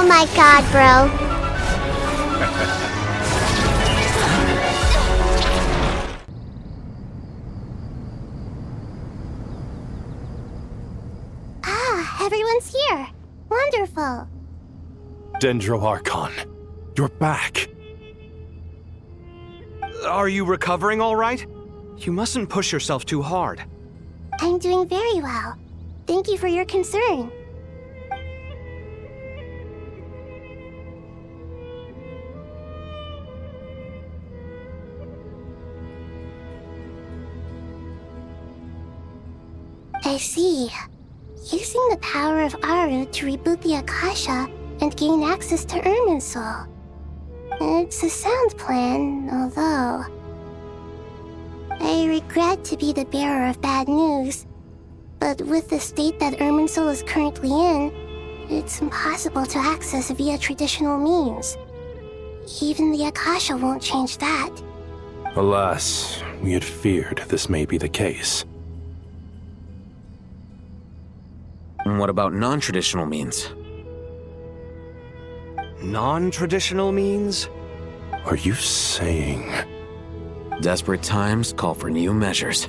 my god, bro. Ah, everyone's here. Wonderful. Dendro Archon, you're back. Are you recovering all right? You mustn't push yourself too hard. I'm doing very well. Thank you for your concern. I see. Using the power of Aru to reboot the Akasha and gain access to Irminsul. It's a sound plan, although... I regret to be the bearer of bad news, but with the state that Irminsul is currently in, it's impossible to access via traditional means. Even the Akasha won't change that. Alas, we had feared this may be the case. What about non-traditional means? Non-traditional means? Are you saying... Desperate times call for new measures.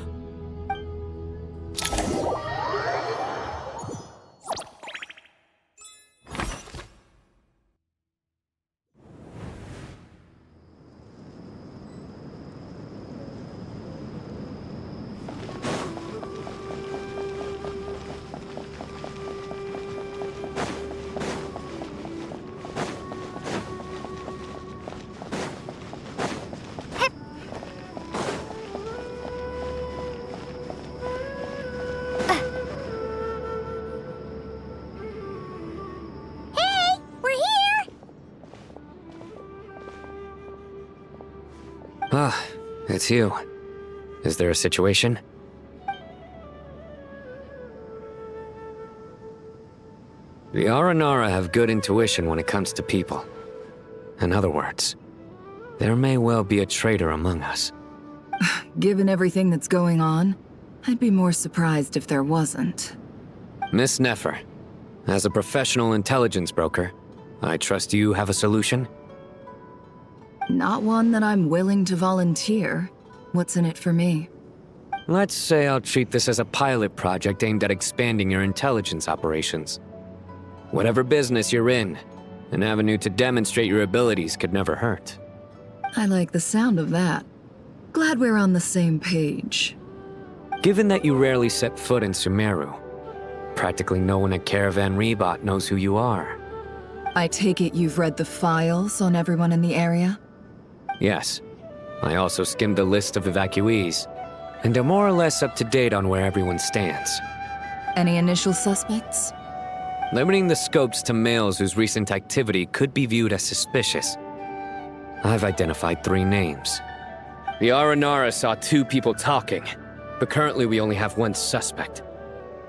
Ah, it's you. Is there a situation? The Aranara have good intuition when it comes to people. In other words, there may well be a traitor among us. Given everything that's going on, I'd be more surprised if there wasn't. Miss Nefer, as a professional intelligence broker, I trust you have a solution? Not one that I'm willing to volunteer. What's in it for me? Let's say I'll treat this as a pilot project aimed at expanding your intelligence operations. Whatever business you're in, an avenue to demonstrate your abilities could never hurt. I like the sound of that. Glad we're on the same page. Given that you rarely set foot in Sumeru, practically no one at Caravan Rebot knows who you are. I take it you've read the files on everyone in the area? Yes. I also skimmed the list of evacuees, and am more or less up to date on where everyone stands. Any initial suspects? Limiting the scopes to males whose recent activity could be viewed as suspicious. I've identified 3 names. The Aranara saw 2 people talking, but currently we only have 1 suspect.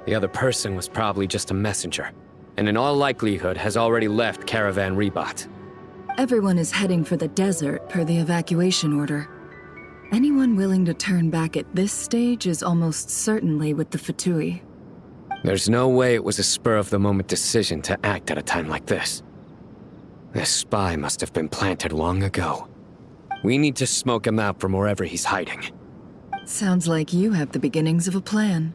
The other person was probably just a messenger, and in all likelihood has already left Caravan Rebot. Everyone is heading for the desert per the evacuation order. Anyone willing to turn back at this stage is almost certainly with the Fatui. There's no way it was a spur-of-the-moment decision to act at a time like this. This spy must have been planted long ago. We need to smoke him out from wherever he's hiding. Sounds like you have the beginnings of a plan.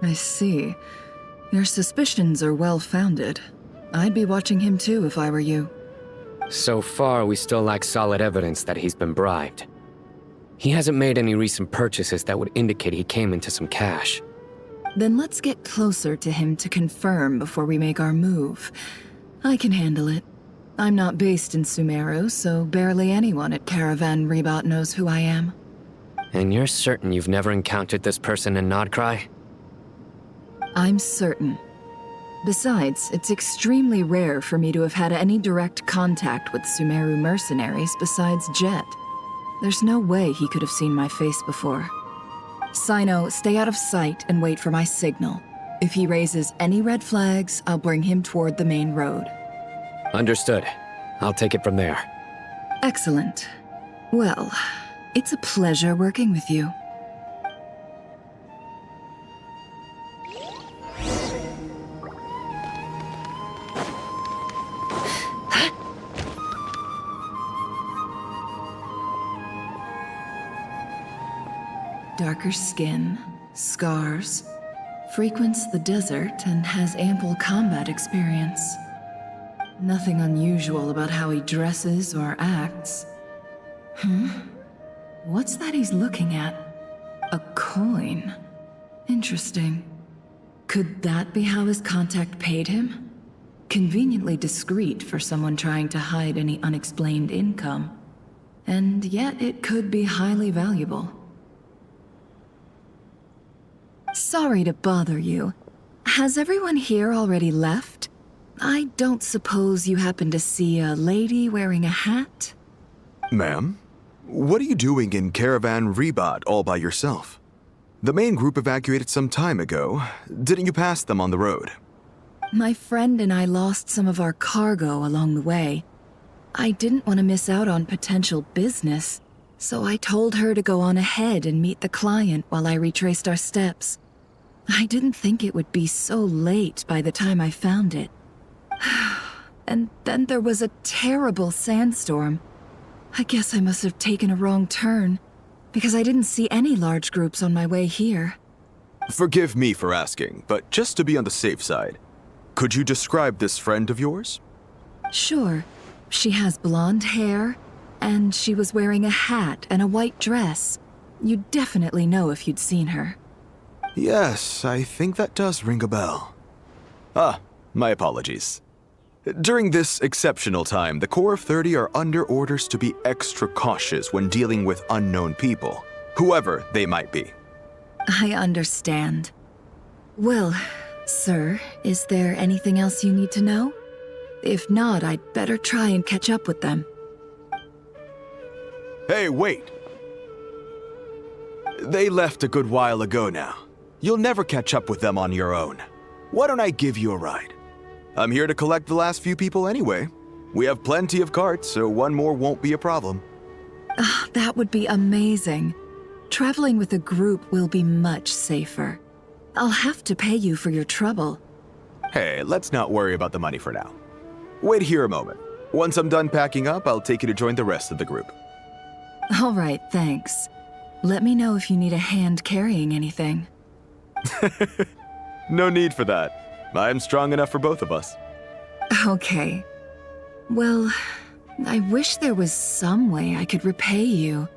I see. Your suspicions are well-founded. I'd be watching him too if I were you. So far, we still lack solid evidence that he's been bribed. He hasn't made any recent purchases that would indicate he came into some cash. Then let's get closer to him to confirm before we make our move. I can handle it. I'm not based in Sumeru, so barely anyone at Caravan Rebot knows who I am. And you're certain you've never encountered this person in Nodcry? I'm certain. Besides, it's extremely rare for me to have had any direct contact with Sumeru mercenaries besides Jet. There's no way he could have seen my face before. Sino, stay out of sight and wait for my signal. If he raises any red flags, I'll bring him toward the main road. Understood. I'll take it from there. Excellent. Well, it's a pleasure working with you. Darker skin, scars, frequents the desert and has ample combat experience. Nothing unusual about how he dresses or acts. What's that he's looking at? A coin. Interesting. Could that be how his contact paid him? Conveniently discreet for someone trying to hide any unexplained income. And yet it could be highly valuable. Sorry to bother you. Has everyone here already left? I don't suppose you happen to see a lady wearing a hat? Ma'am, what are you doing in Caravan Rebot all by yourself? The main group evacuated some time ago. Didn't you pass them on the road? My friend and I lost some of our cargo along the way. I didn't want to miss out on potential business, so I told her to go on ahead and meet the client while I retraced our steps. I didn't think it would be so late by the time I found it. And then there was a terrible sandstorm. I guess I must have taken a wrong turn, because I didn't see any large groups on my way here. Forgive me for asking, but just to be on the safe side, could you describe this friend of yours? Sure. She has blonde hair, and she was wearing a hat and a white dress. You'd definitely know if you'd seen her. Yes, I think that does ring a bell. Ah, my apologies. During this exceptional time, the Core of 30 are under orders to be extra cautious when dealing with unknown people, whoever they might be. I understand. Well, sir, is there anything else you need to know? If not, I'd better try and catch up with them. Hey, wait! They left a good while ago now. You'll never catch up with them on your own. Why don't I give you a ride? I'm here to collect the last few people anyway. We have plenty of carts, so one more won't be a problem. That would be amazing. Traveling with a group will be much safer. I'll have to pay you for your trouble. Hey, let's not worry about the money for now. Wait here a moment. Once I'm done packing up, I'll take you to join the rest of the group. All right, thanks. Let me know if you need a hand carrying anything. No need for that. I'm strong enough for both of us. Okay. Well, I wish there was some way I could repay you.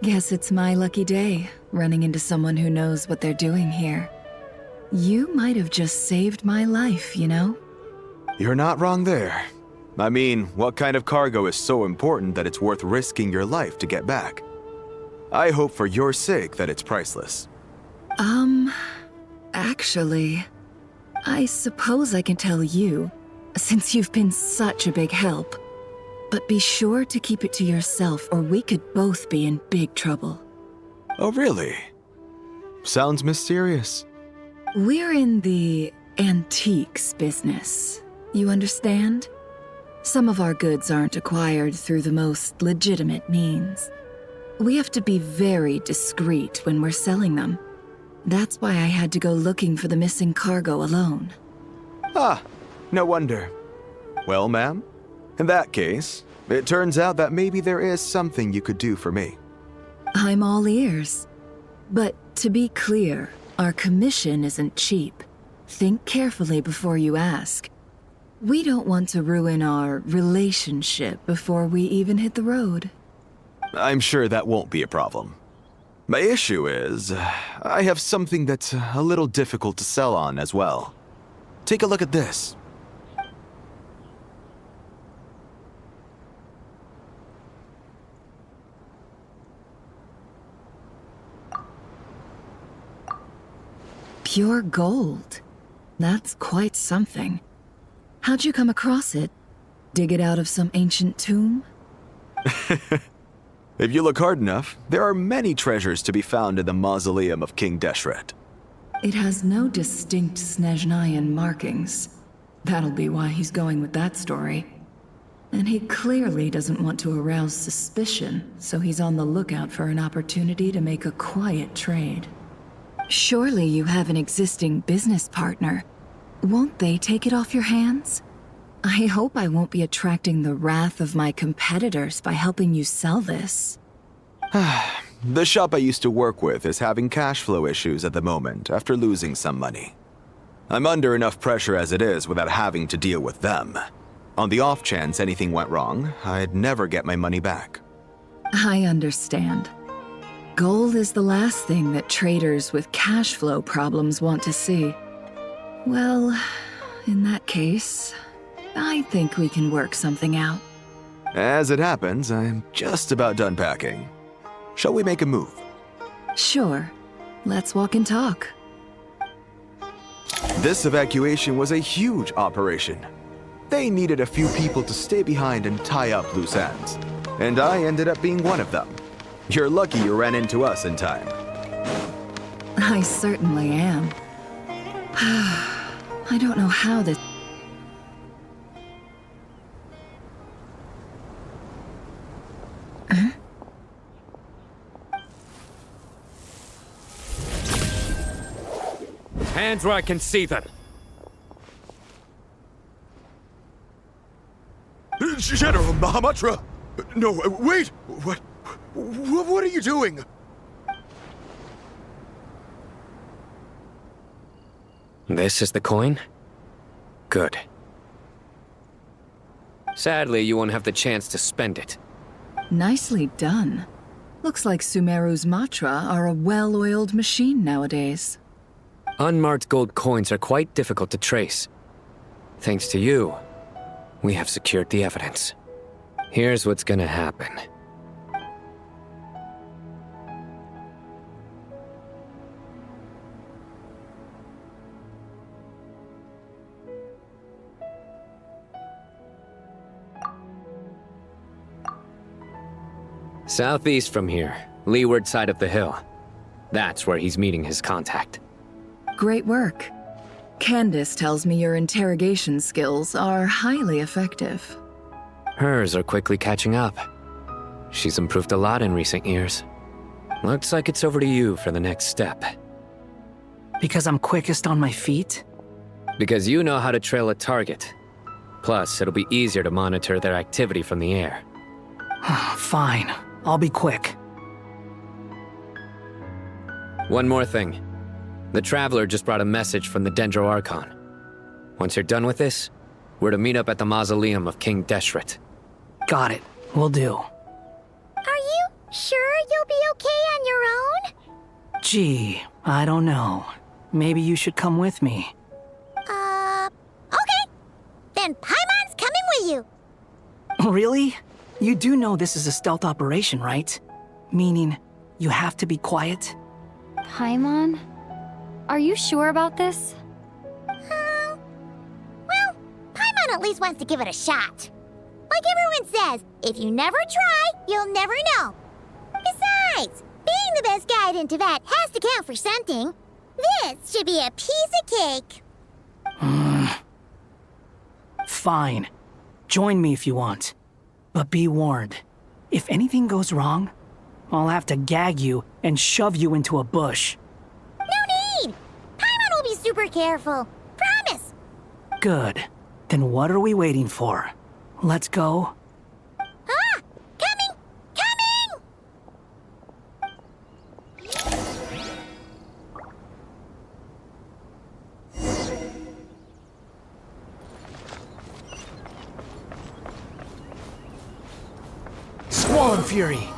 Guess it's my lucky day, running into someone who knows what they're doing here. You might have just saved my life, you know? You're not wrong there. I mean, what kind of cargo is so important that it's worth risking your life to get back? I hope for your sake that it's priceless. Actually, I suppose I can tell you, since you've been such a big help. But be sure to keep it to yourself, or we could both be in big trouble. Oh, really? Sounds mysterious. We're in the antiques business. You understand? Some of our goods aren't acquired through the most legitimate means. We have to be very discreet when we're selling them. That's why I had to go looking for the missing cargo alone. Ah, no wonder. Well, ma'am, in that case, it turns out that maybe there is something you could do for me. I'm all ears. But to be clear, Our commission isn't cheap. Think carefully before you ask. We don't want to ruin our relationship before we even hit the road. I'm sure that won't be a problem. My issue is, I have something that's a little difficult to sell on as well. Take a look at this. Pure gold. That's quite something. How'd you come across it? Dig it out of some ancient tomb? If you look hard enough, there are many treasures to be found in the mausoleum of King Deshret. It has no distinct Snezhnayan markings. That'll be why he's going with that story. And he clearly doesn't want to arouse suspicion, so he's on the lookout for an opportunity to make a quiet trade. Surely you have an existing business partner. Won't they take it off your hands? I hope I won't be attracting the wrath of my competitors by helping you sell this. The shop I used to work with is having cash flow issues at the moment after losing some money. I'm under enough pressure as it is without having to deal with them. On the off chance anything went wrong, I'd never get my money back. I understand. Gold is the last thing that traders with cash flow problems want to see. Well, in that case, I think we can work something out. As it happens, I'm just about done packing. Shall we make a move? Sure. Let's walk and talk. This evacuation was a huge operation. They needed a few people to stay behind and tie up loose ends. And I ended up being one of them. You're lucky you ran into us in time. I certainly am. I don't know how this... Hands where I can see them. General Mahamatra! No, wait! What are you doing? This is the coin? Good. Sadly, you won't have the chance to spend it. Nicely done. Looks like Sumeru's Matra are a well-oiled machine nowadays. Unmarked gold coins are quite difficult to trace. Thanks to you, we have secured the evidence. Here's what's gonna happen. Southeast from here, leeward side of the hill. That's where he's meeting his contact. Great work. Candace tells me your interrogation skills are highly effective. Hers are quickly catching up. She's improved a lot in recent years. Looks like it's over to you for the next step. Because I'm quickest on my feet? Because you know how to trail a target. Plus, it'll be easier to monitor their activity from the air. Fine. I'll be quick. One more thing. The Traveler just brought a message from the Dendro Archon. Once you're done with this, we're to meet up at the mausoleum of King Deshret. Got it. Will do. Are you sure you'll be okay on your own? Gee, I don't know. Maybe you should come with me. Okay. Then Paimon's coming with you. Really? You do know this is a stealth operation, right? Meaning, you have to be quiet? Paimon? Are you sure about this? Well, Paimon at least wants to give it a shot. Like everyone says, if you never try, you'll never know. Besides, being the best guide in Teyvat has to count for something. This should be a piece of cake. Fine. Join me if you want. But be warned. If anything goes wrong, I'll have to gag you and shove you into a bush. No need! Paimon will be super careful. Promise! Good. Then what are we waiting for? Let's go. Ah! Coming! Coming! Archon Fury.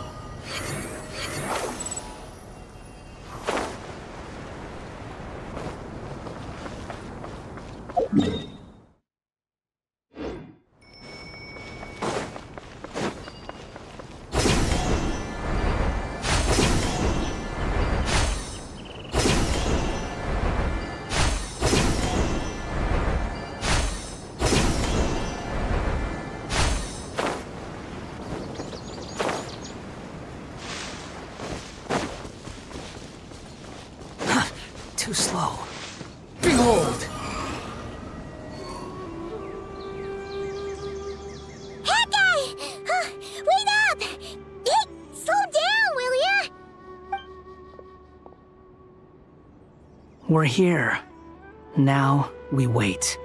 Too slow. Behold! Hey, guy! Wait up! Hey, slow down, will ya? We're here. Now we wait.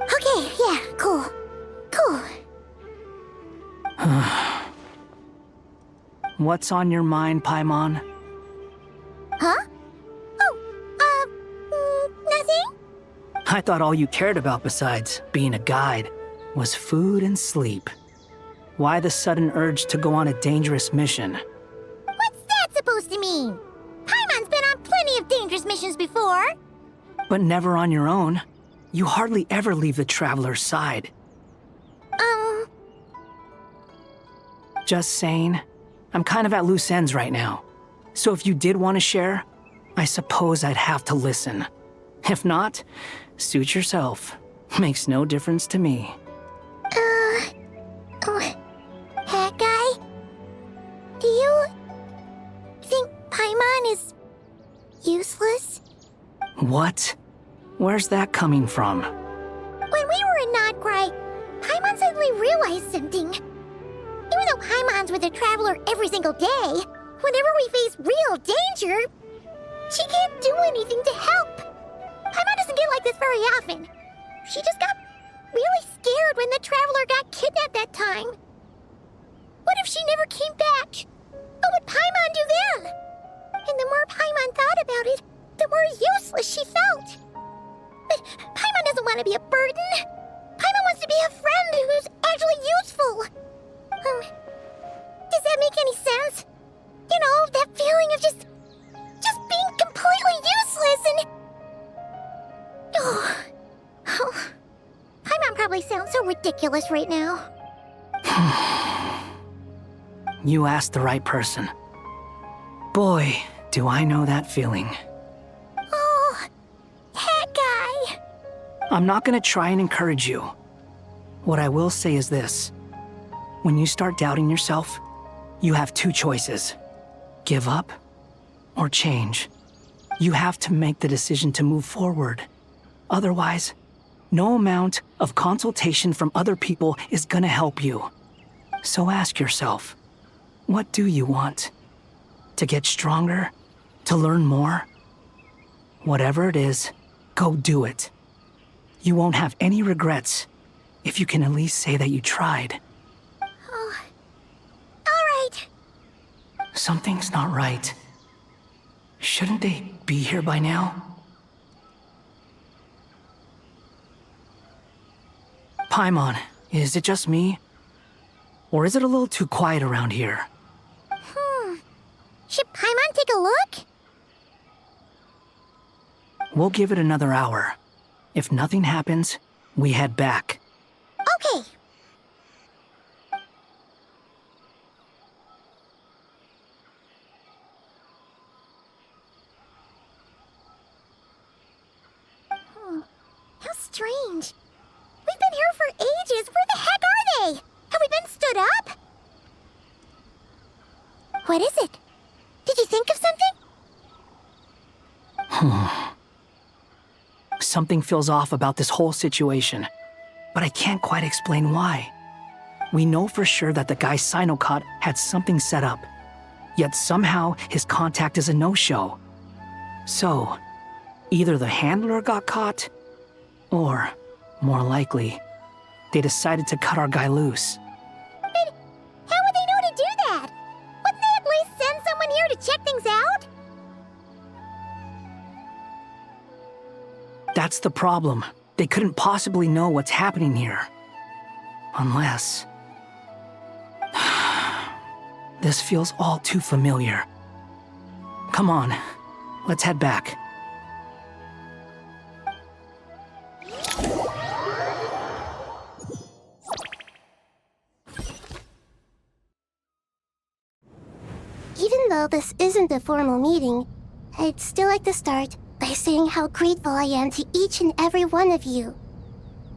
Okay, yeah, cool. Cool. What's on your mind, Paimon? Huh? Oh, nothing? I thought all you cared about besides being a guide was food and sleep. Why the sudden urge to go on a dangerous mission? What's that supposed to mean? Paimon's been on plenty of dangerous missions before. But never on your own. You hardly ever leave the traveler's side. Just saying, I'm kind of at loose ends right now. So if you did want to share, I suppose I'd have to listen. If not, suit yourself. Makes no difference to me. Hat guy? Do you think Paimon is useless? What? Where's that coming from? When we were in Nodcry, Paimon suddenly realized something. Even though Paimon's with a traveler every single day, whenever we face real danger, she can't do anything to help. Paimon doesn't get like this very often. She just got really scared when the traveler got kidnapped that time. What if she never came back? What would Paimon do then? And the more Paimon thought about it, the more useless she felt. But Paimon doesn't want to be a burden. Paimon wants to be a friend who's actually useful. Does that make any sense? You know, that feeling of just being completely useless and... Oh. Paimon probably sounds so ridiculous right now. You asked the right person. Boy, do I know that feeling. Oh, that guy. I'm not gonna try and encourage you. What I will say is this. When you start doubting yourself, you have two choices. Give up or change. You have to make the decision to move forward. Otherwise, no amount of consultation from other people is gonna help you. So ask yourself, what do you want? To get stronger? To learn more? Whatever it is, go do it. You won't have any regrets if you can at least say that you tried. Oh. All right. Something's not right. Shouldn't they be here by now? Paimon, is it just me? Or is it a little too quiet around here? Should Paimon take a look? We'll give it another hour. If nothing happens, we head back. Okay. How strange. We've been here for ages. Where the heck are they? Have we been stood up? What is it? Did you think of something? Something feels off about this whole situation, but I can't quite explain why. We know for sure that the guy Sinocot had something set up, yet somehow his contact is a no-show. So, either the handler got caught, or, more likely, they decided to cut our guy loose. But how would they know to do that? Wouldn't they at least send someone here to check things out? That's the problem. They couldn't possibly know what's happening here. Unless... This feels all too familiar. Come on, let's head back. Even though this isn't a formal meeting, I'd still like to start by saying how grateful I am to each and every one of you.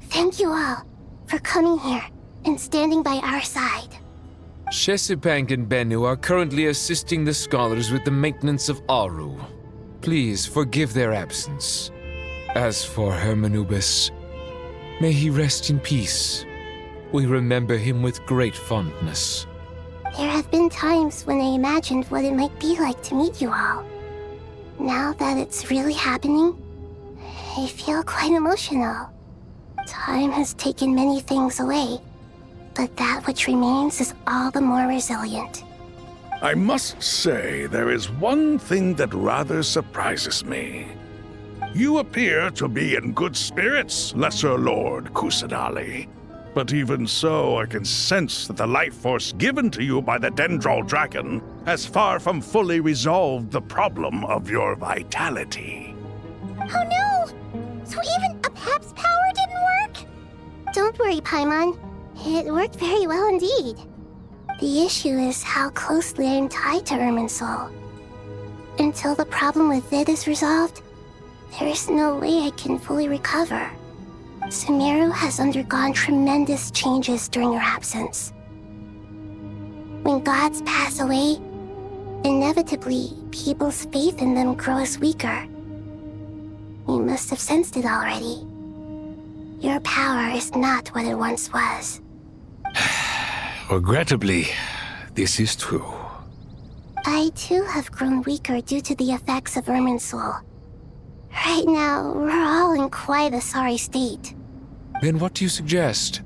Thank you all for coming here and standing by our side. Shesipank and Bennu are currently assisting the scholars with the maintenance of Aru. Please forgive their absence. As for Hermanubis, may he rest in peace. We remember him with great fondness. There have been times when I imagined what it might be like to meet you all. Now that it's really happening, I feel quite emotional. Time has taken many things away, but that which remains is all the more resilient. I must say, there is one thing that rather surprises me. You appear to be in good spirits, Lesser Lord Kusanali. But even so, I can sense that the life force given to you by the Dendral Dragon has far from fully resolved the problem of your vitality. Oh no! So even a Pep's power didn't work? Don't worry, Paimon. It worked very well indeed. The issue is how closely I am tied to Irminsul. Until the problem with it is resolved, there is no way I can fully recover. Sumeru has undergone tremendous changes during your absence. When gods pass away, inevitably, people's faith in them grows weaker. You must have sensed it already. Your power is not what it once was. Regrettably, this is true. I too have grown weaker due to the effects of Irminsul. Right now, we're all in quite a sorry state. Then what do you suggest?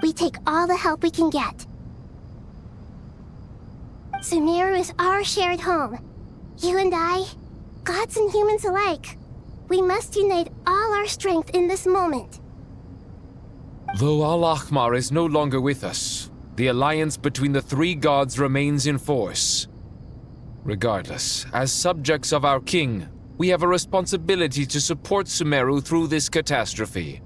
We take all the help we can get. Sumeru is our shared home. You and I, gods and humans alike. We must unite all our strength in this moment. Though Al-Ahmar is no longer with us, the alliance between the three gods remains in force. Regardless, as subjects of our king, we have a responsibility to support Sumeru through this catastrophe.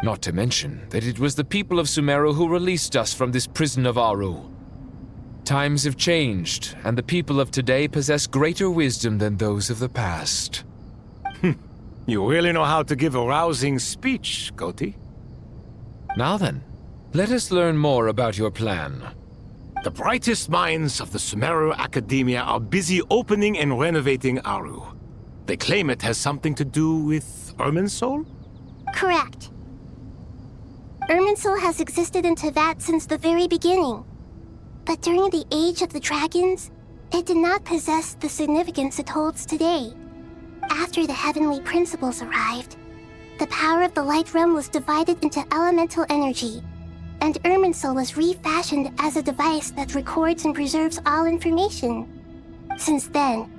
Not to mention that it was the people of Sumeru who released us from this prison of Aru. Times have changed, and the people of today possess greater wisdom than those of the past. You really know how to give a rousing speech, Koti. Now then, let us learn more about your plan. The brightest minds of the Sumeru Academia are busy opening and renovating Aru. They claim it has something to do with Irminsul? Correct. Irminsul has existed in Teyvat since the very beginning. But during the Age of the Dragons, it did not possess the significance it holds today. After the heavenly principles arrived, the power of the Light Realm was divided into elemental energy, and Irminsul was refashioned as a device that records and preserves all information. Since then,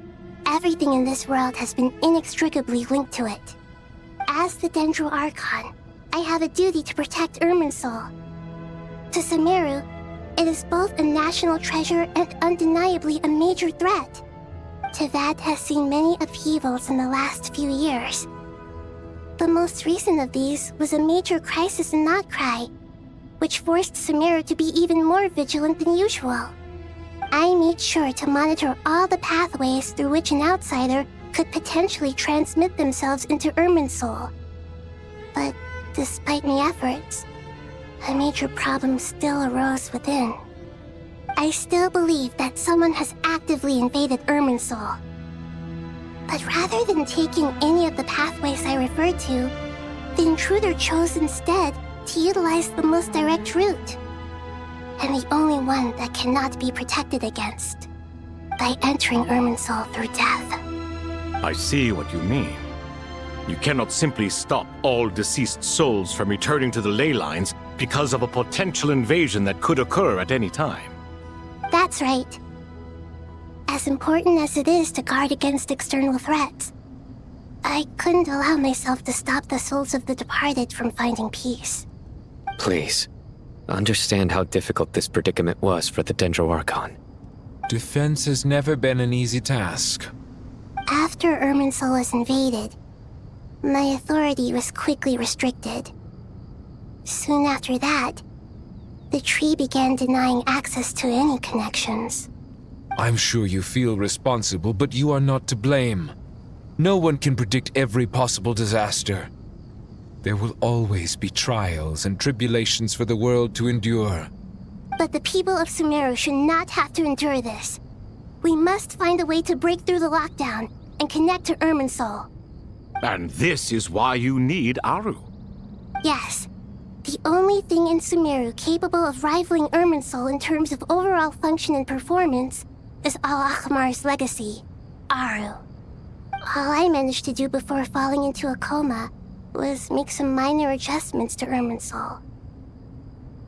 everything in this world has been inextricably linked to it. As the Dendro Archon, I have a duty to protect Irminsul. To Sumeru, it is both a national treasure and undeniably a major threat. Teyvat has seen many upheavals in the last few years. The most recent of these was a major crisis in Notcry, which forced Sumeru to be even more vigilant than usual. I made sure to monitor all the pathways through which an outsider could potentially transmit themselves into Irminsul. But despite my efforts, a major problem still arose within. I still believe that someone has actively invaded Irminsul. But rather than taking any of the pathways I referred to, the intruder chose instead to utilize the most direct route, and the only one that cannot be protected against, by entering Irminsul through death. I see what you mean. You cannot simply stop all deceased souls from returning to the ley lines because of a potential invasion that could occur at any time. That's right. As important as it is to guard against external threats, I couldn't allow myself to stop the souls of the departed from finding peace. Please, understand how difficult this predicament was for the Dendro Archon. Defense has never been an easy task. After Irminsul was invaded, my authority was quickly restricted. Soon after that, the tree began denying access to any connections. I'm sure you feel responsible, but you are not to blame. No one can predict every possible disaster. There will always be trials and tribulations for the world to endure. But the people of Sumeru should not have to endure this. We must find a way to break through the lockdown and connect to Irminsul. And this is why you need Aru. Yes. The only thing in Sumeru capable of rivaling Irminsul in terms of overall function and performance is Al-Akhmar's legacy, Aru. All I managed to do before falling into a coma was make some minor adjustments to Irminsul.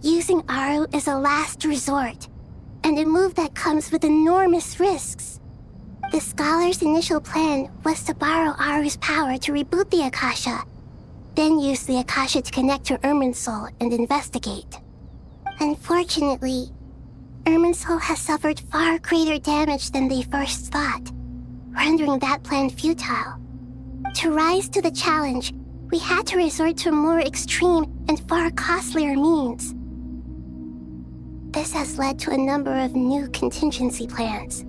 Using Aru is a last resort, and a move that comes with enormous risks. The Scholar's initial plan was to borrow Aru's power to reboot the Akasha, then use the Akasha to connect to Irminsul and investigate. Unfortunately, Irminsul has suffered far greater damage than they first thought, rendering that plan futile. To rise to the challenge, we had to resort to more extreme and far costlier means. This has led to a number of new contingency plans.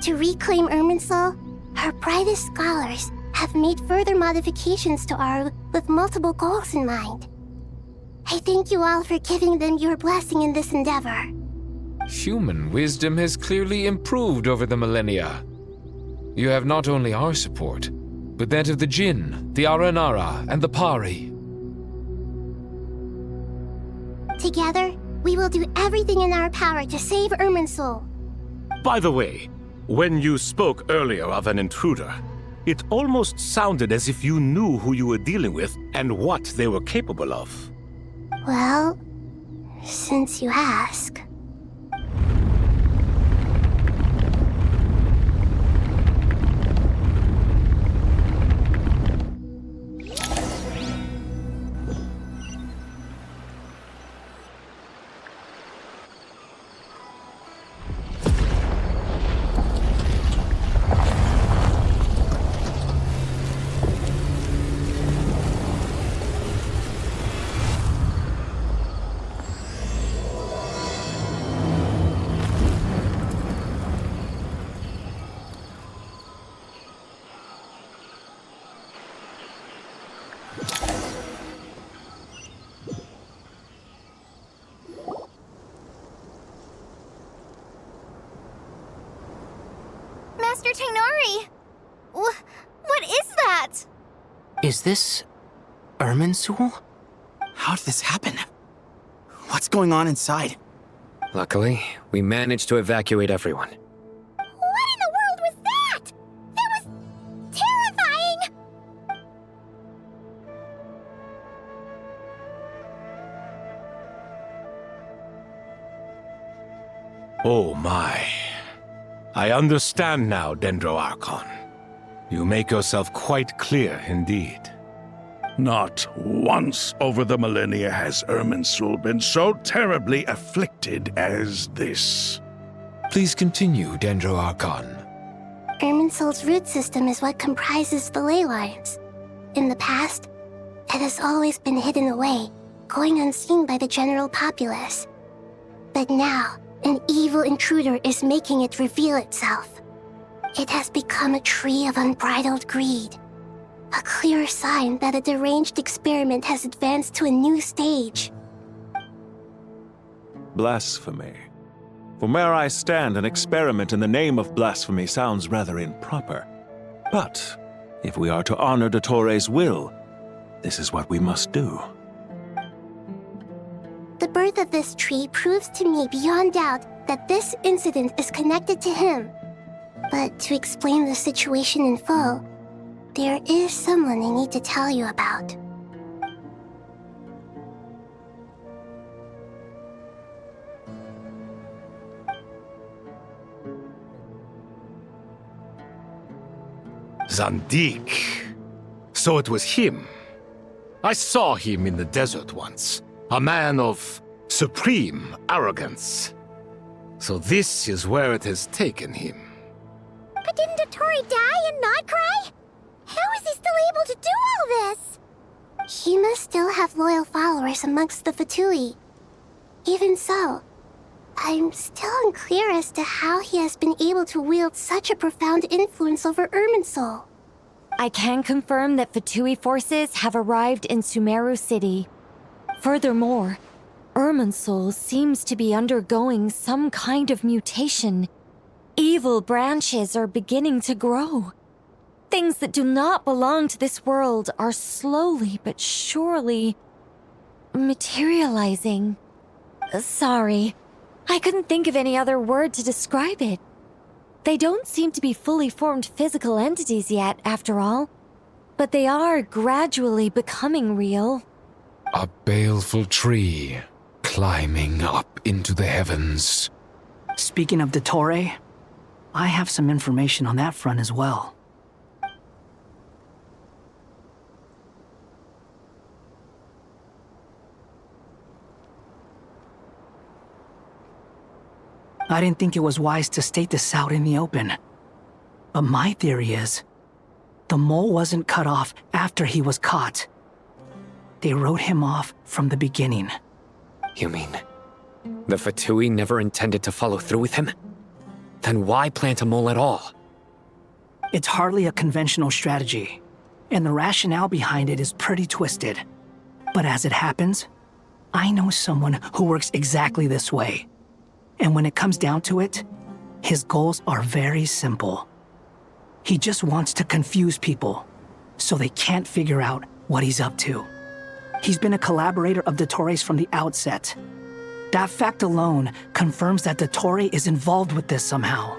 To reclaim Irminsul, our brightest scholars have made further modifications to Aru with multiple goals in mind. I thank you all for giving them your blessing in this endeavor. Human wisdom has clearly improved over the millennia. You have not only our support, but that of the Jinn, the Aranara, and the Pari. Together, we will do everything in our power to save Irminsul. By the way, when you spoke earlier of an intruder, it almost sounded as if you knew who you were dealing with and what they were capable of. Well, since you ask. Master Tainari! What is that? Is this Irminsul? How did this happen? What's going on inside? Luckily, we managed to evacuate everyone. What in the world was that? That was terrifying! Oh my. I understand now, Dendro Archon. You make yourself quite clear indeed. Not once over the millennia has Irminsul been so terribly afflicted as this. Please continue, Dendro Archon. Irminsul's root system is what comprises the ley lines. In the past, it has always been hidden away, going unseen by the general populace. But now, an evil intruder is making it reveal itself. It has become a tree of unbridled greed. A clear sign that a deranged experiment has advanced to a new stage. Blasphemy. From where I stand, an experiment in the name of blasphemy sounds rather improper. But if we are to honor Dottores' will, this is what we must do. The birth of this tree proves to me beyond doubt that this incident is connected to him. But to explain the situation in full, there is someone I need to tell you about. Zandik. So it was him. I saw him in the desert once. A man of Supreme arrogance. So this is where it has taken him. But didn't Dottore die and not cry? How is he still able to do all this? He must still have loyal followers amongst the Fatui. Even so, I'm still unclear as to how he has been able to wield such a profound influence over Irminsul. I can confirm that Fatui forces have arrived in Sumeru City. Furthermore, Irminsul seems to be undergoing some kind of mutation. Evil branches are beginning to grow. Things that do not belong to this world are slowly but surely materializing. Sorry, I couldn't think of any other word to describe it. They don't seem to be fully formed physical entities yet, after all, but they are gradually becoming real. A baleful tree climbing up into the heavens. Speaking of Dottore, I have some information on that front as well. I didn't think it was wise to state this out in the open. But my theory is, the mole wasn't cut off after he was caught. They wrote him off from the beginning. You mean, the Fatui never intended to follow through with him? Then why plant a mole at all? It's hardly a conventional strategy, and the rationale behind it is pretty twisted. But as it happens, I know someone who works exactly this way. And when it comes down to it, his goals are very simple. He just wants to confuse people, so they can't figure out what he's up to. He's been a collaborator of Dottore's from the outset. That fact alone confirms that Dottore is involved with this somehow.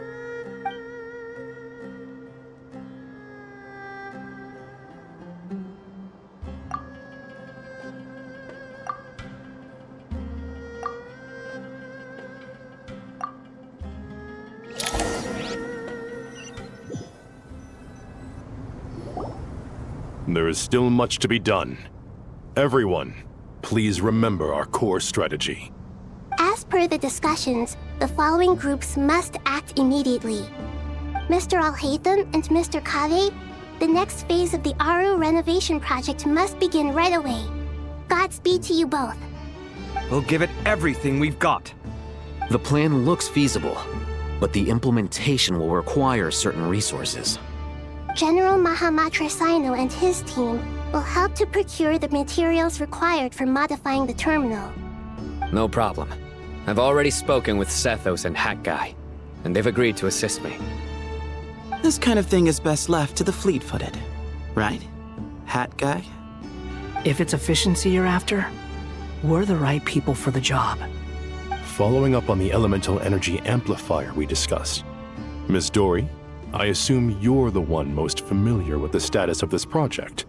There is still much to be done. Everyone, please remember our core strategy. As per the discussions, the following groups must act immediately. Mr. Al-Haytham and Mr. Kave, the next phase of the Aru renovation project must begin right away. Godspeed to you both. We'll give it everything we've got. The plan looks feasible, but the implementation will require certain resources. General Mahamatra Sino and his team will help to procure the materials required for modifying the terminal. No problem. I've already spoken with Sethos and Hat Guy, and they've agreed to assist me. This kind of thing is best left to the fleet-footed, right, Hat Guy? If it's efficiency you're after, we're the right people for the job. Following up on the elemental energy amplifier we discussed, Ms. Dory, I assume you're the one most familiar with the status of this project.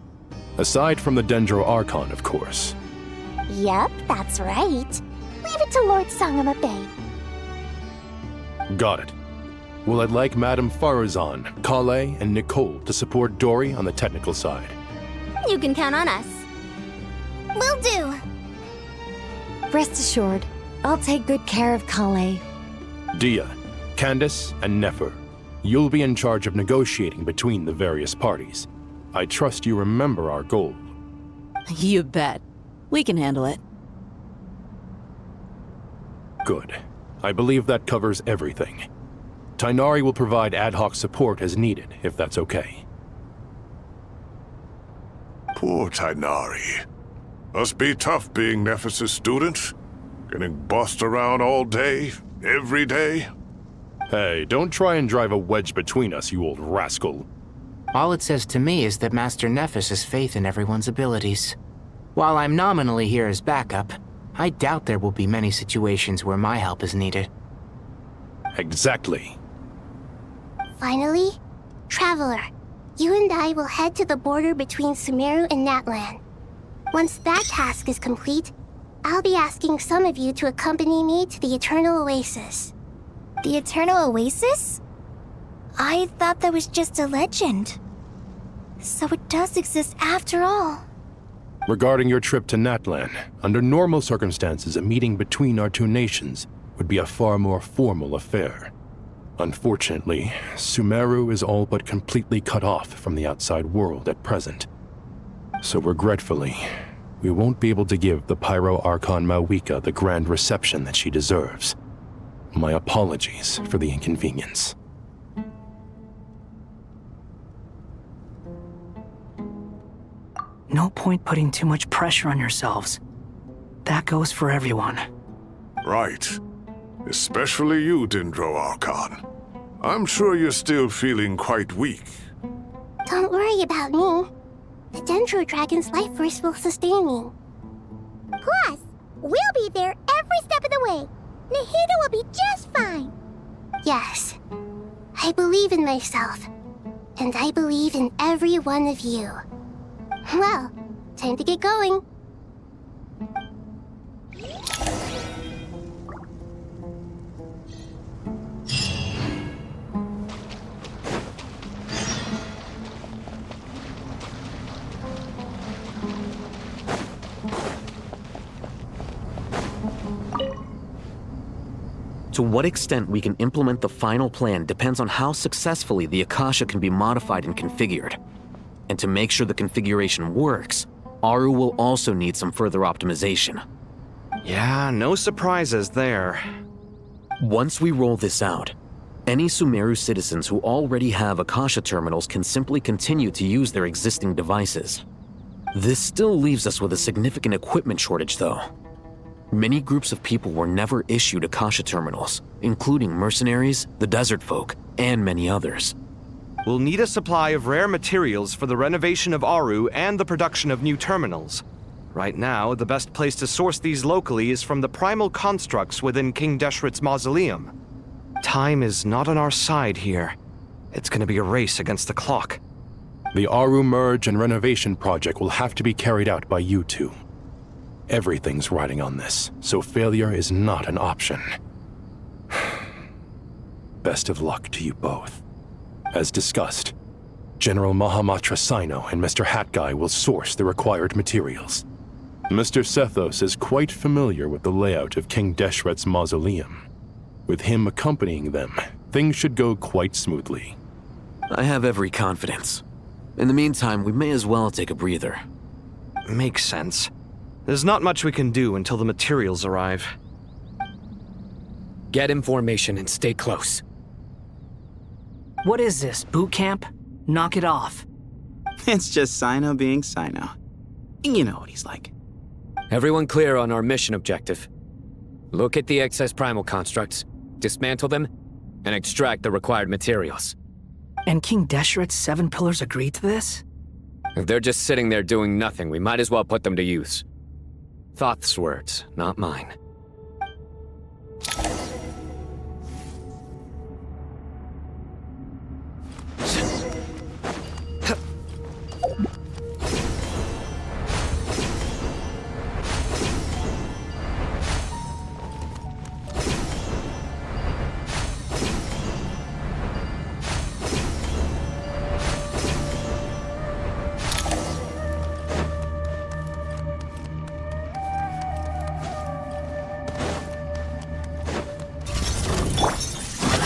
Aside from the Dendro Archon, of course. Yep, that's right. Leave it to Lord Sangamabe. Got it. Well, I'd like Madame Farazan, Kale, and Nicole to support Dory on the technical side. You can count on us. Will do. Rest assured, I'll take good care of Kale. Dia, Candace, and Nefer, you'll be in charge of negotiating between the various parties. I trust you remember our goal. You bet. We can handle it. Good. I believe that covers everything. Tainari will provide ad hoc support as needed, if that's okay. Poor Tainari. Must be tough being Nephis' student. Getting bossed around all day, every day. Hey, don't try and drive a wedge between us, you old rascal. All it says to me is that Master Nephis has faith in everyone's abilities. While I'm nominally here as backup, I doubt there will be many situations where my help is needed. Exactly. Finally, Traveler, you and I will head to the border between Sumeru and Natlan. Once that task is complete, I'll be asking some of you to accompany me to the Eternal Oasis. The Eternal Oasis? I thought that was just a legend. So it does exist after all. Regarding your trip to Natlan, under normal circumstances, a meeting between our two nations would be a far more formal affair. Unfortunately, Sumeru is all but completely cut off from the outside world at present. So regretfully, we won't be able to give the Pyro Archon Mawika the grand reception that she deserves. My apologies for the inconvenience. No point putting too much pressure on yourselves. That goes for everyone. Right. Especially you, Dendro Archon. I'm sure you're still feeling quite weak. Don't worry about me. The Dendro Dragon's life force will sustain me. Plus, we'll be there every step of the way. Nahida will be just fine. Yes. I believe in myself. And I believe in every one of you. Well, time to get going. To what extent we can implement the final plan depends on how successfully the Akasha can be modified and configured. And to make sure the configuration works, Aru will also need some further optimization. Yeah, no surprises there. Once we roll this out, any Sumeru citizens who already have Akasha terminals can simply continue to use their existing devices. This still leaves us with a significant equipment shortage, though. Many groups of people were never issued Akasha terminals, including mercenaries, the desert folk, and many others. We'll need a supply of rare materials for the renovation of Aru and the production of new terminals. Right now, the best place to source these locally is from the primal constructs within King Deshret's mausoleum. Time is not on our side here. It's gonna be a race against the clock. The Aru merge and renovation project will have to be carried out by you two. Everything's riding on this, so failure is not an option. Best of luck to you both. As discussed, General Mahamatra Sino and Mr. Hat Guy will source the required materials. Mr. Sethos is quite familiar with the layout of King Deshret's mausoleum. With him accompanying them, things should go quite smoothly. I have every confidence. In the meantime, we may as well take a breather. Makes sense. There's not much we can do until the materials arrive. Get in formation and stay close. What is this, boot camp? Knock it off. It's just Sino being Sino. You know what he's like. Everyone clear on our mission objective. Look at the excess primal constructs, dismantle them, and extract the required materials. And King Deshret's 7 pillars agreed to this? If they're just sitting there doing nothing, we might as well put them to use. Thoth's words, not mine.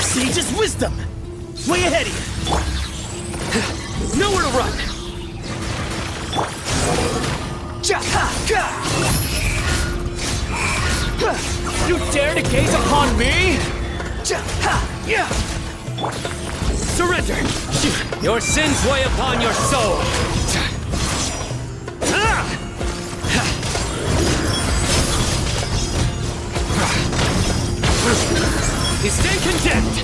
Sage's wisdom! Way ahead of you! Nowhere to run! You dare to gaze upon me? Surrender! Your sins weigh upon your soul! You stand condemned!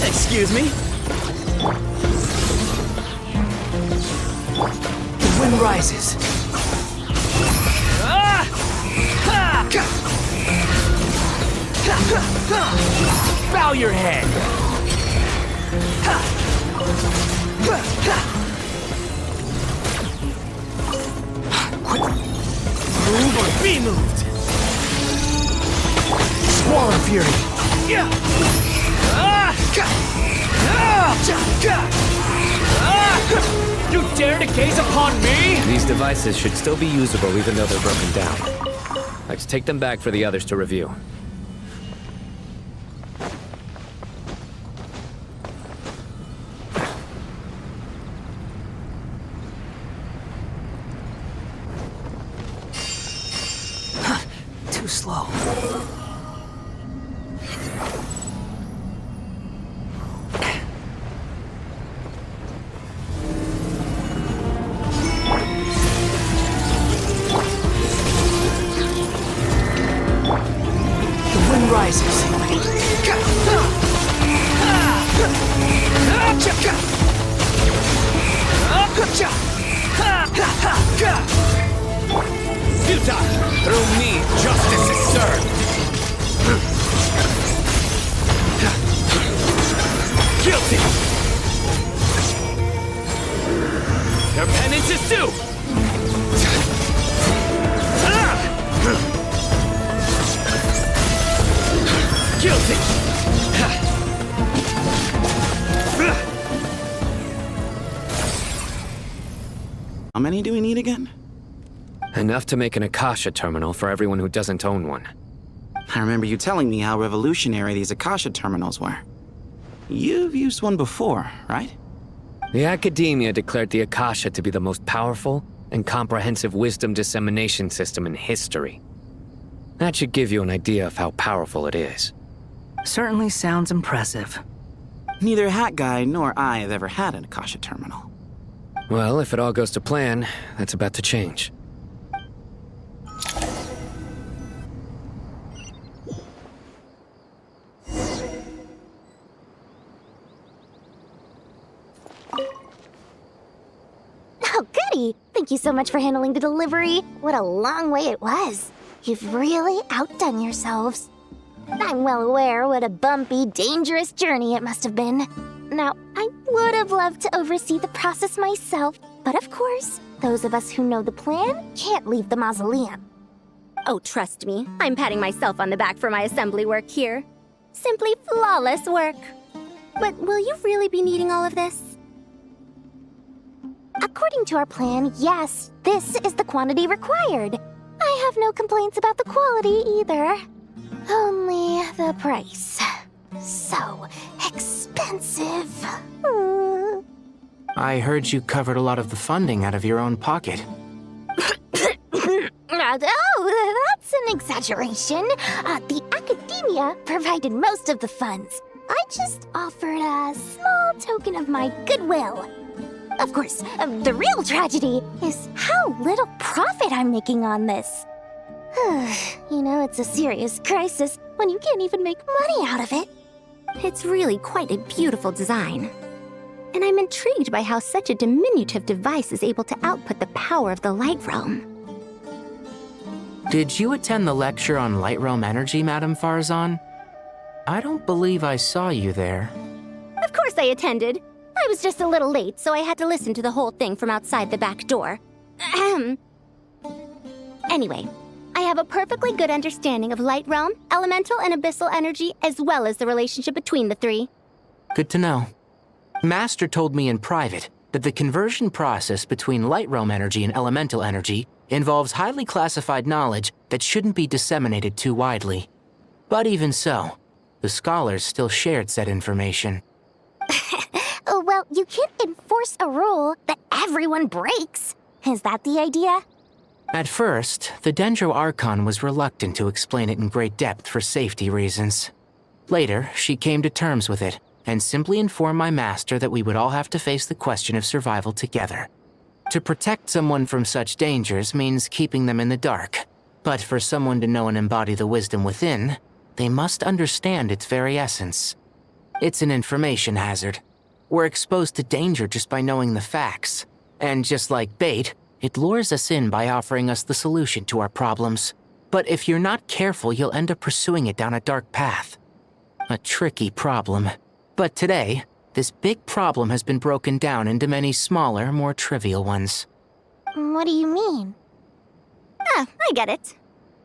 Excuse me? The wind rises. Bow your head! Move or be moved! Squall Fury! You dare to gaze upon me? These devices should still be usable even though they're broken down. Let's take them back for the others to review. Too slow. The wind rises. Futile! Through me, justice is served! Guilty! Their penance is due! Guilty! How many do we need again? Enough to make an Akasha terminal for everyone who doesn't own one. I remember you telling me how revolutionary these Akasha terminals were. You've used one before, right? The Academia declared the Akasha to be the most powerful and comprehensive wisdom dissemination system in history. That should give you an idea of how powerful it is. Certainly sounds impressive. Neither Hat Guy nor I have ever had an Akasha terminal. Well, if it all goes to plan, that's about to change. Oh, goody! Thank you so much for handling the delivery. What a long way it was. You've really outdone yourselves. I'm well aware what a bumpy, dangerous journey it must have been. Now, I would have loved to oversee the process myself, but of course, those of us who know the plan can't leave the mausoleum. Oh, trust me, I'm patting myself on the back for my assembly work here. Simply flawless work. But will you really be needing all of this? According to our plan, yes, this is the quantity required. I have no complaints about the quality either. Only the price. So expensive. I heard you covered a lot of the funding out of your own pocket. Oh, that's an exaggeration. The Academia provided most of the funds. I just offered a small token of my goodwill. Of course, the real tragedy is how little profit I'm making on this. You know, it's a serious crisis when you can't even make money out of it. It's really quite a beautiful design. And I'm intrigued by how such a diminutive device is able to output the power of the Light Realm. Did you attend the lecture on Light Realm energy, Madame Farzan? I don't believe I saw you there. Of course I attended. I was just a little late, so I had to listen to the whole thing from outside the back door. Anyway, I have a perfectly good understanding of Light Realm, elemental and abyssal energy, as well as the relationship between the three. Good to know. Master told me in private that the conversion process between Light Realm energy and elemental energy involves highly classified knowledge that shouldn't be disseminated too widely. But even so, the scholars still shared said information. Well, you can't enforce a rule that everyone breaks. Is that the idea? At first, the Dendro Archon was reluctant to explain it in great depth for safety reasons. Later, she came to terms with it and simply informed my master that we would all have to face the question of survival together. To protect someone from such dangers means keeping them in the dark, but for someone to know and embody the wisdom within, they must understand its very essence. It's an information hazard. We're exposed to danger just by knowing the facts, and just like bait, it lures us in by offering us the solution to our problems. But if you're not careful, you'll end up pursuing it down a dark path. A tricky problem. But today, this big problem has been broken down into many smaller, more trivial ones. What do you mean? Ah, I get it.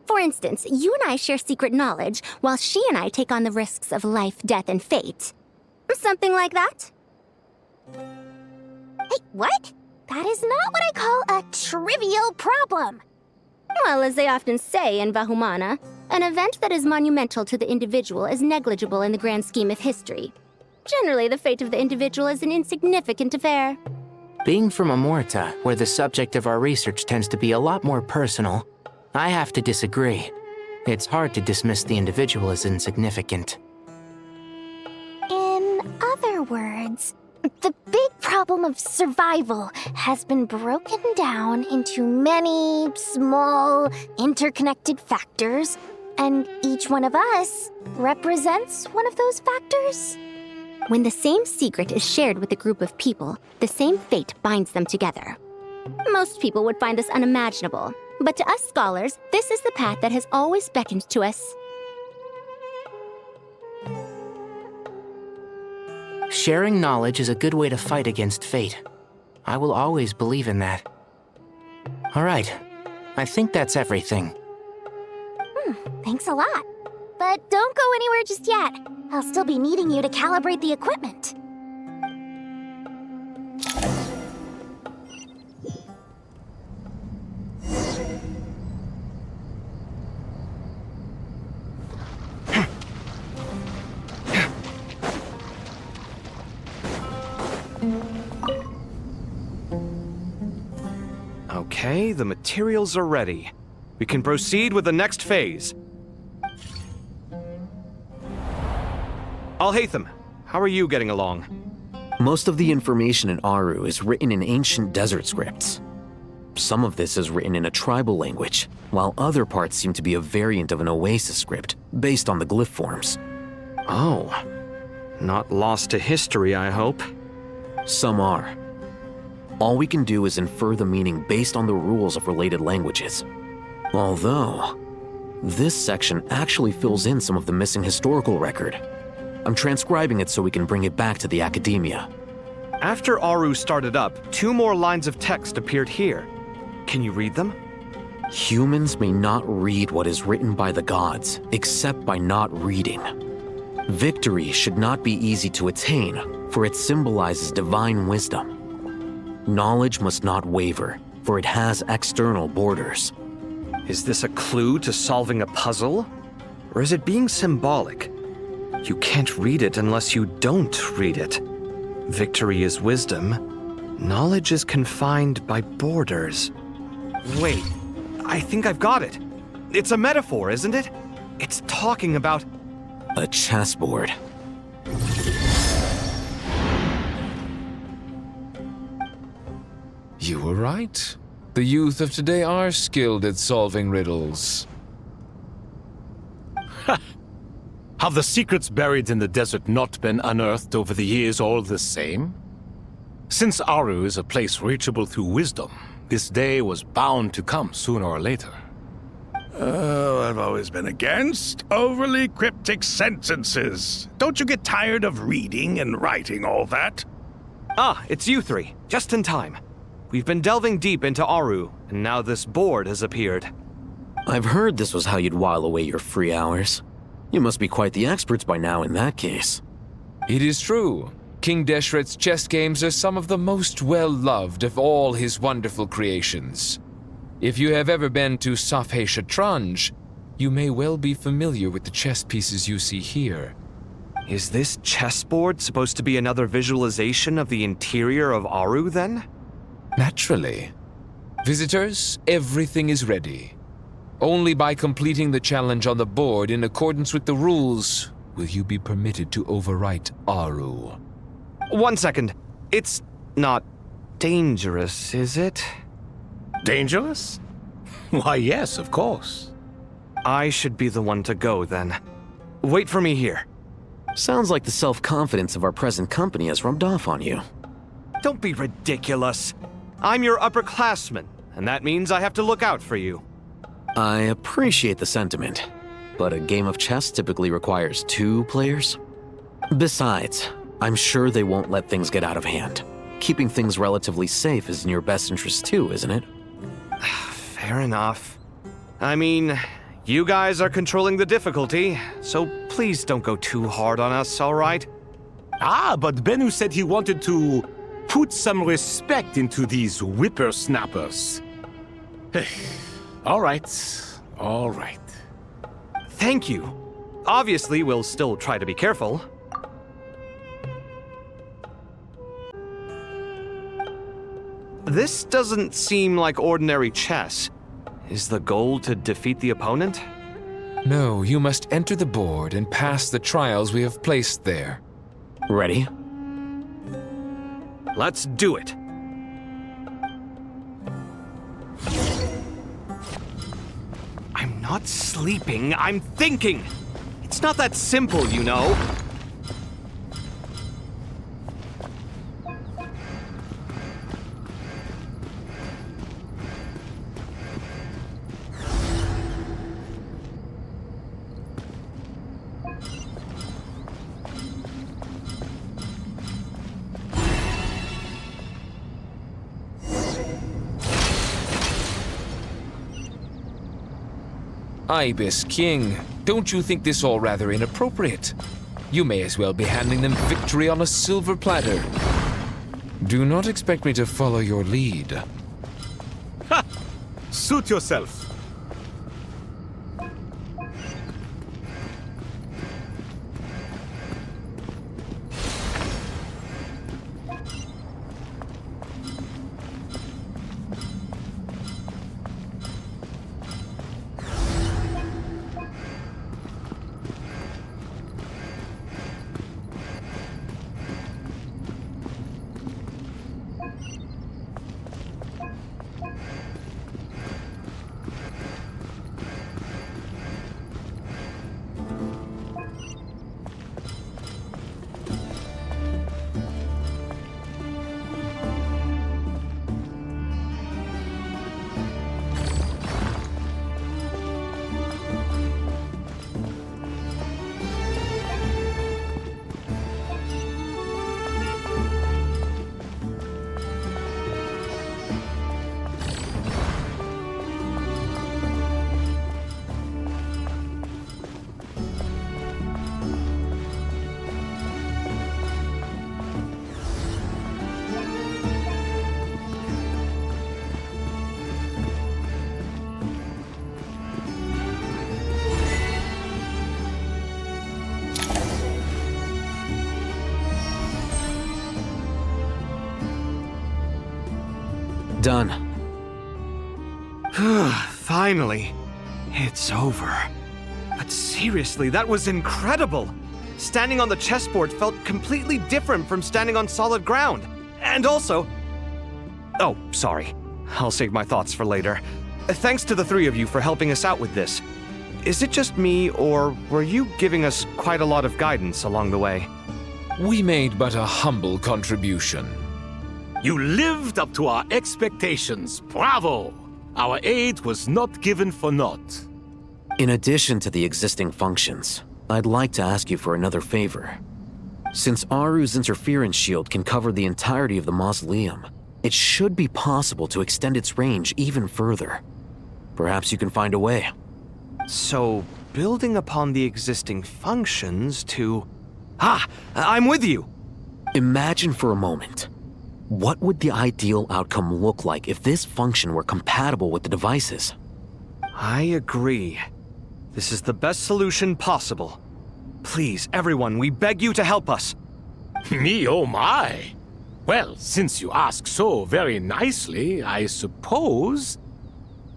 For instance, you and I share secret knowledge, while she and I take on the risks of life, death, and fate. Something like that? Hey, what? That is not what I call a trivial problem. Well, as they often say in Vahumana, an event that is monumental to the individual is negligible in the grand scheme of history. Generally, the fate of the individual is an insignificant affair. Being from Amorta, where the subject of our research tends to be a lot more personal, I have to disagree. It's hard to dismiss the individual as insignificant. In other words, the big problem of survival has been broken down into many small, interconnected factors, and each one of us represents one of those factors. When the same secret is shared with a group of people, the same fate binds them together. Most people would find this unimaginable, but to us scholars, this is the path that has always beckoned to us. Sharing knowledge is a good way to fight against fate. I will always believe in that. All right, I think that's everything. Thanks a lot. But don't go anywhere just yet. I'll still be needing you to calibrate the equipment. Okay, the materials are ready. We can proceed with the next phase. Alhaitham, how are you getting along? Most of the information in Aru is written in ancient desert scripts. Some of this is written in a tribal language, while other parts seem to be a variant of an Oasis script, based on the glyph forms. Oh. Not lost to history, I hope. Some are. All we can do is infer the meaning based on the rules of related languages. Although, this section actually fills in some of the missing historical record. I'm transcribing it so we can bring it back to the academia. After Aru started up, 2 more lines of text appeared here. Can you read them? Humans may not read what is written by the gods, except by not reading. Victory should not be easy to attain, for it symbolizes divine wisdom. Knowledge must not waver, for it has external borders. Is this a clue to solving a puzzle? Or is it being symbolic? You can't read it unless you don't read it. Victory is wisdom. Knowledge is confined by borders. Wait, I think I've got it. It's a metaphor, isn't it? It's talking about... a chessboard. You were right. The youth of today are skilled at solving riddles. Have the secrets buried in the desert not been unearthed over the years all the same? Since Aru is a place reachable through wisdom, this day was bound to come sooner or later. Oh, I've always been against overly cryptic sentences. Don't you get tired of reading and writing all that? Ah, it's you 3. Just in time. We've been delving deep into Aru, and now this board has appeared. I've heard this was how you'd while away your free hours. You must be quite the experts by now in that case. It is true. King Deshret's chess games are some of the most well-loved of all his wonderful creations. If you have ever been to Safhe Shatranj, you may well be familiar with the chess pieces you see here. Is this chessboard supposed to be another visualization of the interior of Aru, then? Naturally. Visitors, everything is ready. Only by completing the challenge on the board in accordance with the rules will you be permitted to overwrite Aru. 1 second. It's not dangerous, is it? Dangerous? Why, yes, of course. I should be the one to go, then. Wait for me here. Sounds like the self-confidence of our present company has rubbed off on you. Don't be ridiculous. I'm your upperclassman, and that means I have to look out for you. I appreciate the sentiment, but a game of chess typically requires 2 players. Besides, I'm sure they won't let things get out of hand. Keeping things relatively safe is in your best interest too, isn't it? Fair enough. I mean, you guys are controlling the difficulty, so please don't go too hard on us, alright? Ah, but Bennu said he wanted to put some respect into these whippersnappers. All right. Thank you. Obviously, we'll still try to be careful. This doesn't seem like ordinary chess. Is the goal to defeat the opponent? No, you must enter the board and pass the trials we have placed there. Ready? Let's do it. I'm not sleeping, I'm thinking. It's not that simple, you know. Ibis King, don't you think this all rather inappropriate? You may as well be handing them victory on a silver platter. Do not expect me to follow your lead. Ha! Suit yourself. Done. Finally. It's over. But seriously, that was incredible. Standing on the chessboard felt completely different from standing on solid ground. And also... Oh, sorry. I'll save my thoughts for later. Thanks to the three of you for helping us out with this. Is it just me, or were you giving us quite a lot of guidance along the way? We made but a humble contribution. You lived up to our expectations. Bravo! Our aid was not given for naught. In addition to the existing functions, I'd like to ask you for another favor. Since Aru's interference shield can cover the entirety of the mausoleum, it should be possible to extend its range even further. Perhaps you can find a way. So, building upon the existing functions to... Ah! I'm with you! Imagine for a moment. What would the ideal outcome look like if this function were compatible with the devices? I agree. This is the best solution possible. Please, everyone, we beg you to help us. Me, oh my! Well, since you ask so very nicely, I suppose...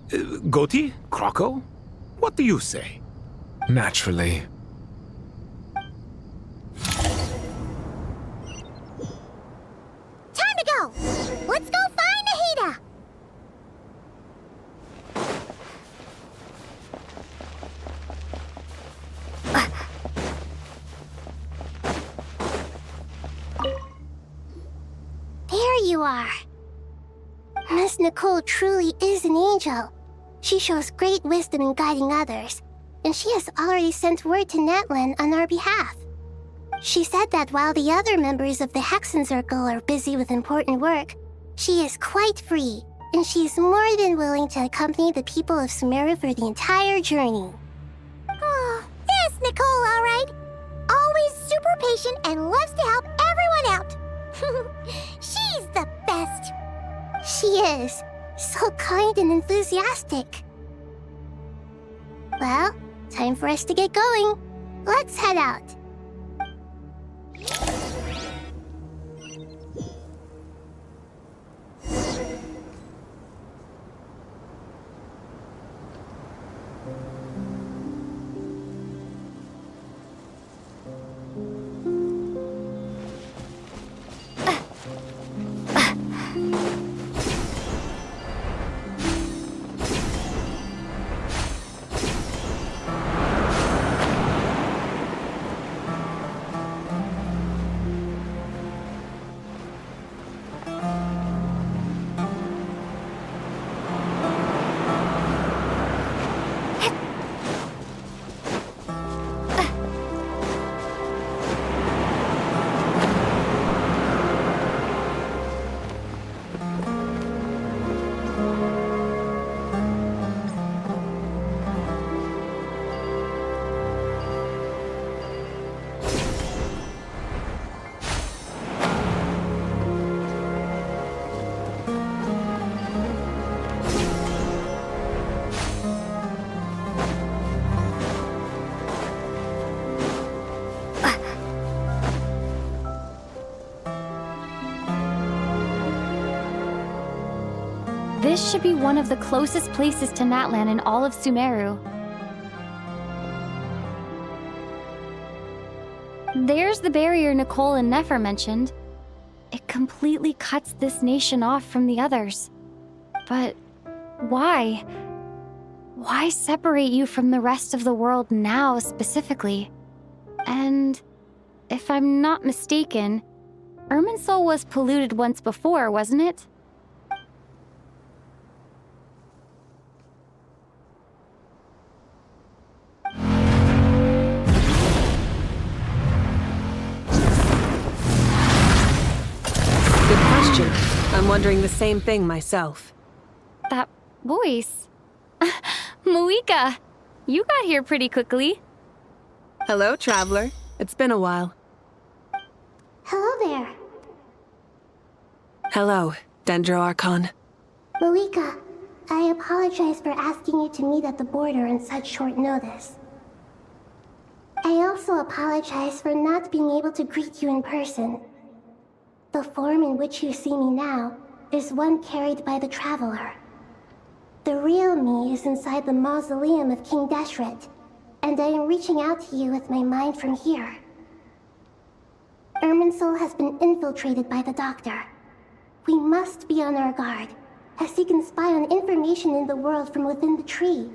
Goti? Kroko? What do you say? Naturally. Time to go! Let's go find Nahida! There you are. Miss Nicole truly is an angel. She shows great wisdom in guiding others, and she has already sent word to Natlan on our behalf. She said that while the other members of the Hexen Circle are busy with important work, she is quite free, and she's more than willing to accompany the people of Sumeru for the entire journey. Oh, there's Nicole, all right. Always super patient and loves to help everyone out. She's the best. She is. So kind and enthusiastic. Well, time for us to get going. Let's head out. This should be one of the closest places to Natlan in all of Sumeru. There's the barrier Nicole and Nefer mentioned. It completely cuts this nation off from the others. But why? Why separate you from the rest of the world now specifically? And if I'm not mistaken, Irminsul was polluted once before, wasn't it? I'm wondering the same thing myself. That voice. Moika, you got here pretty quickly. Hello, traveler. It's been a while. Hello there. Hello, Dendro Archon. Moika, I apologize for asking you to meet at the border on such short notice. I also apologize for not being able to greet you in person. The form in which you see me now is one carried by the Traveler. The real me is inside the mausoleum of King Deshret, and I am reaching out to you with my mind from here. Irminsul has been infiltrated by the Doctor. We must be on our guard, as he can spy on information in the world from within the tree.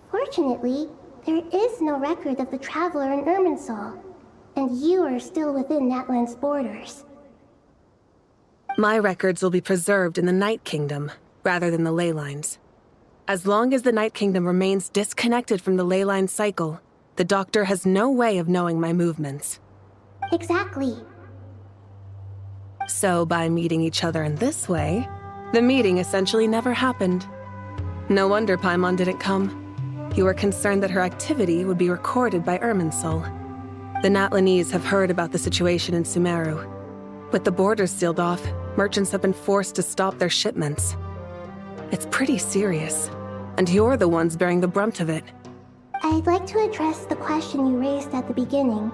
Fortunately, there is no record of the Traveler in Irminsul, and you are still within Natlan's borders. My records will be preserved in the Night Kingdom, rather than the ley lines. As long as the Night Kingdom remains disconnected from the ley line cycle, the Doctor has no way of knowing my movements. Exactly. So by meeting each other in this way, the meeting essentially never happened. No wonder Paimon didn't come. You were concerned that her activity would be recorded by Irminsul. The Natlanese have heard about the situation in Sumeru. With the borders sealed off, merchants have been forced to stop their shipments. It's pretty serious, and you're the ones bearing the brunt of it. I'd like to address the question you raised at the beginning.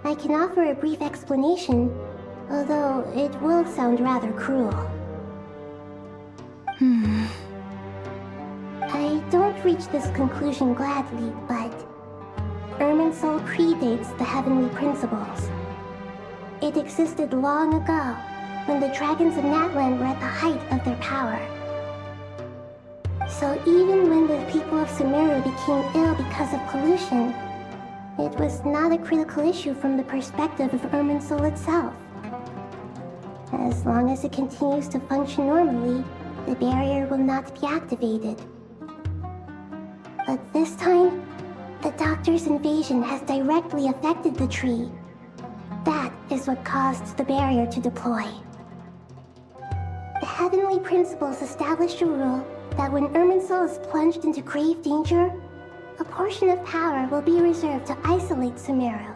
I can offer a brief explanation, although it will sound rather cruel. I don't reach this conclusion gladly, but Irminsul predates the Heavenly Principles. It existed long ago, when the dragons of Natlan were at the height of their power. So even when the people of Sumeru became ill because of pollution, it was not a critical issue from the perspective of Irminsul itself. As long as it continues to function normally, the barrier will not be activated. But this time, The Doctor's invasion has directly affected the tree. That is what caused the barrier to deploy. The Heavenly Principles established a rule that when Irminsul is plunged into grave danger, a portion of power will be reserved to isolate Sumeru.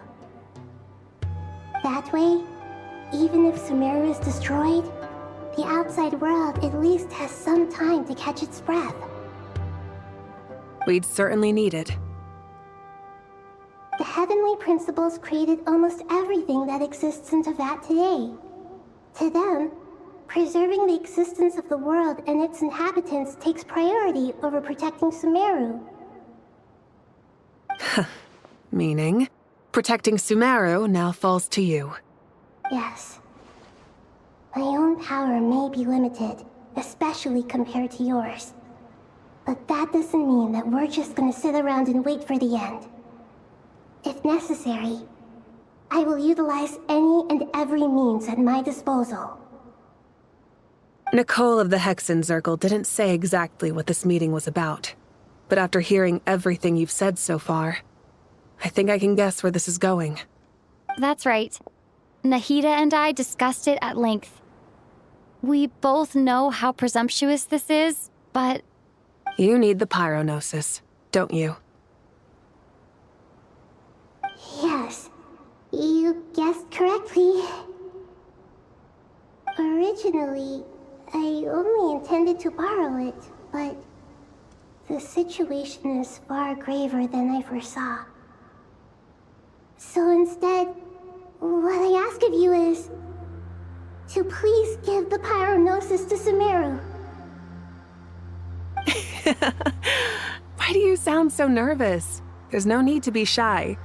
That way, even if Sumeru is destroyed, the outside world at least has some time to catch its breath. We'd certainly need it. The Heavenly Principles created almost everything that exists in Teyvat today. To them, preserving the existence of the world and its inhabitants takes priority over protecting Sumeru. Meaning, protecting Sumeru now falls to you. Yes. My own power may be limited, especially compared to yours. But that doesn't mean that we're just gonna sit around and wait for the end. If necessary, I will utilize any and every means at my disposal. Nicole of the Hexen Circle didn't say exactly what this meeting was about. But after hearing everything you've said so far, I think I can guess where this is going. That's right. Nahida and I discussed it at length. We both know how presumptuous this is, but... You need the Pyronosis, don't you? Yes, you guessed correctly. Originally, I only intended to borrow it, but the situation is far graver than I foresaw. So instead, what I ask of you is to please give the Pyronosis to Sumeru. Why do you sound so nervous? There's no need to be shy.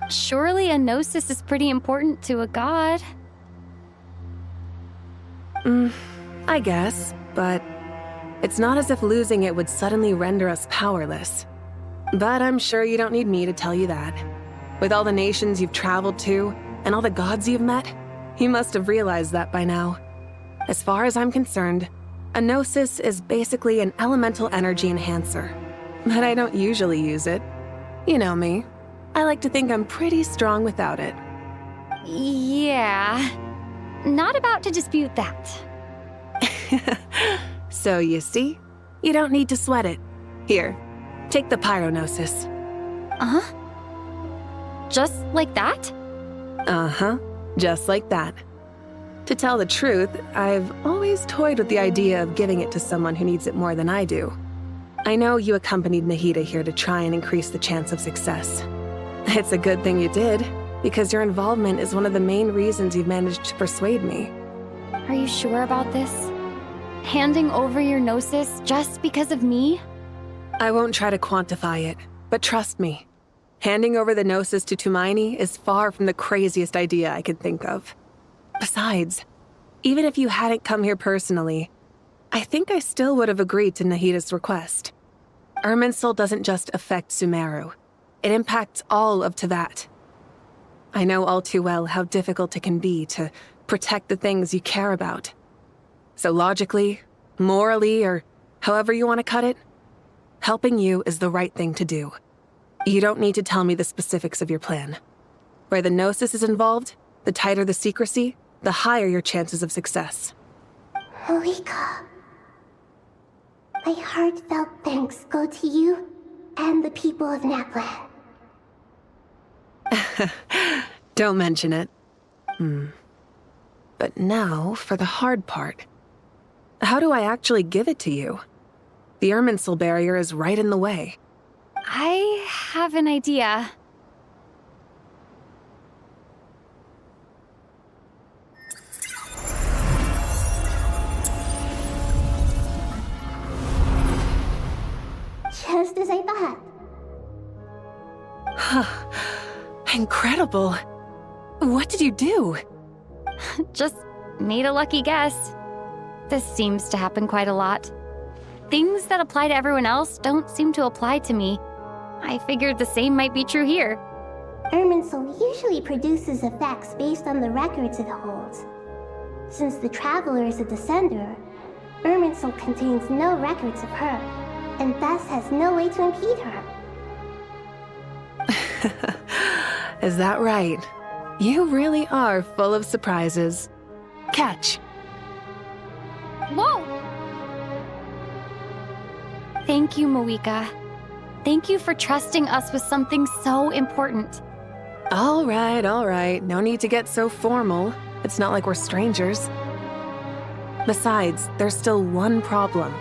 Surely a gnosis is pretty important to a god. I guess, but it's not as if losing it would suddenly render us powerless. But I'm sure you don't need me to tell you that. With all the nations you've traveled to, and all the gods you've met, you must have realized that by now. As far as I'm concerned, a gnosis is basically an elemental energy enhancer. But I don't usually use it. You know me. I like to think I'm pretty strong without it. Yeah. Not about to dispute that. So you see, you don't need to sweat it. Here, take the Pyronosis. Just like that? Uh-huh, just like that. To tell the truth, I've always toyed with the idea of giving it to someone who needs it more than I do. I know you accompanied Nahida here to try and increase the chance of success. It's a good thing you did, because your involvement is one of the main reasons you've managed to persuade me. Are you sure about this? Handing over your gnosis just because of me? I won't try to quantify it, but trust me. Handing over the gnosis to Tumaini is far from the craziest idea I could think of. Besides, even if you hadn't come here personally, I think I still would have agreed to Nahida's request. Irminsul doesn't just affect Sumeru. It impacts all of Teyvat. I know all too well how difficult it can be to protect the things you care about. So logically, morally, or however you want to cut it, helping you is the right thing to do. You don't need to tell me the specifics of your plan. Where the gnosis is involved, the tighter the secrecy, the higher your chances of success. Malika, my heartfelt thanks go to you and the people of Naplan. Don't mention it. But now for the hard part. How do I actually give it to you? The Irminsul barrier is right in the way. I have an idea. Just as I thought. Incredible. What did you do? Just made a lucky guess. This seems to happen quite a lot. Things that apply to everyone else don't seem to apply to me. I figured the same might be true here. Irminsul usually produces effects based on the records it holds. Since the Traveler is a Descender, Irminsul contains no records of her, and thus has no way to impede her. Is that right? You really are full of surprises. Catch. Whoa! Thank you, Moika. Thank you for trusting us with something so important. All right. No need to get so formal. It's not like we're strangers. Besides, there's still one problem.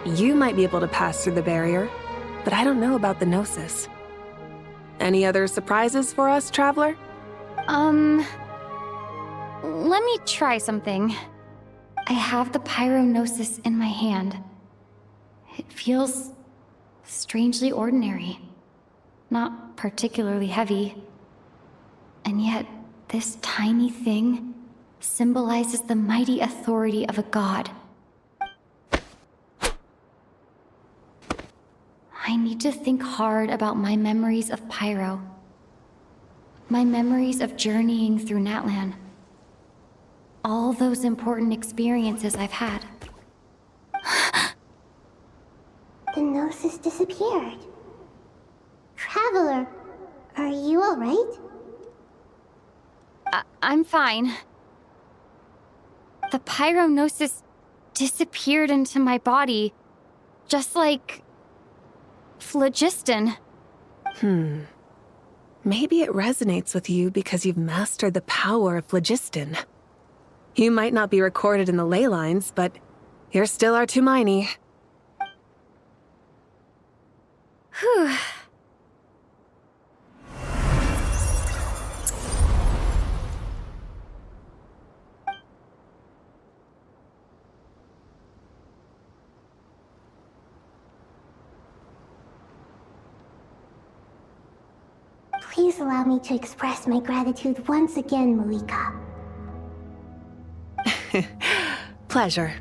You might be able to pass through the barrier, but I don't know about the Gnosis. Any other surprises for us, Traveler? Let me try something. I have the Pyronosis in my hand. It feels strangely ordinary. Not particularly heavy. And yet, this tiny thing symbolizes the mighty authority of a god. I need to think hard about my memories of Pyro. My memories of journeying through Natlan. All those important experiences I've had. The Gnosis disappeared. Traveler, are you alright? I'm fine. The Pyronosis disappeared into my body, just like phlogiston. Maybe it resonates with you because you've mastered the power of phlogiston. You might not be recorded in the ley lines, but you're still our Tumini. Whew. Please allow me to express my gratitude once again, Moika. Pleasure.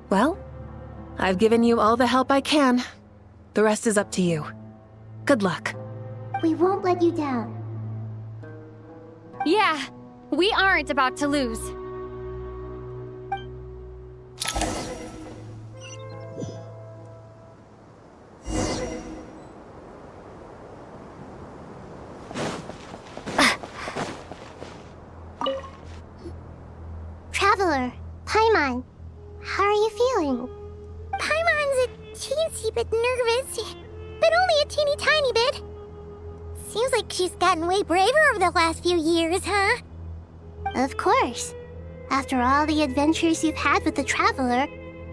Well, I've given you all the help I can. The rest is up to you. Good luck. We won't let you down. Yeah, we aren't about to lose. Traveler, Paimon, how are you feeling? Paimon's a teensy bit nervous, but only a teeny tiny bit. Seems like she's gotten way braver over the last few years, huh? Of course. After all the adventures you've had with the Traveler,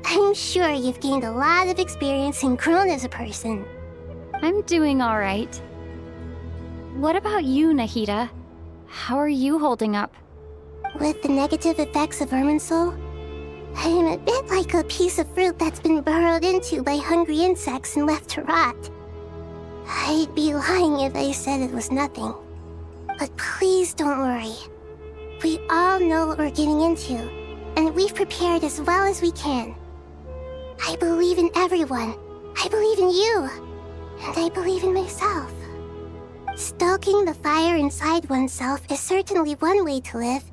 I'm sure you've gained a lot of experience and grown as a person. I'm doing all right. What about you, Nahida? How are you holding up? With the negative effects of Irminsul, I'm a bit like a piece of fruit that's been burrowed into by hungry insects and left to rot. I'd be lying if I said it was nothing. But please don't worry. We all know what we're getting into, and we've prepared as well as we can. I believe in everyone. I believe in you. And I believe in myself. Stoking the fire inside oneself is certainly one way to live.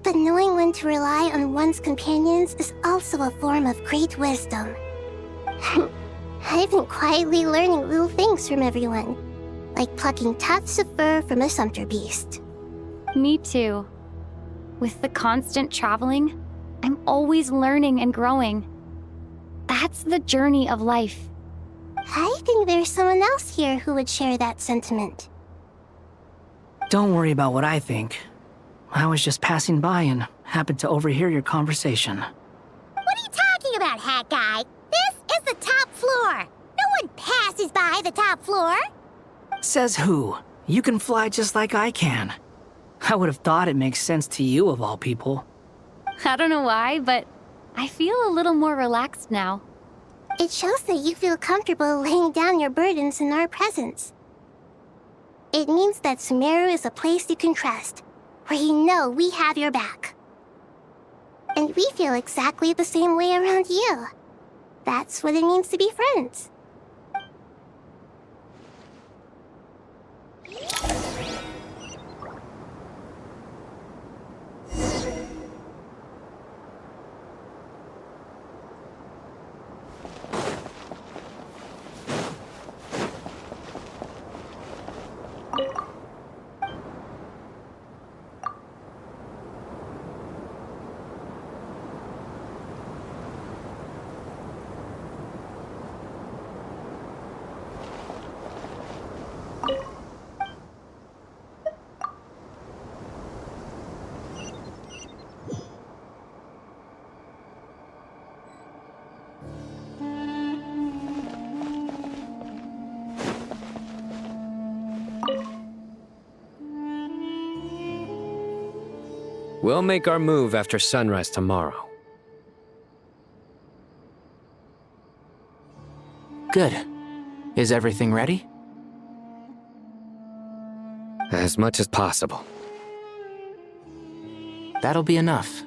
But knowing when to rely on one's companions is also a form of great wisdom. I've been quietly learning little things from everyone, like plucking tufts of fur from a sumpter beast. Me too. With the constant traveling, I'm always learning and growing. That's the journey of life. I think there's someone else here who would share that sentiment. Don't worry about what I think. I was just passing by and happened to overhear your conversation. What are you talking about, Hat Guy? This is the top floor. No one passes by the top floor. Says who? You can fly just like I can. I would have thought it makes sense to you of all people. I don't know why, but I feel a little more relaxed now. It shows that you feel comfortable laying down your burdens in our presence. It means that Sumeru is a place you can trust, where you know we have your back. And we feel exactly the same way around you. That's what it means to be friends. We'll make our move after sunrise tomorrow. Good. Is everything ready? As much as possible. That'll be enough.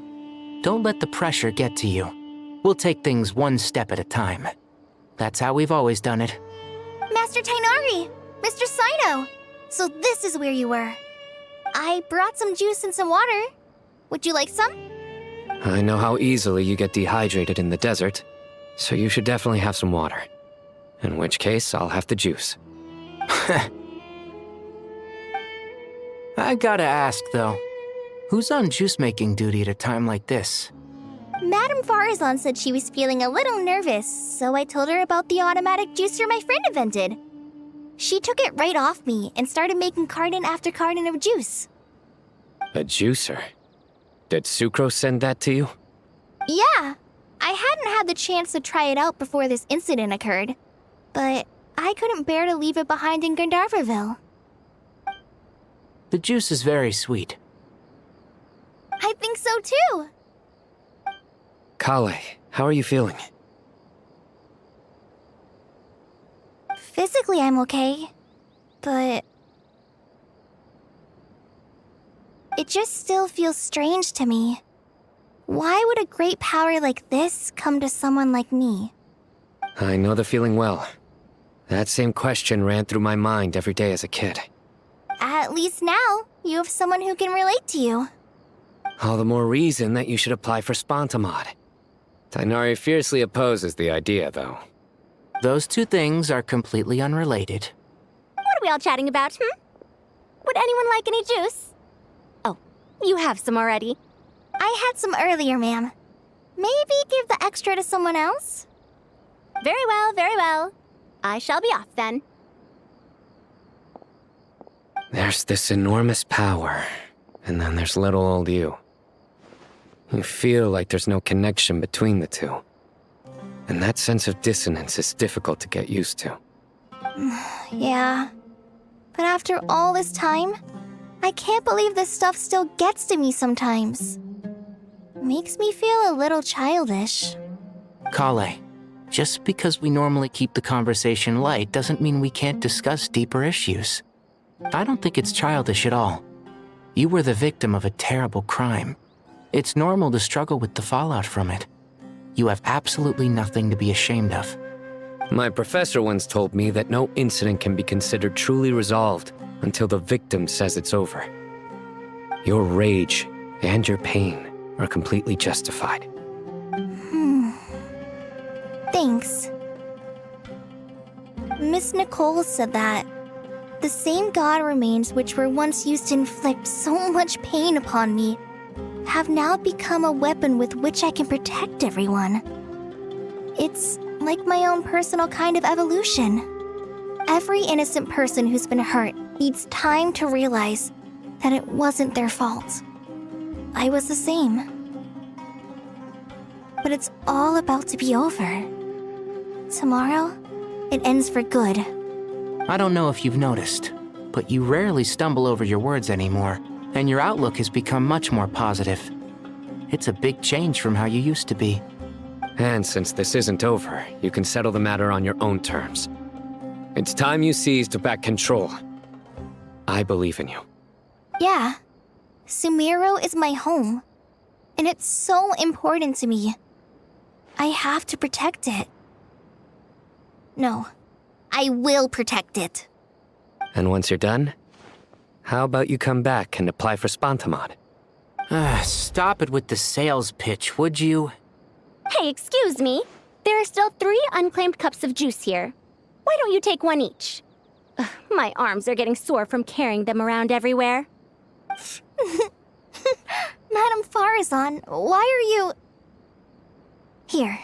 Don't let the pressure get to you. We'll take things one step at a time. That's how we've always done it. Master Tainari! Mr. Saito! So this is where you were. I brought some juice and some water. Would you like some? I know how easily you get dehydrated in the desert, so you should definitely have some water. In which case, I'll have the juice. I gotta ask, though. Who's on juice-making duty at a time like this? Madame Farazan said she was feeling a little nervous, so I told her about the automatic juicer my friend invented. She took it right off me and started making carton after carton of juice. A juicer? Did Sucrose send that to you? Yeah, I hadn't had the chance to try it out before this incident occurred, but I couldn't bear to leave it behind in Gandharvaville. The juice is very sweet. I think so too. Kale, how are you feeling? Physically, I'm okay, but it just still feels strange to me. Why would a great power like this come to someone like me? I know the feeling well. That same question ran through my mind every day as a kid. At least now, you have someone who can relate to you. All the more reason that you should apply for Spontamod. Tainari fiercely opposes the idea, though. Those two things are completely unrelated. What are we all chatting about, Would anyone like any juice? Oh, you have some already. I had some earlier, ma'am. Maybe give the extra to someone else? Very well, very well. I shall be off then. There's this enormous power, and then there's little old you. You feel like there's no connection between the two. And that sense of dissonance is difficult to get used to. Yeah. But after all this time, I can't believe this stuff still gets to me sometimes. Makes me feel a little childish. Kale, just because we normally keep the conversation light doesn't mean we can't discuss deeper issues. I don't think it's childish at all. You were the victim of a terrible crime. It's normal to struggle with the fallout from it. You have absolutely nothing to be ashamed of. My professor once told me that no incident can be considered truly resolved until the victim says it's over. Your rage and your pain are completely justified. Thanks. Miss Nicole said that the same god remains which were once used to inflict so much pain upon me have now become a weapon with which I can protect everyone. It's like my own personal kind of evolution. Every innocent person who's been hurt needs time to realize that it wasn't their fault. I was the same. But it's all about to be over. Tomorrow, it ends for good. I don't know if you've noticed, but you rarely stumble over your words anymore, and your outlook has become much more positive. It's a big change from how you used to be. And since this isn't over, you can settle the matter on your own terms. It's time you seized back control. I believe in you. Yeah. Sumero is my home. And it's so important to me. I have to protect it. No. I will protect it. And once you're done, how about you come back and apply for Spontamod? Stop it with the sales pitch, would you? Hey, excuse me. There are still 3 unclaimed cups of juice here. Why don't you take one each? Ugh, my arms are getting sore from carrying them around everywhere. Madame Farazan, why are you... Here,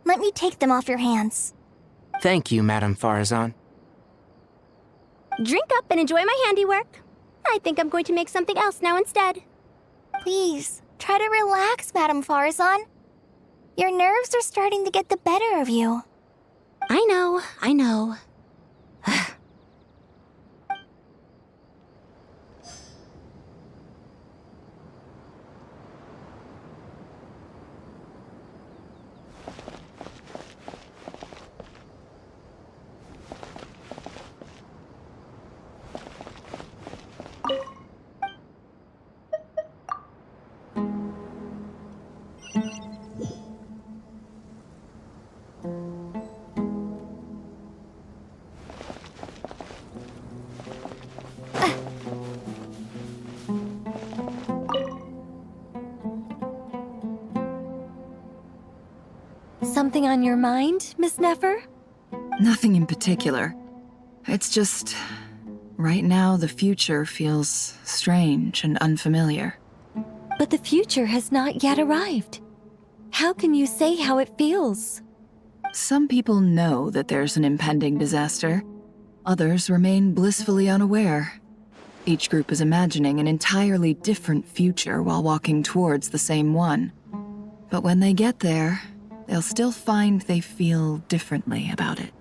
let me take them off your hands. Thank you, Madame Farazan. Drink up and enjoy my handiwork. I think I'm going to make something else now instead. Please, try to relax, Madame Farazan. Your nerves are starting to get the better of you. I know. Something on your mind, Miss Nefer? Nothing in particular. It's just, right now the future feels strange and unfamiliar. But the future has not yet arrived. How can you say how it feels? Some people know that there's an impending disaster. Others remain blissfully unaware. Each group is imagining an entirely different future while walking towards the same one. But when they get there, they'll still find they feel differently about it.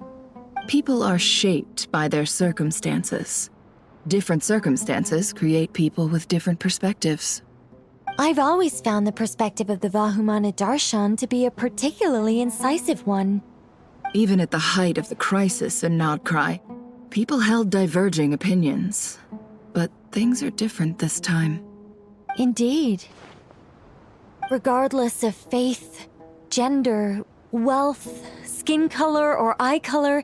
People are shaped by their circumstances. Different circumstances create people with different perspectives. I've always found the perspective of the Vahumana Darshan to be a particularly incisive one. Even at the height of the crisis in Nodcry, people held diverging opinions. But things are different this time. Indeed. Regardless of faith, gender, wealth, skin color, or eye color,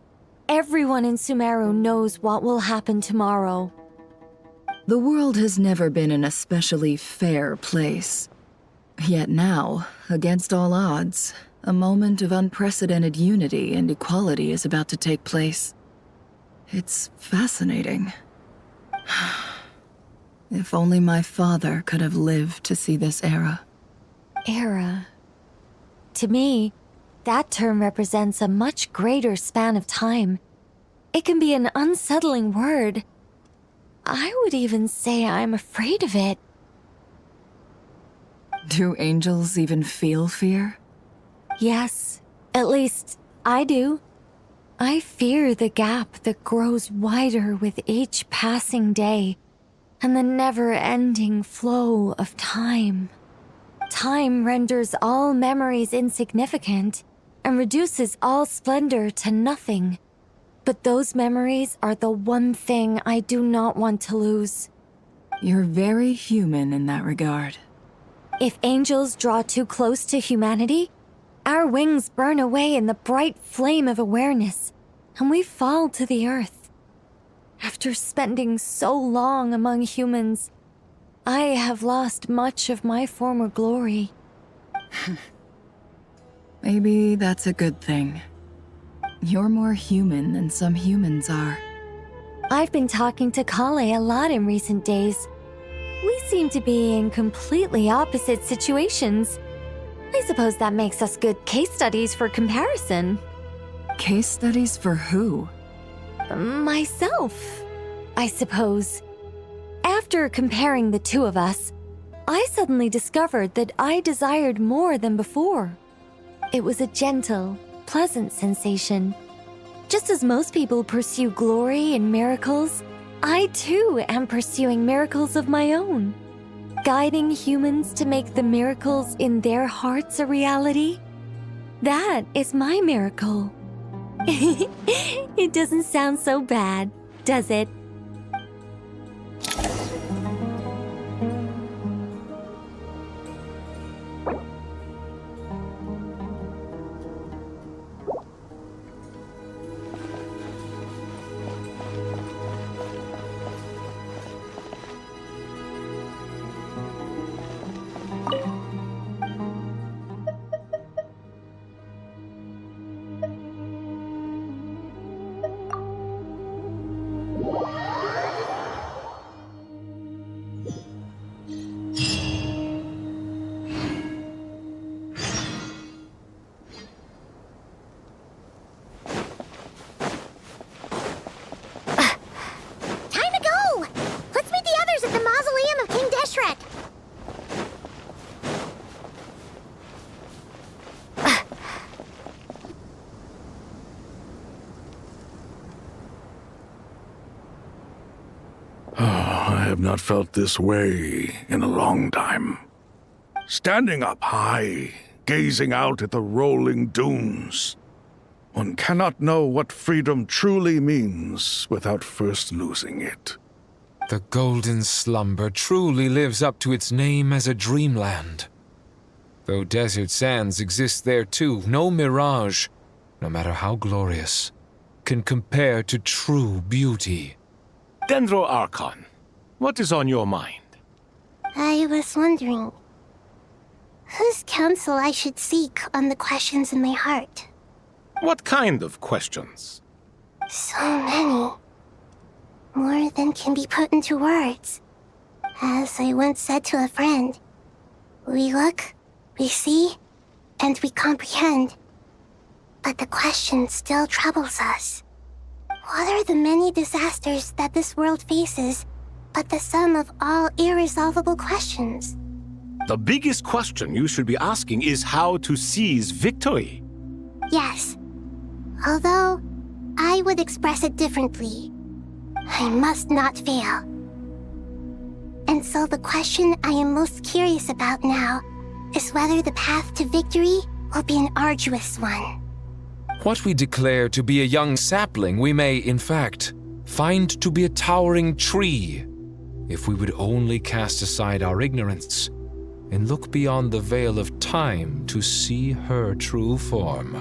everyone in Sumeru knows what will happen tomorrow. The world has never been an especially fair place. Yet now, against all odds, a moment of unprecedented unity and equality is about to take place. It's fascinating. If only my father could have lived to see this era. Era. To me, that term represents a much greater span of time. It can be an unsettling word. I would even say I'm afraid of it. Do angels even feel fear? Yes, at least I do. I fear the gap that grows wider with each passing day, and the never-ending flow of time. Time renders all memories insignificant and reduces all splendor to nothing. But those memories are the one thing I do not want to lose. You're very human in that regard. If angels draw too close to humanity, our wings burn away in the bright flame of awareness, and we fall to the earth. After spending so long among humans, I have lost much of my former glory. Maybe that's a good thing. You're more human than some humans are. I've been talking to Kale a lot in recent days. We seem to be in completely opposite situations. I suppose that makes us good case studies for comparison. Case studies for who? Myself, I suppose. After comparing the two of us, I suddenly discovered that I desired more than before. It was a gentle, pleasant sensation. Just as most people pursue glory and miracles, I too am pursuing miracles of my own. Guiding humans to make the miracles in their hearts a reality. That is my miracle. It doesn't sound so bad, does it? I have not felt this way in a long time. Standing up high, gazing out at the rolling dunes. One cannot know what freedom truly means without first losing it. The golden slumber truly lives up to its name as a dreamland. Though desert sands exist there too, no mirage, no matter how glorious, can compare to true beauty. Dendro Archon, what is on your mind? I was wondering, counsel I should seek on the questions in my heart. What kind of questions? So many. More than can be put into words. As I once said to a friend, we look, we see, and we comprehend. But the question still troubles us. What are the many disasters that this world faces but the sum of all irresolvable questions? The biggest question you should be asking is how to seize victory. Yes. Although, I would express it differently. I must not fail. And so the question I am most curious about now is whether the path to victory will be an arduous one. What we declare to be a young sapling, we may, in fact, find to be a towering tree, if we would only cast aside our ignorance and look beyond the veil of time to see her true form.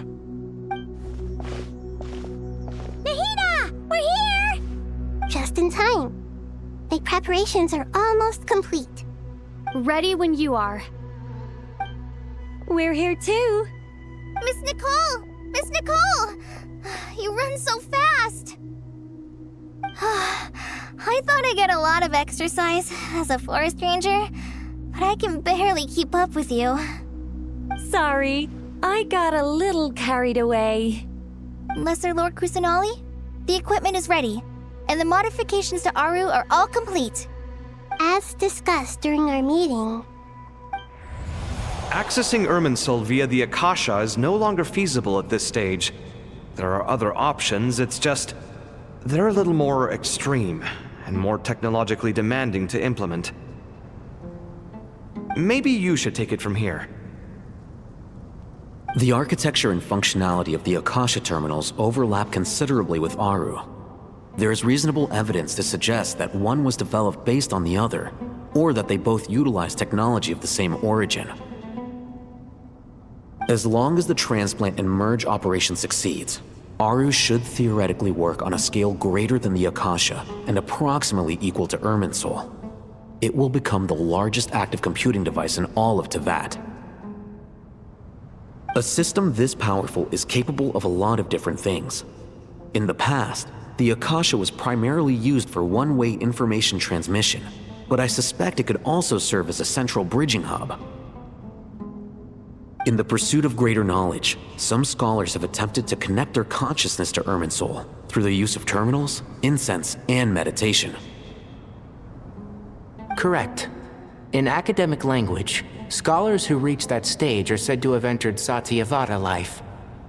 Nahida! We're here! Just in time. My preparations are almost complete. Ready when you are. We're here too. Miss Nicole! Miss Nicole! You run so fast! I thought I'd get a lot of exercise as a forest ranger, but I can barely keep up with you. Sorry, I got a little carried away. Lesser Lord Kusanali, the equipment is ready, and the modifications to Aru are all complete. As discussed during our meeting, Accessing Irminsul via the Akasha is no longer feasible at this stage. There are other options, it's just... they're a little more extreme, and more technologically demanding to implement. Maybe you should take it from here. The architecture and functionality of the Akasha terminals overlap considerably with Aru. There is reasonable evidence to suggest that one was developed based on the other, or that they both utilize technology of the same origin. As long as the transplant and merge operation succeeds, Aru should theoretically work on a scale greater than the Akasha and approximately equal to Irminsul. It will become the largest active computing device in all of Teyvat. A system this powerful is capable of a lot of different things. In the past, the Akasha was primarily used for one-way information transmission, but I suspect it could also serve as a central bridging hub. In the pursuit of greater knowledge, some scholars have attempted to connect their consciousness to Irminsul through the use of terminals, incense, and meditation. Correct. In academic language, scholars who reach that stage are said to have entered Satyavata life.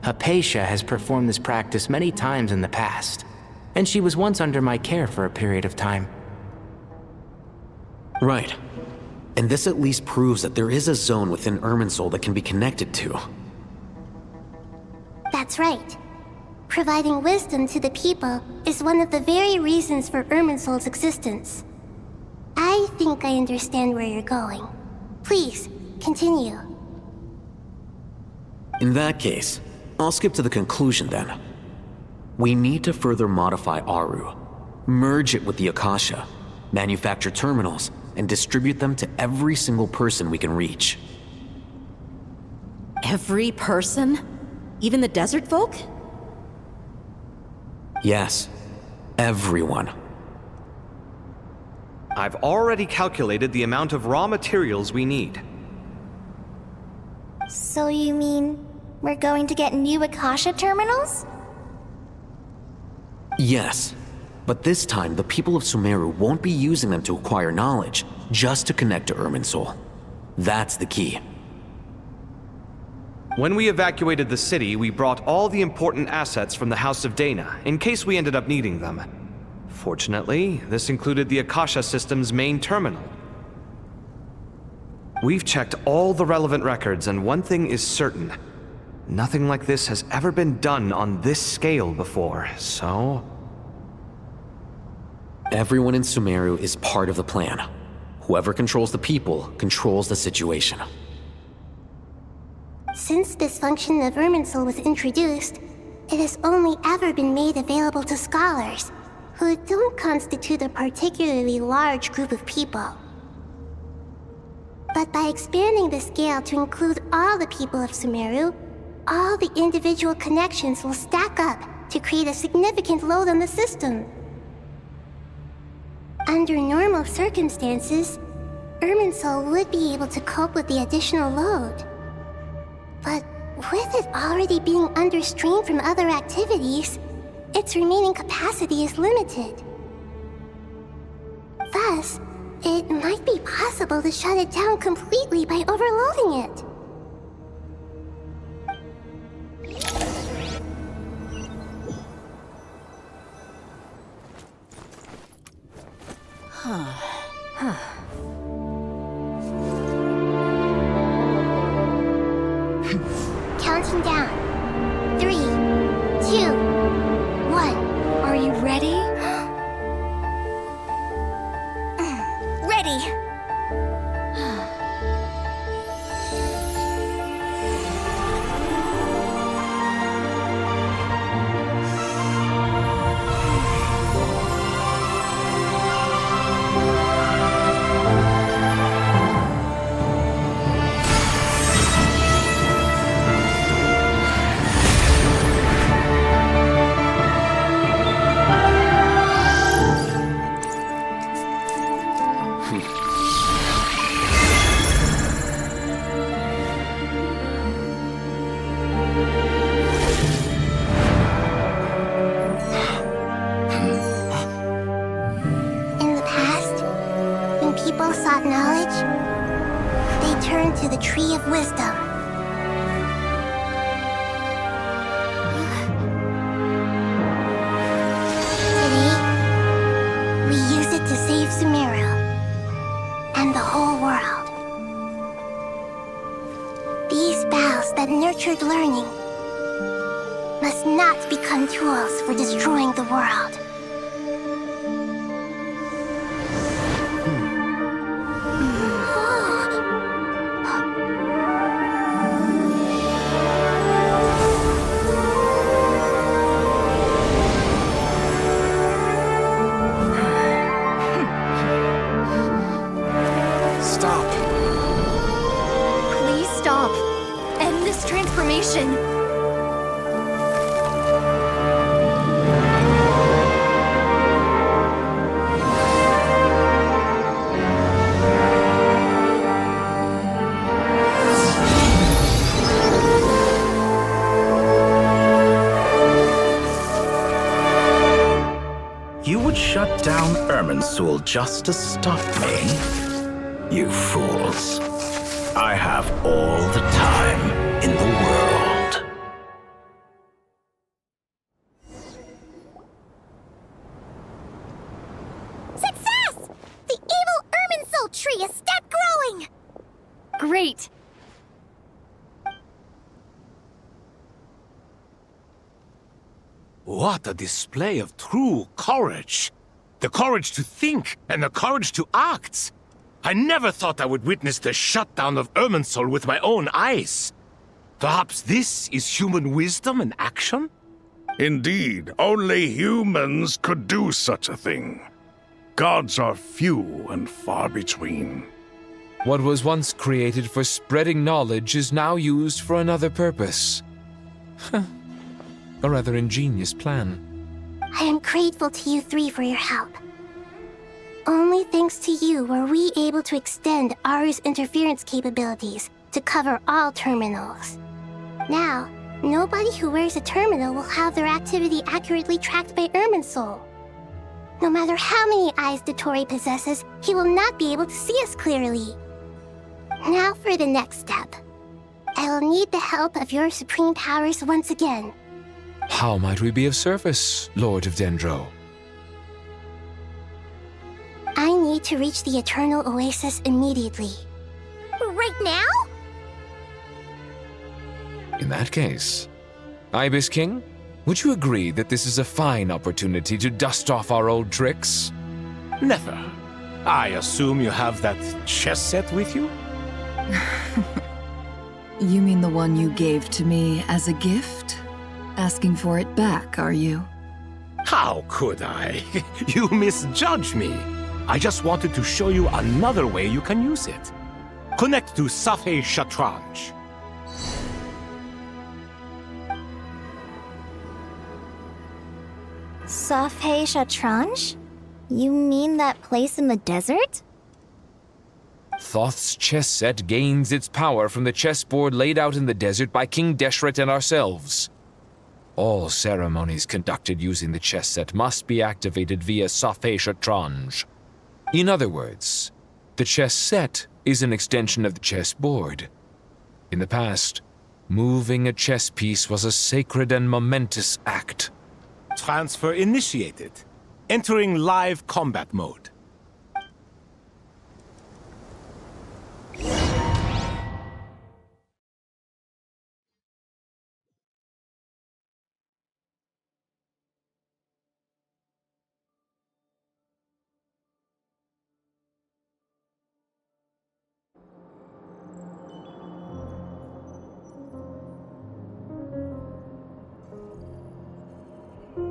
Hypatia has performed this practice many times in the past, and she was once under my care for a period of time. Right. And this at least proves that there is a zone within Irminsul that can be connected to. that's right. Providing wisdom to the people is one of the very reasons for Irminsul's existence. I think I understand where you're going. Please, continue. In that case, I'll skip to the conclusion then. We need to further modify Aru, merge it with the Akasha, manufacture terminals, and distribute them to every single person we can reach. Every person? Even the desert folk? Yes, everyone. I've already calculated the amount of raw materials we need. So you mean we're going to get new Akasha terminals? Yes, but this time the people of Sumeru won't be using them to acquire knowledge, just to connect to Irminsul. That's the key. When we evacuated the city, we brought all the important assets from the House of Dana, in case we ended up needing them. Fortunately, this included the Akasha system's main terminal. We've checked all the relevant records, and one thing is certain. Nothing like this has ever been done on this scale before, so... Everyone in Sumeru is part of the plan. Whoever controls the people controls the situation. Since this function of Irminsul was introduced, it has only ever been made available to scholars, who don't constitute a particularly large group of people. But by expanding the scale to include all the people of Sumeru, all the individual connections will stack up to create a significant load on the system. Under normal circumstances, Irminsul would be able to cope with the additional load. But with it already being under strain from other activities, its remaining capacity is limited. Thus, it might be possible to shut it down completely by overloading it. Counting down. 3, 2, 1. Are you ready? Ready! In the past, when people sought knowledge, they turned to the Tree of Wisdom. Today, we use it to save Sumeru and the whole world. These boughs that nurtured learning must not become tools for destroying the world. Stop. Please stop. End this transformation. You would shut down Irminsul just to stop me? You fools. I have all the time in the world. Success! The evil Irminsul tree has stopped growing! Great. What a display of true courage! The courage to think and the courage to act! I never thought I would witness the shutdown of Irminsul with my own eyes. Perhaps this is human wisdom in action? Indeed, only humans could do such a thing. Gods are few and far between. What was once created for spreading knowledge is now used for another purpose. A rather ingenious plan. I am grateful to you three for your help. Only thanks to you were we able to extend Aru's interference capabilities to cover all terminals. Now, nobody who wears a terminal will have their activity accurately tracked by Irminsul. No matter how many eyes Dottore possesses, he will not be able to see us clearly. Now for the next step. I will need the help of your supreme powers once again. How might we be of service, Lord of Dendro? I need to reach the Eternal Oasis immediately. Right now? In that case, Ibis King, would you agree that this is a fine opportunity to dust off our old tricks? Never. I assume you have that chess set with you? You mean the one you gave to me as a gift? Asking for it back, are you? How could I? You misjudge me. I just wanted to show you another way you can use it. Connect to Safhe Shatranj. Safhe Shatranj? You mean that place in the desert? Thoth's chess set gains its power from the chessboard laid out in the desert by King Deshret and ourselves. All ceremonies conducted using the chess set must be activated via Safhe Shatranj. In other words, the chess set is an extension of the chessboard. In the past, moving a chess piece was a sacred and momentous act. Transfer initiated. Entering live combat mode.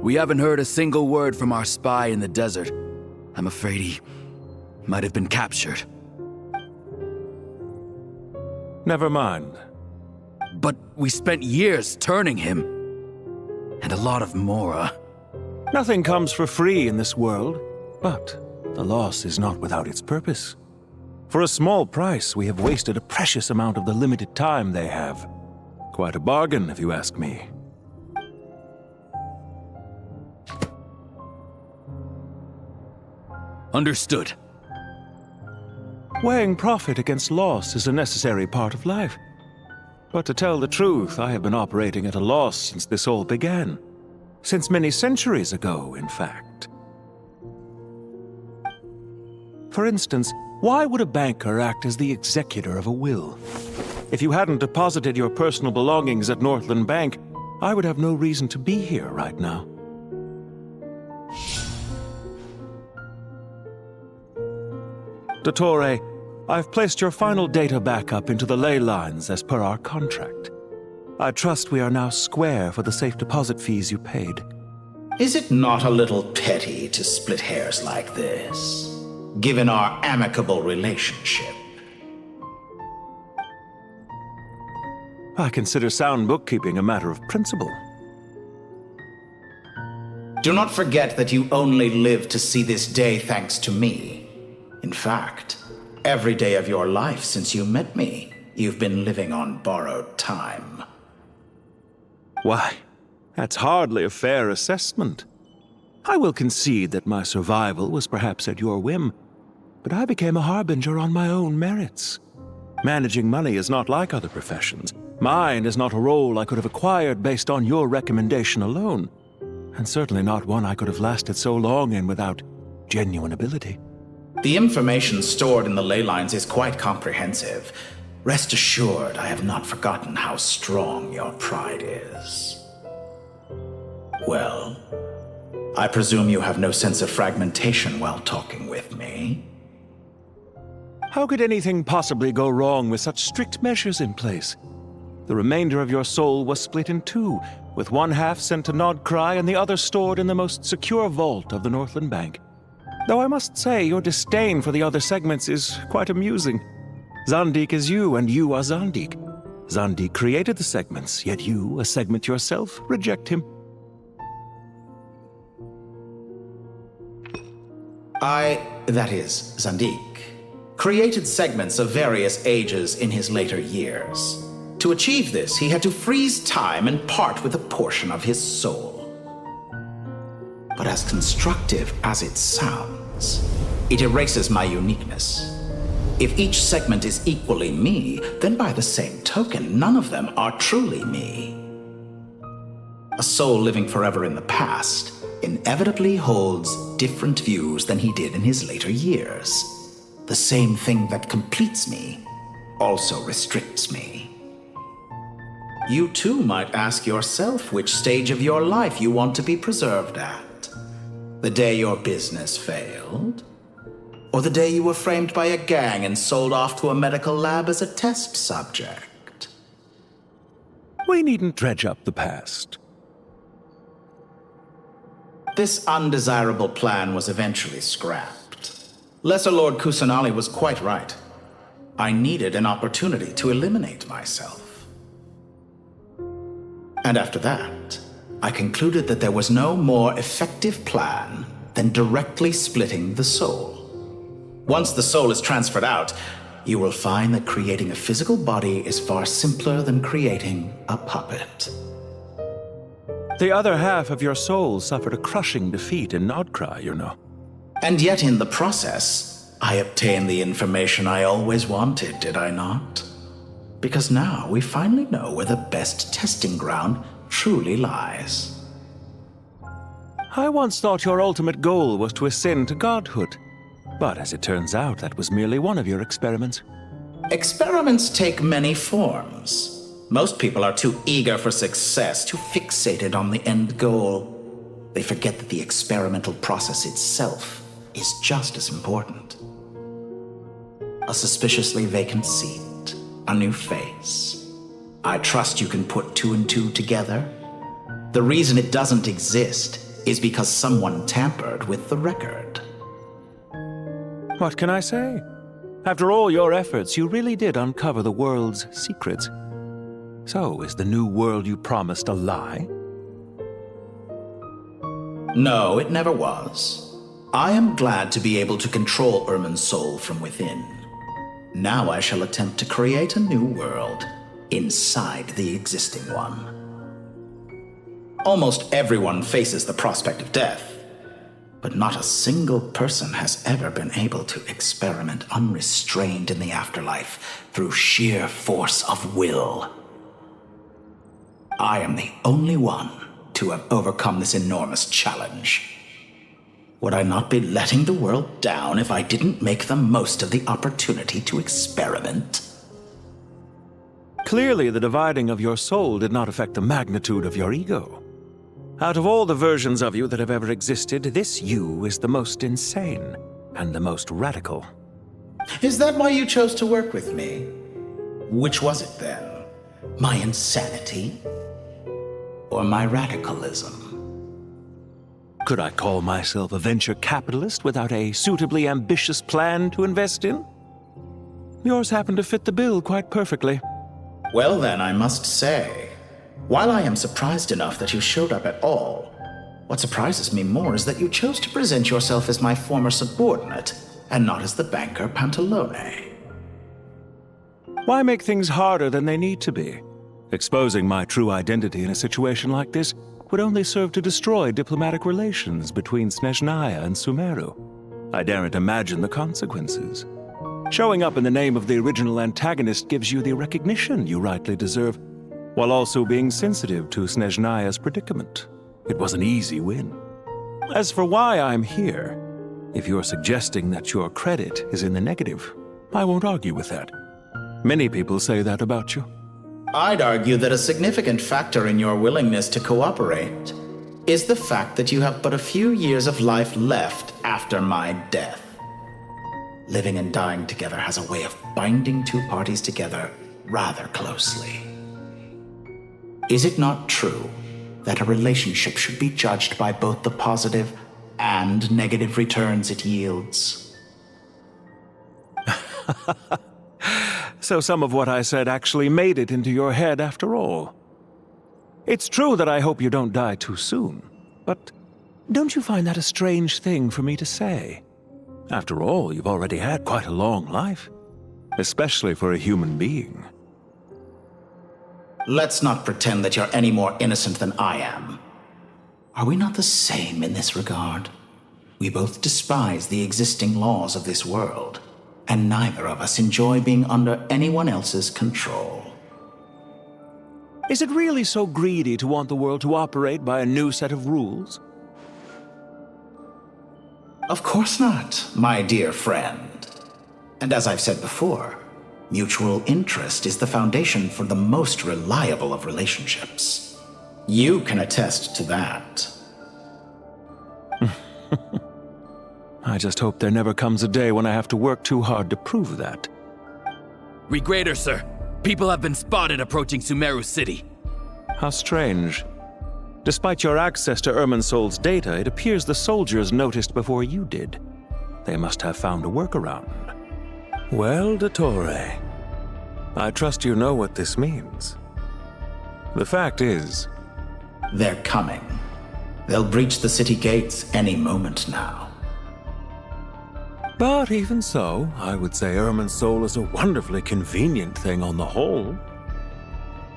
We haven't heard a single word from our spy in the desert. I'm afraid he might have been captured. Never mind. But we spent years turning him. And a lot of Mora. Nothing comes for free in this world, but the loss is not without its purpose. For a small price, we have wasted a precious amount of the limited time they have. Quite a bargain, if you ask me. Understood. Weighing profit against loss is a necessary part of life. But to tell the truth, I have been operating at a loss since this all began. Since many centuries ago, in fact. For instance, why would a banker act as the executor of a will? If you hadn't deposited your personal belongings at Northland Bank, I would have no reason to be here right now. Dottore, I've placed your final data backup into the ley lines as per our contract. I trust we are now square for the safe deposit fees you paid. Is it not a little petty to split hairs like this, given our amicable relationship? I consider sound bookkeeping a matter of principle. Do not forget that you only live to see this day thanks to me. In fact, every day of your life since you met me, you've been living on borrowed time. Why, that's hardly a fair assessment. I will concede that my survival was perhaps at your whim, but I became a harbinger on my own merits. Managing money is not like other professions. Mine is not a role I could have acquired based on your recommendation alone, and certainly not one I could have lasted so long in without genuine ability. The information stored in the ley lines is quite comprehensive. Rest assured, I have not forgotten how strong your pride is. Well, I presume you have no sense of fragmentation while talking with me. How could anything possibly go wrong with such strict measures in place? The remainder of your soul was split in two, with one half sent to Nodcry and the other stored in the most secure vault of the Northland Bank. Though I must say, your disdain for the other segments is quite amusing. Zandik is you, and you are Zandik. Zandik created the segments, yet you, a segment yourself, reject him. That is, Zandik, created segments of various ages in his later years. To achieve this, he had to freeze time and part with a portion of his soul. But as constructive as it sounds, it erases my uniqueness. If each segment is equally me, then by the same token, none of them are truly me. A soul living forever in the past inevitably holds different views than he did in his later years. The same thing that completes me also restricts me. You too might ask yourself which stage of your life you want to be preserved at. The day your business failed? Or the day you were framed by a gang and sold off to a medical lab as a test subject? We needn't dredge up the past. This undesirable plan was eventually scrapped. Lesser Lord Kusanali was quite right. I needed an opportunity to eliminate myself. And after that, I concluded that there was no more effective plan than directly splitting the soul. Once the soul is transferred out, you will find that creating a physical body is far simpler than creating a puppet. The other half of your soul suffered a crushing defeat in Nodcry, you know. And yet in the process, I obtained the information I always wanted, did I not? Because now we finally know where the best testing ground truly lies. I once thought your ultimate goal was to ascend to godhood. But as it turns out, that was merely one of your experiments. Experiments take many forms. Most people are too eager for success, too fixated on the end goal. They forget that the experimental process itself is just as important. A suspiciously vacant seat, a new face. I trust you can put two and two together. The reason it doesn't exist is because someone tampered with the record. What can I say? After all your efforts, you really did uncover the world's secrets. So, is the new world you promised a lie? No, it never was. I am glad to be able to control Irmin's soul from within. Now I shall attempt to create a new world inside the existing one. Almost everyone faces the prospect of death. But not a single person has ever been able to experiment unrestrained in the afterlife through sheer force of will. I am the only one to have overcome this enormous challenge. Would I not be letting the world down if I didn't make the most of the opportunity to experiment? Clearly, the dividing of your soul did not affect the magnitude of your ego. Out of all the versions of you that have ever existed, this you is the most insane and the most radical. Is that why you chose to work with me? Which was it then? My insanity? Or my radicalism? Could I call myself a venture capitalist without a suitably ambitious plan to invest in? Yours happened to fit the bill quite perfectly. Well then, I must say, while I am surprised enough that you showed up at all, what surprises me more is that you chose to present yourself as my former subordinate, and not as the banker Pantalone. Why make things harder than they need to be? Exposing my true identity in a situation like this would only serve to destroy diplomatic relations between Snezhnaya and Sumeru. I daren't imagine the consequences. Showing up in the name of the original antagonist gives you the recognition you rightly deserve, while also being sensitive to Snezhnaya's predicament. It was an easy win. As for why I'm here, if you're suggesting that your credit is in the negative, I won't argue with that. Many people say that about you. I'd argue that a significant factor in your willingness to cooperate is the fact that you have but a few years of life left after my death. Living and dying together has a way of binding two parties together rather closely. Is it not true that a relationship should be judged by both the positive and negative returns it yields? So some of what I said actually made it into your head after all. It's true that I hope you don't die too soon, but don't you find that a strange thing for me to say? After all, you've already had quite a long life, especially for a human being. Let's not pretend that you're any more innocent than I am. Are we not the same in this regard? We both despise the existing laws of this world, and neither of us enjoy being under anyone else's control. Is it really so greedy to want the world to operate by a new set of rules? Of course not, my dear friend. And as I've said before, mutual interest is the foundation for the most reliable of relationships. You can attest to that. I just hope there never comes a day when I have to work too hard to prove that. Regrader, sir. People have been spotted approaching Sumeru City. How strange. Despite your access to Irminsol's data, it appears the soldiers noticed before you did. They must have found a workaround. Well, Dottore, I trust you know what this means. The fact is... They're coming. They'll breach the city gates any moment now. But even so, I would say Irminsul is a wonderfully convenient thing on the whole.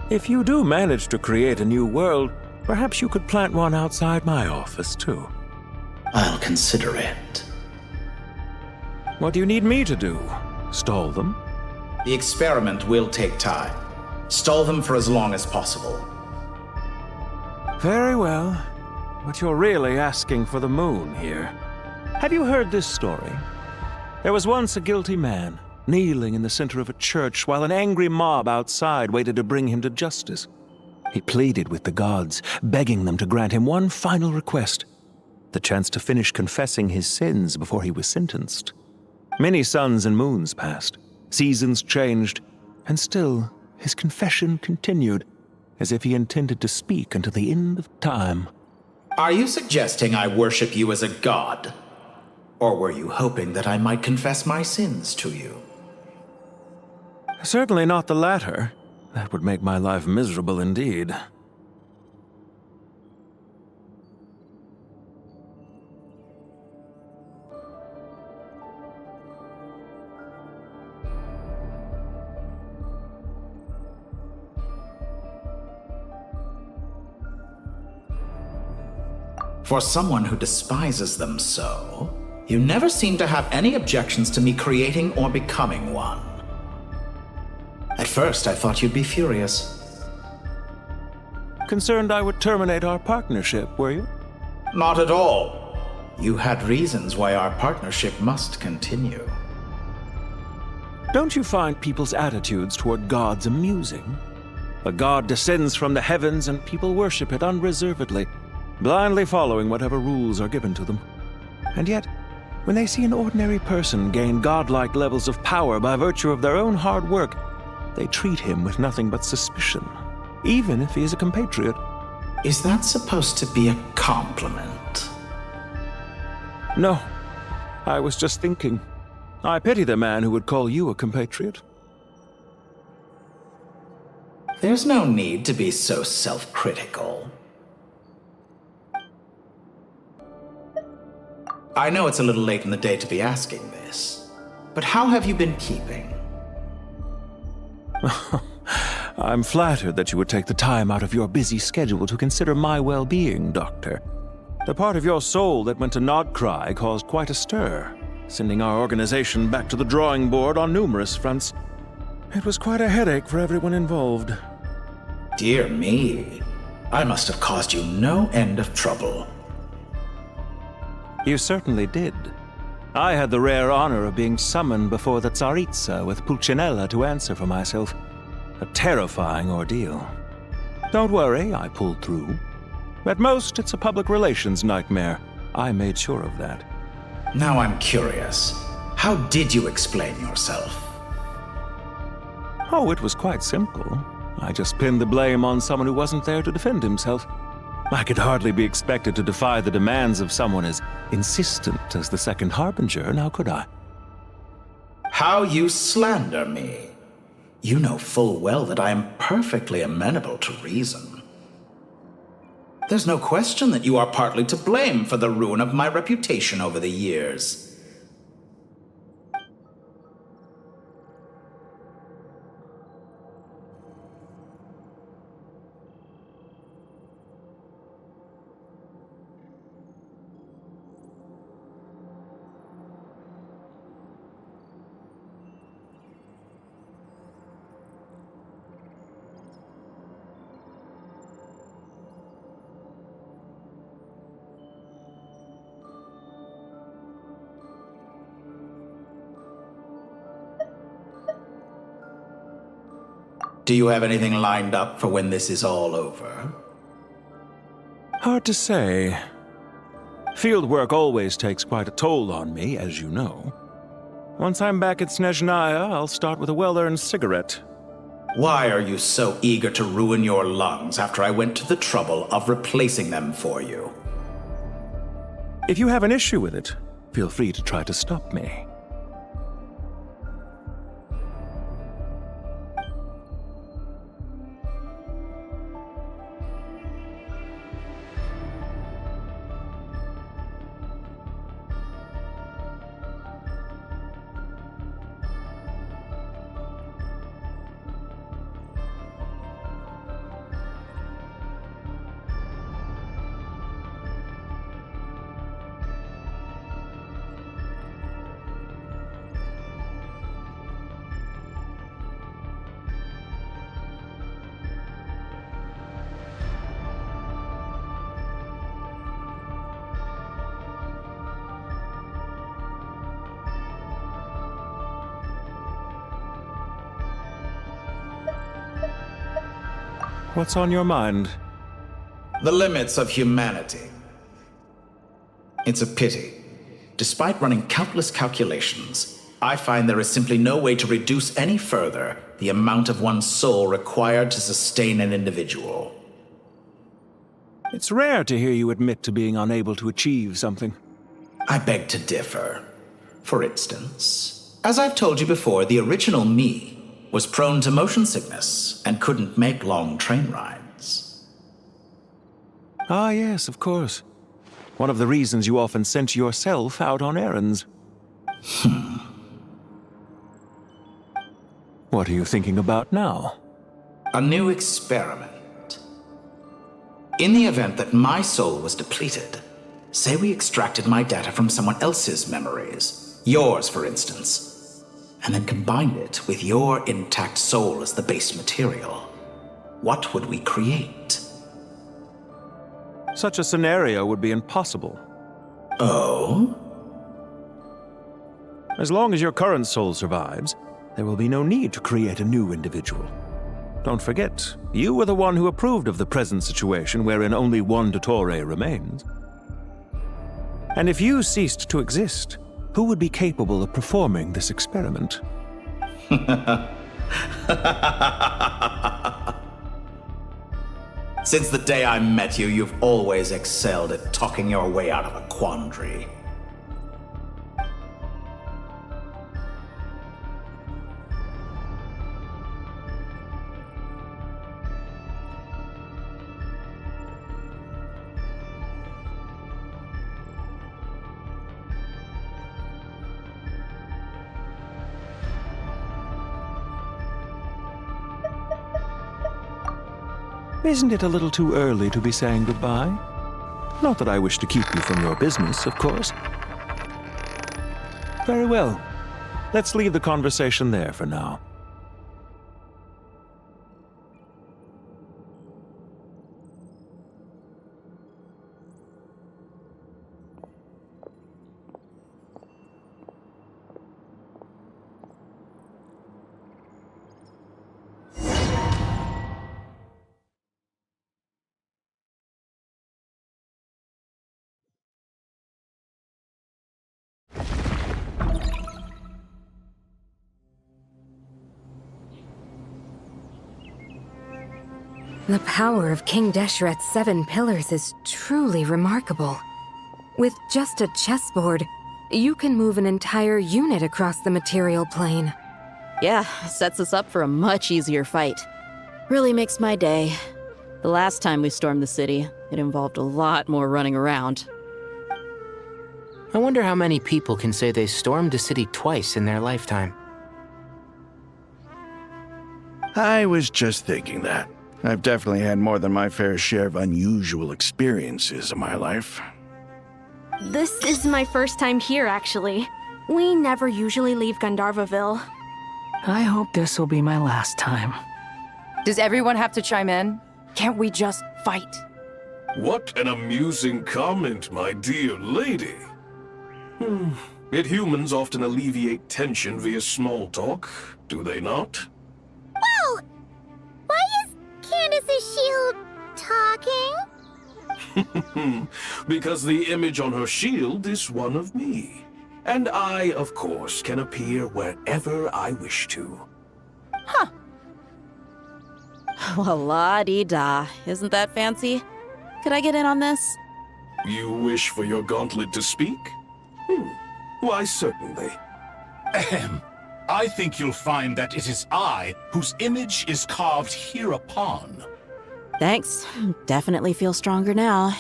If you do manage to create a new world, perhaps you could plant one outside my office, too. I'll consider it. What do you need me to do? Stall them? The experiment will take time. Stall them for as long as possible. Very well. But you're really asking for the moon here. Have you heard this story? There was once a guilty man, kneeling in the center of a church while an angry mob outside waited to bring him to justice. He pleaded with the gods, begging them to grant him one final request, the chance to finish confessing his sins before he was sentenced. Many suns and moons passed, seasons changed, and still his confession continued, as if he intended to speak until the end of time. Are you suggesting I worship you as a god? Or were you hoping that I might confess my sins to you? Certainly not the latter. That would make my life miserable indeed. For someone who despises them so, you never seem to have any objections to me creating or becoming one. At first, I thought you'd be furious. Concerned I would terminate our partnership, were you? Not at all. You had reasons why our partnership must continue. Don't you find people's attitudes toward gods amusing? A god descends from the heavens and people worship it unreservedly, blindly following whatever rules are given to them. And yet, when they see an ordinary person gain godlike levels of power by virtue of their own hard work, they treat him with nothing but suspicion, even if he is a compatriot. Is that supposed to be a compliment? No. I was just thinking. I pity the man who would call you a compatriot. There's no need to be so self-critical. I know it's a little late in the day to be asking this, but how have you been keeping? I'm flattered that you would take the time out of your busy schedule to consider my well-being, Doctor. The part of your soul that went to Nodcry caused quite a stir, sending our organization back to the drawing board on numerous fronts. It was quite a headache for everyone involved. Dear me, I must have caused you no end of trouble. You certainly did. I had the rare honor of being summoned before the Tsaritsa with Pulcinella to answer for myself. A terrifying ordeal. Don't worry, I pulled through. At most, it's a public relations nightmare. I made sure of that. Now I'm curious. How did you explain yourself? Oh, it was quite simple. I just pinned the blame on someone who wasn't there to defend himself. I could hardly be expected to defy the demands of someone as insistent as the Second Harbinger, now could I? How you slander me. You know full well that I am perfectly amenable to reason. There's no question that you are partly to blame for the ruin of my reputation over the years. Do you have anything lined up for when this is all over? Hard to say. Field work always takes quite a toll on me, as you know. Once I'm back at Snezhnaya, I'll start with a well-earned cigarette. Why are you so eager to ruin your lungs after I went to the trouble of replacing them for you? If you have an issue with it, feel free to try to stop me. What's on your mind? The limits of humanity. It's a pity. Despite running countless calculations, I find there is simply no way to reduce any further the amount of one's soul required to sustain an individual. It's rare to hear you admit to being unable to achieve something. I beg to differ. For instance, as I've told you before, the original me was prone to motion sickness and couldn't make long train rides. Ah, yes, of course. One of the reasons you often sent yourself out on errands. What are you thinking about now? A new experiment. In the event that my soul was depleted, say we extracted my data from someone else's memories, yours for instance, and then combined it with your intact soul as the base material, what would we create? Such a scenario would be impossible. Oh? As long as your current soul survives, there will be no need to create a new individual. Don't forget, you were the one who approved of the present situation wherein only one Dottore remains. And if you ceased to exist, who would be capable of performing this experiment? Since the day I met you, you've always excelled at talking your way out of a quandary. Isn't it a little too early to be saying goodbye? Not that I wish to keep you from your business, of course. Very well. Let's leave the conversation there for now. The power of King Deshret's 7 pillars is truly remarkable. With just a chessboard, you can move an entire unit across the material plane. Yeah, sets us up for a much easier fight. Really makes my day. The last time we stormed the city, it involved a lot more running around. I wonder how many people can say they stormed a city twice in their lifetime. I was just thinking that. I've definitely had more than my fair share of unusual experiences in my life. This is my first time here, actually. We never usually leave Gandharvaville. I hope this will be my last time. Does everyone have to chime in? Can't we just fight? What an amusing comment, my dear lady. Yet humans often alleviate tension via small talk, do they not? Whoa! Why is Candace's shield talking? Because the image on her shield is one of me. And I, of course, can appear wherever I wish to. Huh. Well, la-dee-da. Isn't that fancy? Could I get in on this? You wish for your gauntlet to speak? Why, certainly. Ahem. I think you'll find that it is I whose image is carved hereupon. Thanks. Definitely feel stronger now.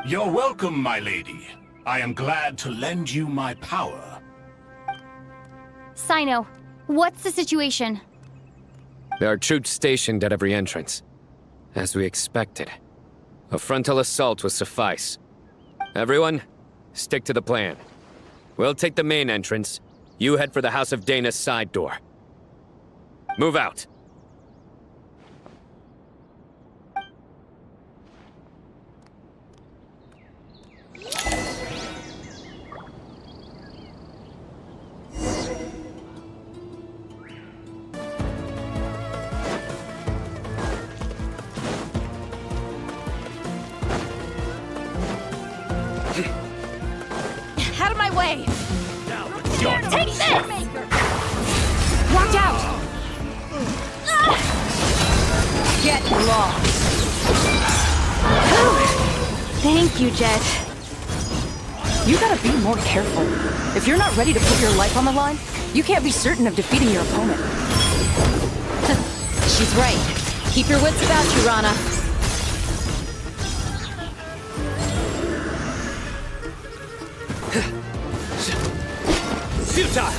You're welcome, my lady. I am glad to lend you my power. Sino, what's the situation? There are troops stationed at every entrance. As we expected. A frontal assault will suffice. Everyone, stick to the plan. We'll take the main entrance. You head for the House of Dana's side door. Move out. Out of my way! Take this! Watch out! Get lost! Thank you, Jet. You gotta be more careful. If you're not ready to put your life on the line, you can't be certain of defeating your opponent. She's right. Keep your wits about you, Rana. Futile!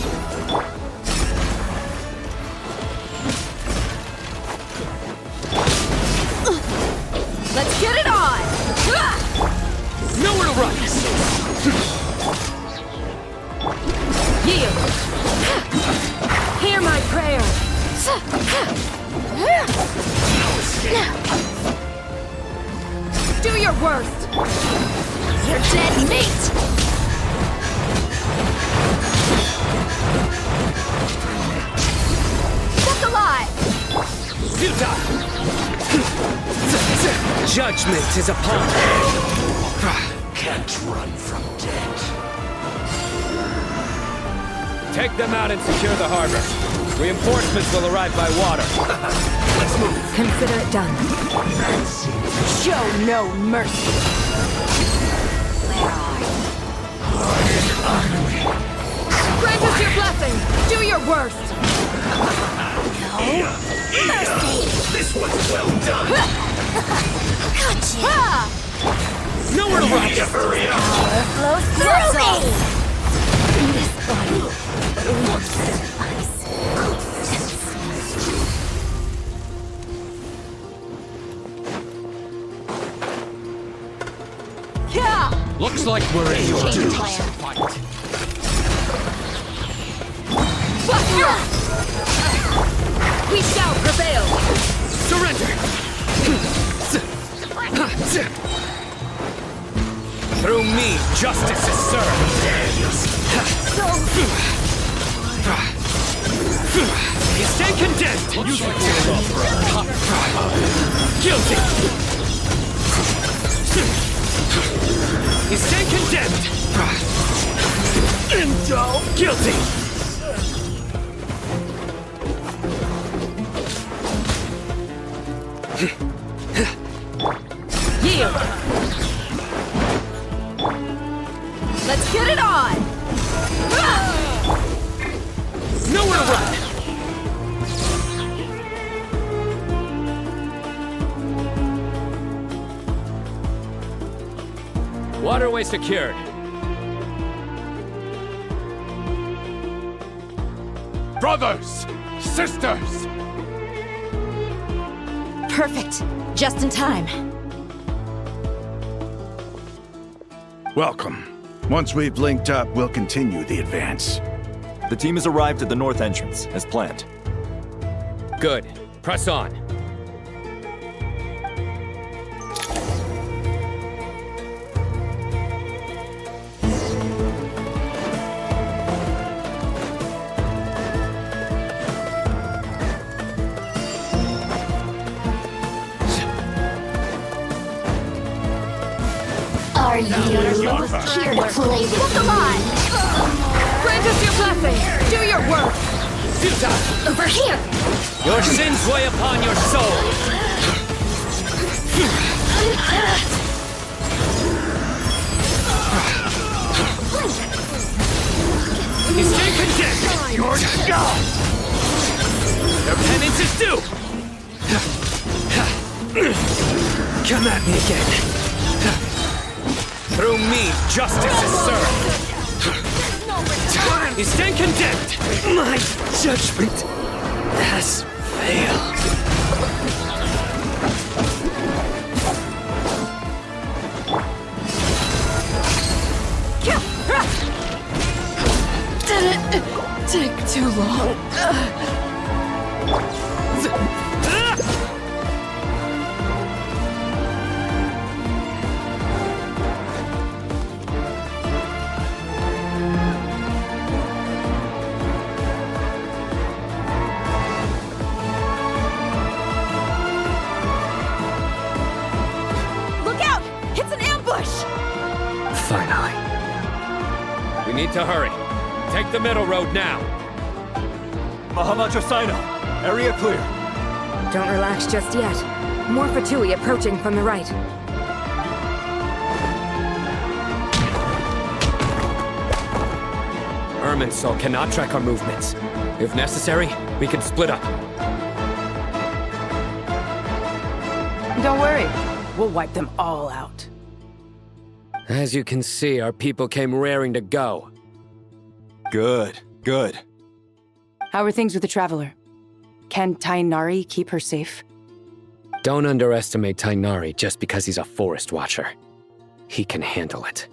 Let's get it on! Nowhere to run! Yield! Hear my prayer! Do your worst! You're dead meat! Stuck alive! Futile! Judgment is upon me! Can't run from death. Take them out and secure the harbor. Reinforcements will arrive by water. Let's move. Consider it done. Show no mercy. Grant us your blessing! Do your worst! Mercy! This was well done. Gotcha! Nowhere to run! Hurry up. Flows through me! This body looks Yeah! Looks like we're in your due. We shall prevail! Surrender! Through me, justice is served! You stand condemned! Guilty! You stand condemned! Guilty! Yield! Let's get it on! Nowhere to run! Waterway secured. Brothers! Sisters! Perfect. Just in time. Welcome. Once we've linked up, we'll continue the advance. The team has arrived at the north entrance, as planned. Good. Press on. Are you here to play with Look alive! Grant us your blessing! Do your work! Futile! over here? Your sins weigh upon your soul! You stay condemned! You're gone! Your penance is due! Come at me again! Through me, justice is served! You stand condemned! My judgment has failed. Did it take too long? need to hurry. Take the middle road now. Mahamatra Sino, area clear. Don't relax just yet. More Fatui approaching from the right. Irminsul cannot track our movements. If necessary, we can split up. Don't worry. We'll wipe them all out. As you can see, our people came raring to go. Good, good. How are things with the Traveler? Can Tainari keep her safe? Don't underestimate Tainari just because he's a forest watcher. He can handle it.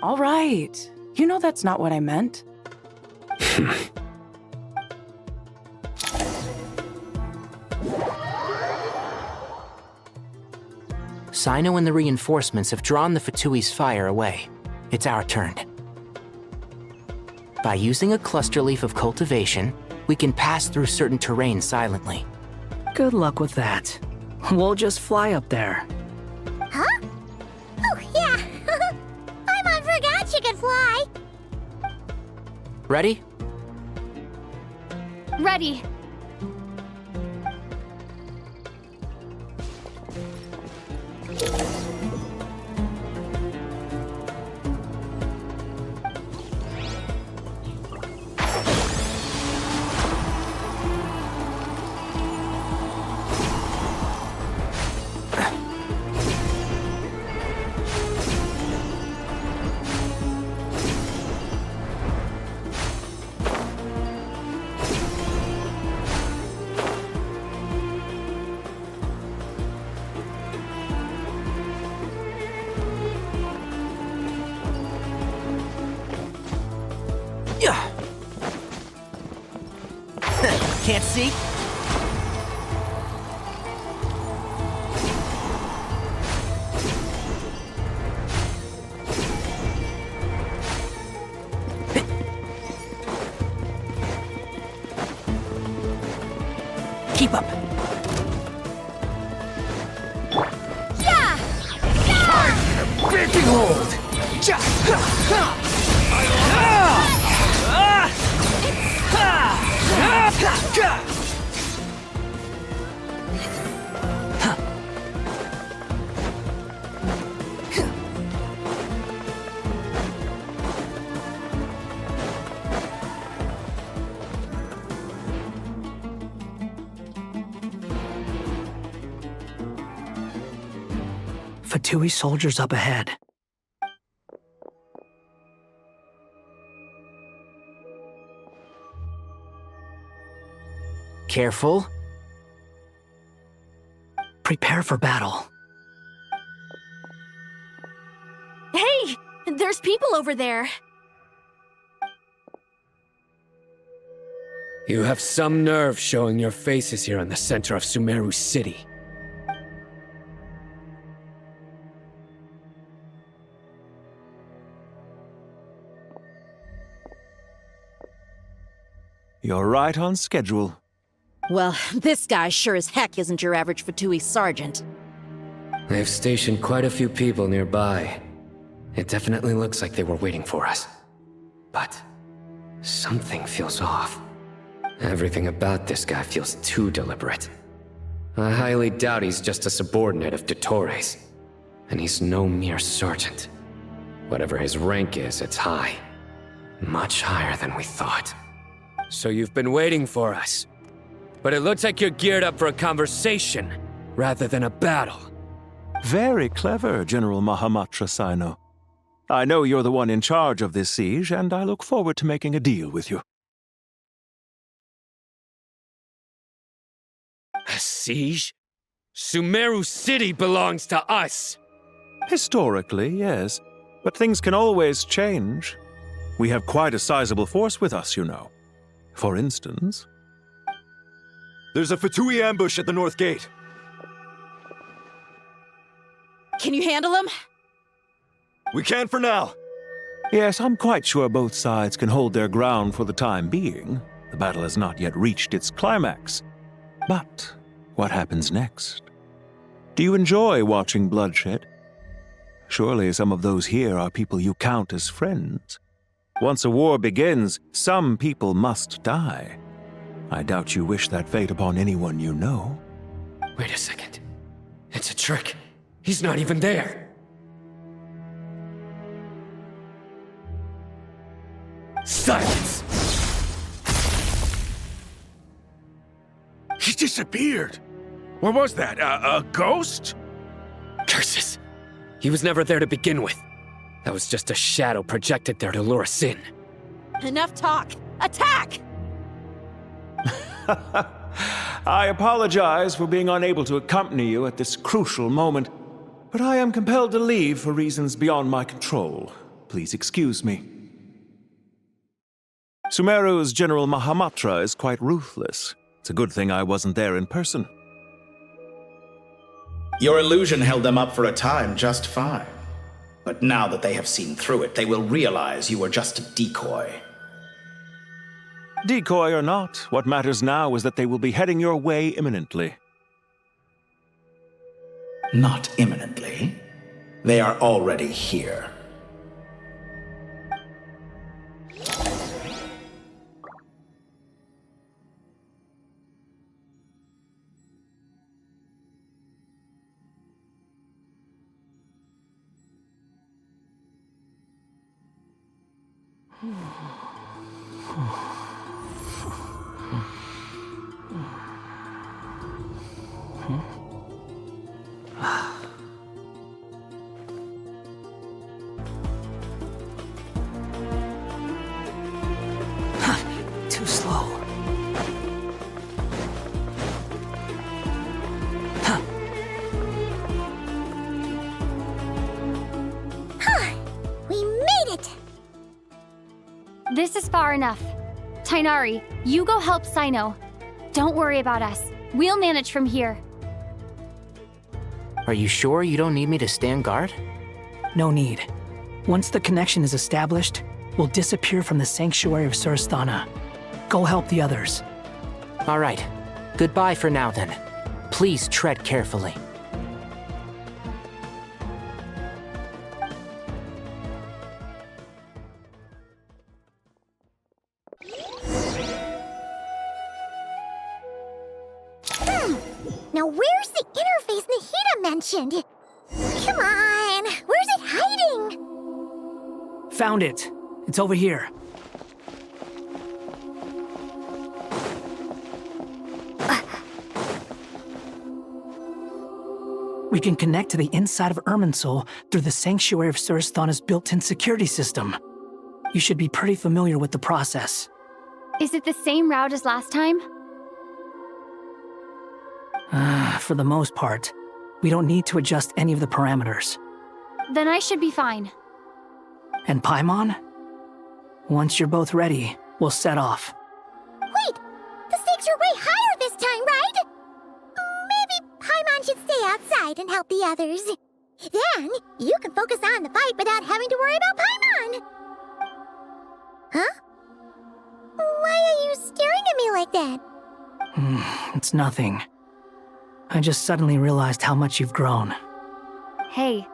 All right. You know that's not what I meant. Sino and the reinforcements have drawn the Fatui's fire away. It's our turn. By using a cluster leaf of cultivation, we can pass through certain terrain silently. Good luck with that. We'll just fly up there. Huh? Oh, yeah. I forgot you could fly. Ready? Ready. Can't see? Keep up. Yeah! Breaking hold. Fatui soldiers up ahead. Careful. Prepare for battle. Hey! There's people over there. You have some nerve showing your faces here in the center of Sumeru City. You're right on schedule. Well, this guy sure as heck isn't your average Fatui sergeant. They've stationed quite a few people nearby. It definitely looks like they were waiting for us. But something feels off. Everything about this guy feels too deliberate. I highly doubt he's just a subordinate of Dottores. And he's no mere sergeant. Whatever his rank is, it's high. Much higher than we thought. So you've been waiting for us. But it looks like you're geared up for a conversation, rather than a battle. Very clever, General Mahamatra Sino. I know you're the one in charge of this siege, and I look forward to making a deal with you. A siege? Sumeru City belongs to us! Historically, yes. But things can always change. We have quite a sizable force with us, you know. For instance... There's a Fatui ambush at the north gate. Can you handle him? We can for now. Yes, I'm quite sure both sides can hold their ground for the time being. The battle has not yet reached its climax. But what happens next? Do you enjoy watching bloodshed? Surely some of those here are people you count as friends. Once a war begins, some people must die. I doubt you wish that fate upon anyone you know. Wait a second. It's a trick. He's not even there. Silence! He disappeared. What was that? A ghost? Curses! He was never there to begin with. That was just a shadow projected there to lure us in. Enough talk! Attack! I apologize for being unable to accompany you at this crucial moment, but I am compelled to leave for reasons beyond my control. Please excuse me. Sumeru's General Mahamatra is quite ruthless. It's a good thing I wasn't there in person. Your illusion held them up for a time just fine. But now that they have seen through it, they will realize you were just a decoy. Decoy or not, what matters now is that they will be heading your way imminently. Not imminently. They are already here. Too slow. We made it! This is far enough. Tainari, you go help Sino. Don't worry about us. We'll manage from here. Are you sure you don't need me to stand guard? No need. Once the connection is established, we'll disappear from the sanctuary of Surasthana. Go help the others. All right. Goodbye for now, then. Please tread carefully. Now where's the interface Nahida mentioned? Come on, where's it hiding? Found it. It's over here. We can connect to the inside of Irminsul through the Sanctuary of Surasthana's built-in security system. You should be pretty familiar with the process. Is it the same route as last time? For the most part, we don't need to adjust any of the parameters. Then I should be fine. And Paimon? Once you're both ready, we'll set off. Wait! The stakes are way higher this time, right? Maybe Paimon should stay outside and help the others. Then, you can focus on the fight without having to worry about Paimon. Huh? Why are you staring at me like that? It's nothing. I just suddenly realized how much you've grown. Hey,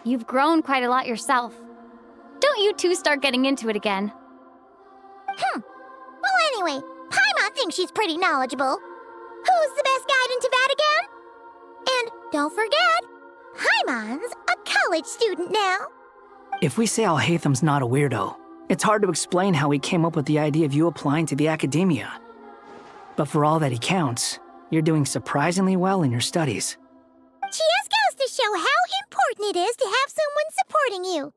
you've grown quite a lot yourself. Don't you two start getting into it again. Well, anyway, Paimon thinks she's pretty knowledgeable. Who's the best guide in Teyvat again? And don't forget, Paimon's a college student now. If we say Alhatham's not a weirdo, it's hard to explain how he came up with the idea of you applying to the academia. But for all that he counts, you're doing surprisingly well in your studies. Just goes to show how important it is to have someone supporting you.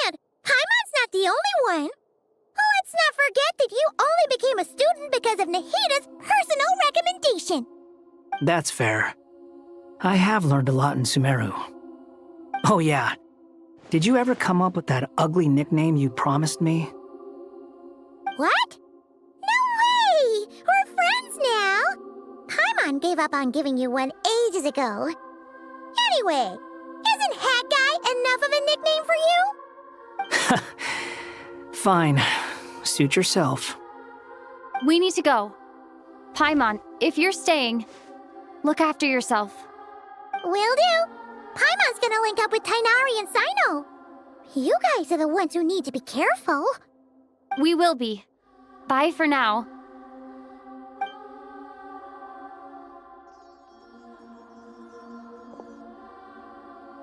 And Paimon's not the only one. Let's not forget that you only became a student because of Nahida's personal recommendation. That's fair. I have learned a lot in Sumeru. Oh yeah, did you ever come up with that ugly nickname you promised me? What? No way! We're friends now! Paimon gave up on giving you one ages ago. Anyway, isn't Hat Guy enough of a nickname for you? Fine. Suit yourself. We need to go. Paimon, if you're staying, look after yourself. Will do. Paimon's gonna link up with Tainari and Sino. You guys are the ones who need to be careful. We will be. Bye for now.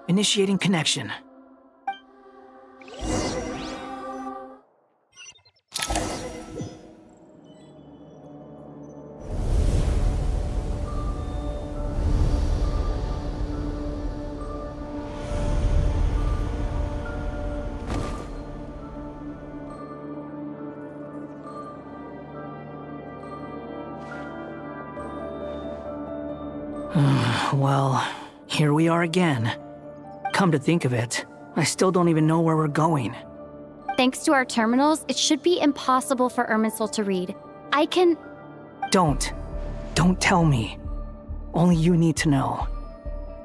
Initiating connection. Well, here we are again. Come to think of it, I still don't even know where we're going. Thanks to our terminals, it should be impossible for Irminsul to read. I can... Don't tell me. Only you need to know.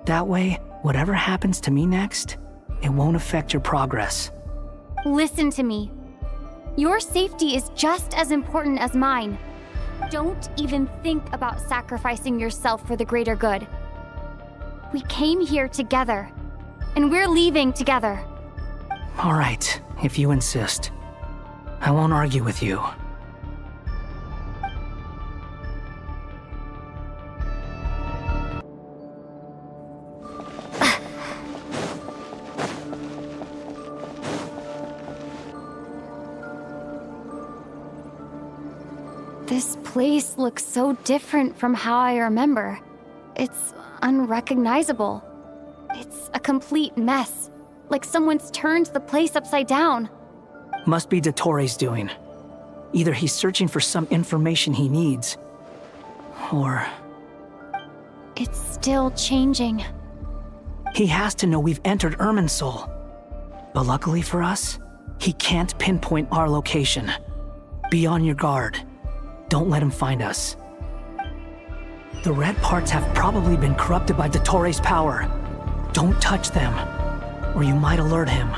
That way, whatever happens to me next, it won't affect your progress. Listen to me. Your safety is just as important as mine. Don't even think about sacrificing yourself for the greater good. We came here together, and we're leaving together. All right, if you insist. I won't argue with you. This place looks so different from how I remember. It's unrecognizable. It's a complete mess, like someone's turned the place upside down. Must be Dottoro's doing. Either he's searching for some information he needs, or... It's still changing. He has to know we've entered Irminsul. But luckily for us, he can't pinpoint our location. Be on your guard. Don't let him find us. The red parts have probably been corrupted by Dottoro's power. Don't touch them, or you might alert him.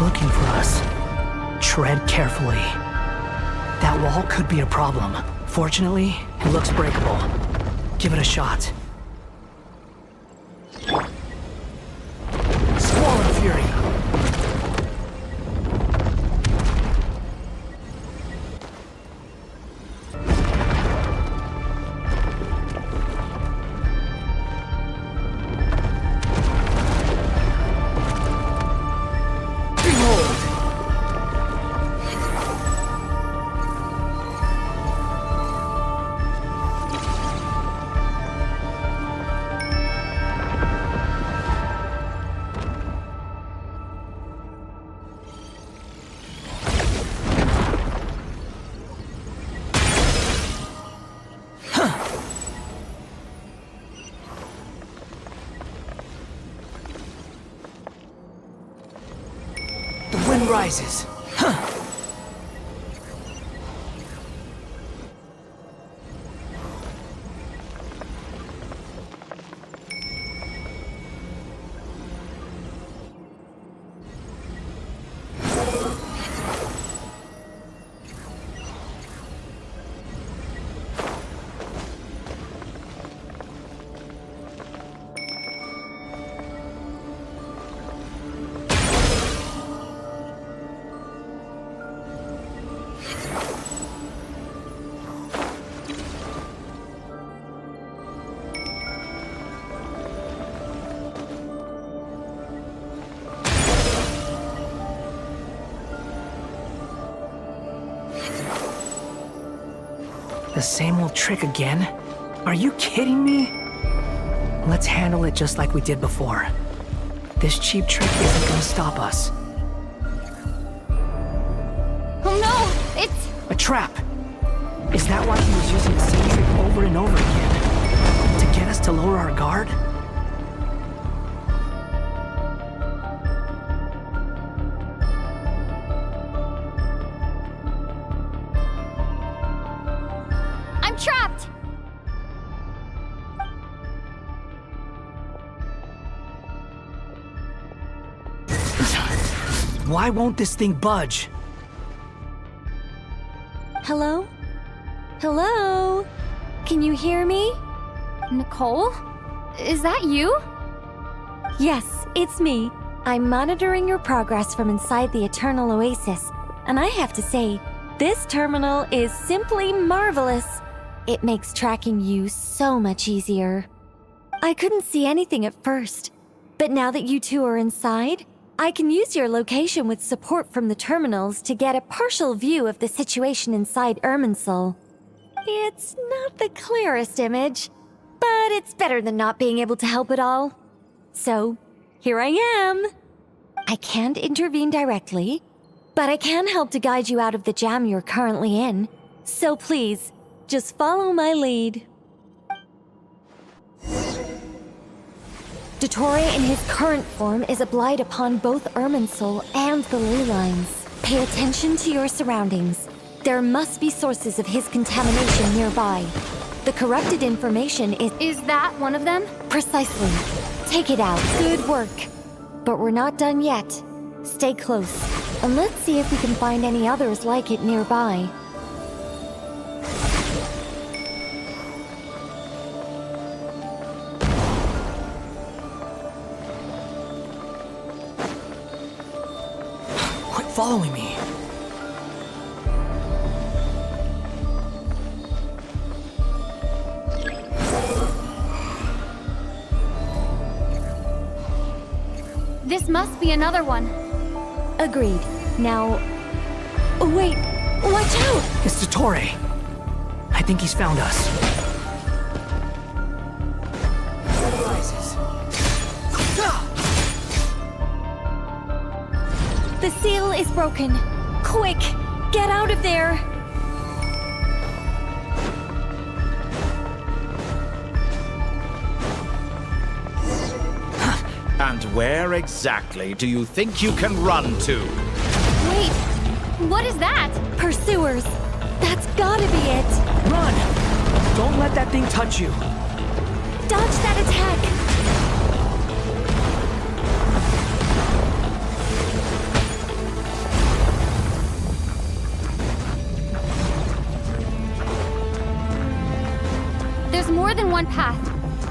Looking for us. Tread carefully. That wall could be a problem. Fortunately, it looks breakable. Give it a shot. Squall and Fury. Rises. The same old trick again? Are you kidding me? Let's handle it just like we did before. This cheap trick isn't gonna stop us. Oh no! It's... a trap! Is that why he was using the same trick over and over again? To get us to lower our guard? Why won't this thing budge? Hello? Hello? Can you hear me? Nicole? Is that you? Yes, it's me. I'm monitoring your progress from inside the Eternal Oasis, and I have to say, this terminal is simply marvelous. It makes tracking you so much easier. I couldn't see anything at first, but now that you two are inside, I can use your location with support from the terminals to get a partial view of the situation inside Irminsul. It's not the clearest image, but it's better than not being able to help at all. So, here I am. I can't intervene directly, but I can help to guide you out of the jam you're currently in. So please, just follow my lead. Dottore in his current form is a blight upon both Irminsul and the ley lines. Pay attention to your surroundings. There must be sources of his contamination nearby. The corrupted information is... Is that one of them? Precisely. Take it out. Good work. But we're not done yet. Stay close, and let's see if we can find any others like it nearby. Quit following me. This must be another one. Agreed. Now... Oh, wait! Watch out! It's Dottore. I think he's found us. The seal is broken. Quick! Get out of there! And where exactly do you think you can run to? Wait, what is that? Pursuers. That's gotta be it. Run! Don't let that thing touch you. Dodge that attack. There's more than one path.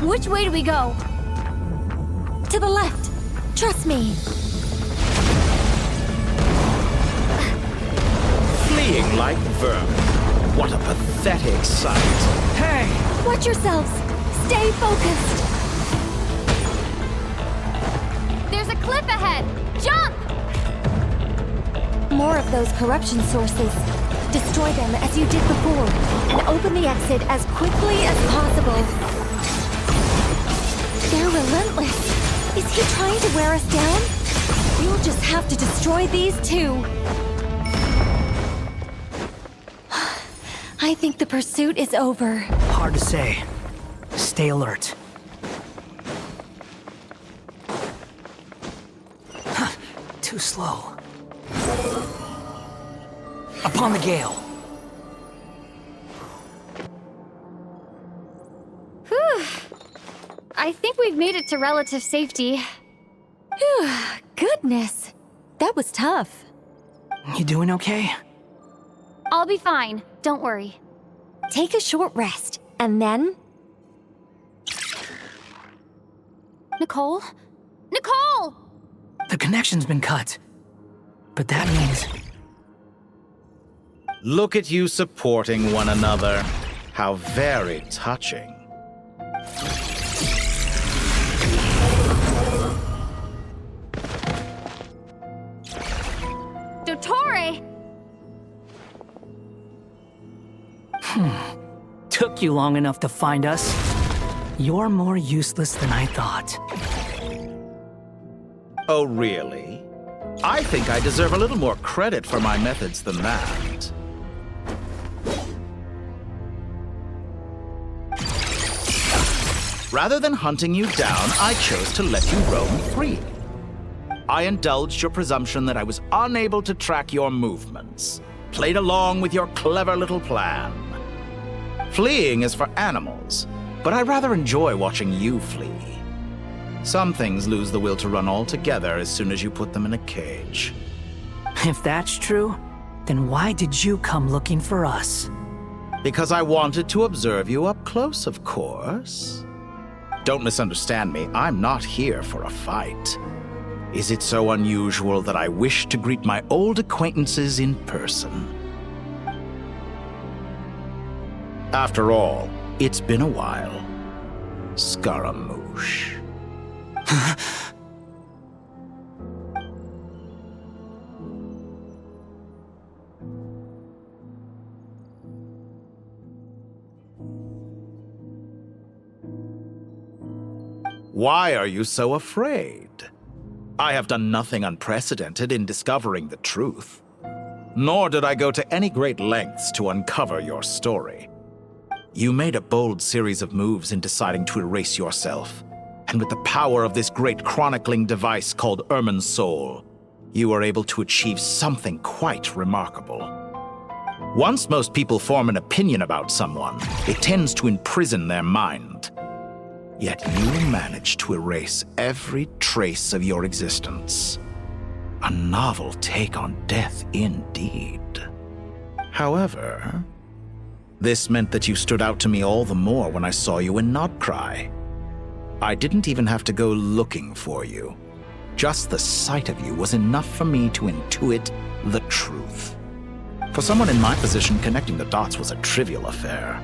Which way do we go? To the left. Trust me. Fleeing like vermin. What a pathetic sight. Hey! Watch yourselves. Stay focused. There's a cliff ahead. Jump! More of those corruption sources. Destroy them as you did before, and open the exit as quickly as possible. They're relentless. Is he trying to wear us down? You'll just have to destroy these two. I think the pursuit is over. Hard to say. Stay alert. Too slow. Upon the gale. Whew. I think we've made it to relative safety. Whew. Goodness. That was tough. You doing okay? I'll be fine. Don't worry. Take a short rest, and then... Nicole? Nicole! The connection's been cut. But that means... Look at you supporting one another. How very touching. Dottore! Took you long enough to find us. You're more useless than I thought. Oh, really? I think I deserve a little more credit for my methods than that. Rather than hunting you down, I chose to let you roam free. I indulged your presumption that I was unable to track your movements, played along with your clever little plan. Fleeing is for animals, but I rather enjoy watching you flee. Some things lose the will to run altogether as soon as you put them in a cage. If that's true, then why did you come looking for us? Because I wanted to observe you up close, of course. Don't misunderstand me, I'm not here for a fight. Is it so unusual that I wish to greet my old acquaintances in person? After all, it's been a while. Scaramouche. Why are you so afraid? I have done nothing unprecedented in discovering the truth. Nor did I go to any great lengths to uncover your story. You made a bold series of moves in deciding to erase yourself. And with the power of this great chronicling device called Irmin's Soul, you were able to achieve something quite remarkable. Once most people form an opinion about someone, it tends to imprison their mind. Yet you managed to erase every trace of your existence. A novel take on death indeed. However, this meant that you stood out to me all the more when I saw you in Nodcry. I didn't even have to go looking for you. Just the sight of you was enough for me to intuit the truth. For someone in my position, connecting the dots was a trivial affair.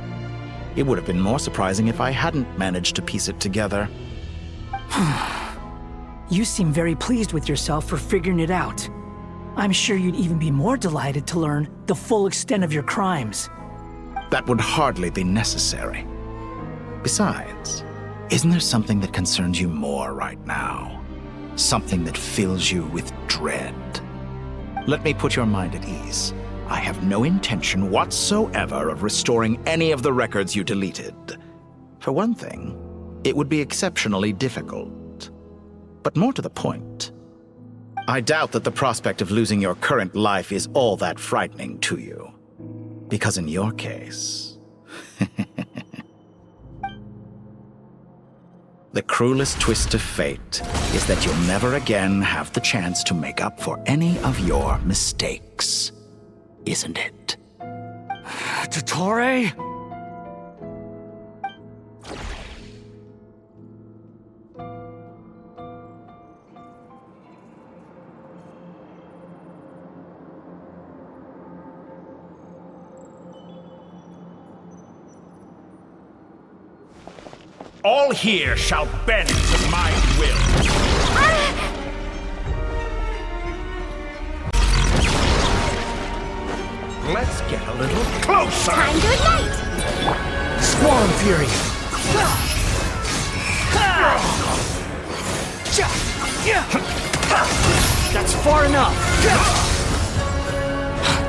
It would have been more surprising if I hadn't managed to piece it together. You seem very pleased with yourself for figuring it out. I'm sure you'd even be more delighted to learn the full extent of your crimes. That would hardly be necessary. Besides, isn't there something that concerns you more right now? Something that fills you with dread? Let me put your mind at ease. I have no intention whatsoever of restoring any of the records you deleted. For one thing, it would be exceptionally difficult. But more to the point, I doubt that the prospect of losing your current life is all that frightening to you. Because in your case, the cruelest twist of fate is that you'll never again have the chance to make up for any of your mistakes. Isn't it? Dottore? All here shall bend to my will. Let's get a little closer. Time to ignite! Swarm Fury! That's far enough!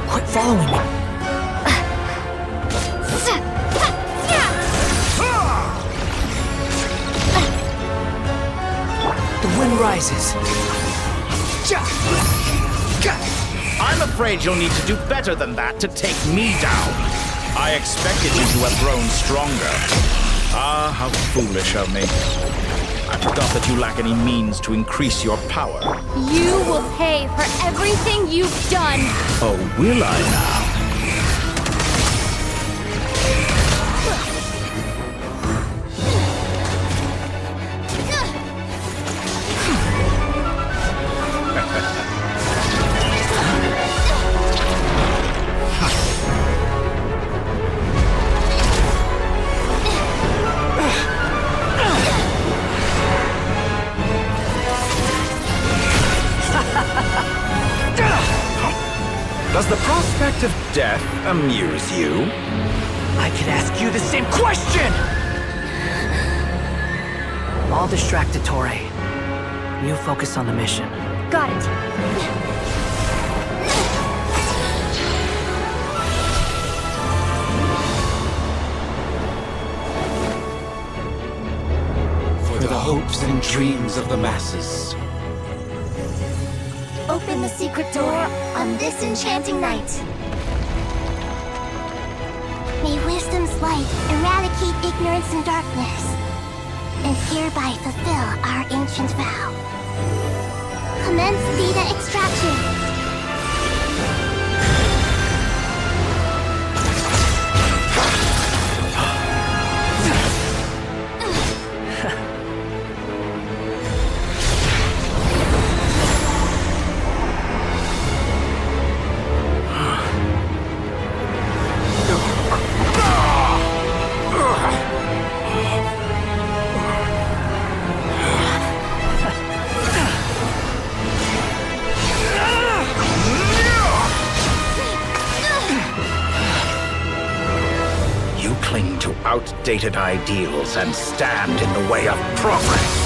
Quit following me! The wind rises. I'm afraid you'll need to do better than that to take me down. I expected you to have grown stronger. Ah, how foolish of me. I forgot that you lack any means to increase your power. You will pay for everything you've done. Oh, will I now? Does the prospect of death amuse you? I could ask you the same question! I'll distract Dottore. You focus on the mission. Got it. For the hopes and dreams of the masses. Open the secret door on this enchanting night. May wisdom's light eradicate ignorance and darkness, and hereby fulfill our ancient vow. Commence data extraction. You cling to outdated ideals and stand in the way of progress.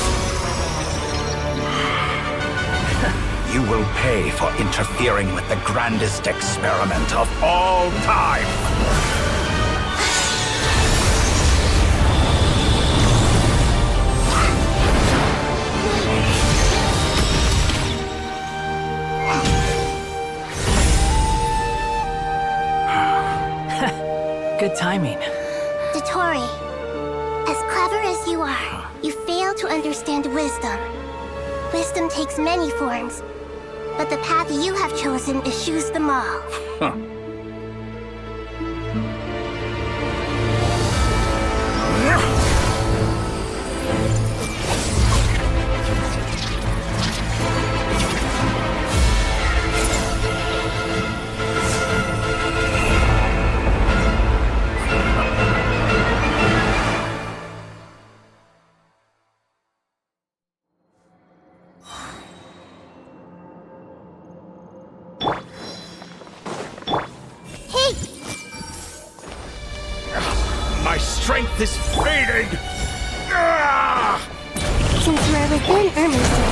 You will pay for interfering with the grandest experiment of all time. Good timing. Dotori, as clever as you are, you fail to understand wisdom. Wisdom takes many forms, but the path you have chosen eschews them all. Huh. My strength is fading! Since you are within Irminsul,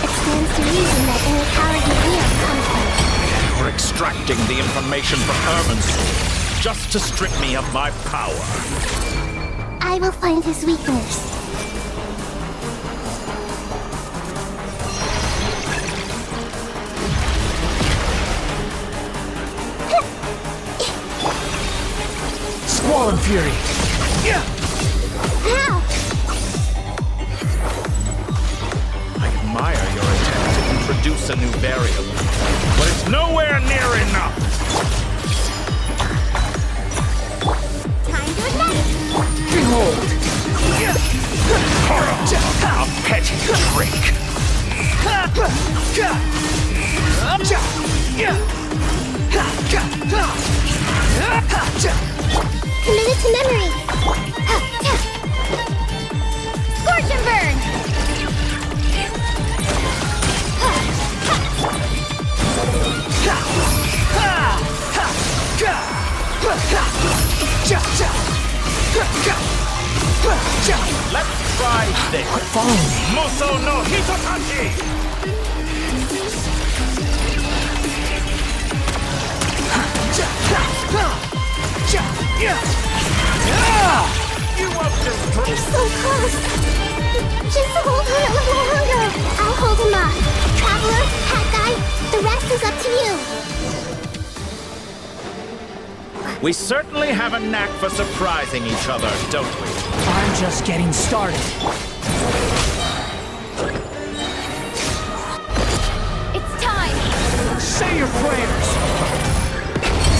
it stands to reason that any power you wield comes from it. You're extracting the information from Irminsul just to strip me of my power. I will find his weakness. Squall and Fury! Ow! I admire your attempt to introduce a new variable, but it's nowhere near enough! Time to ignite! Behold! A petty trick! Committed to memory! Scorch and burn! Let's try this! Follow me! Muso no Hitotachi! You won't destroy. You're so close! Just hold on a little longer! I'll hold him off. Traveler, Hat Guy, the rest is up to you. We certainly have a knack for surprising each other, don't we? I'm just getting started. It's time! Say your prayers!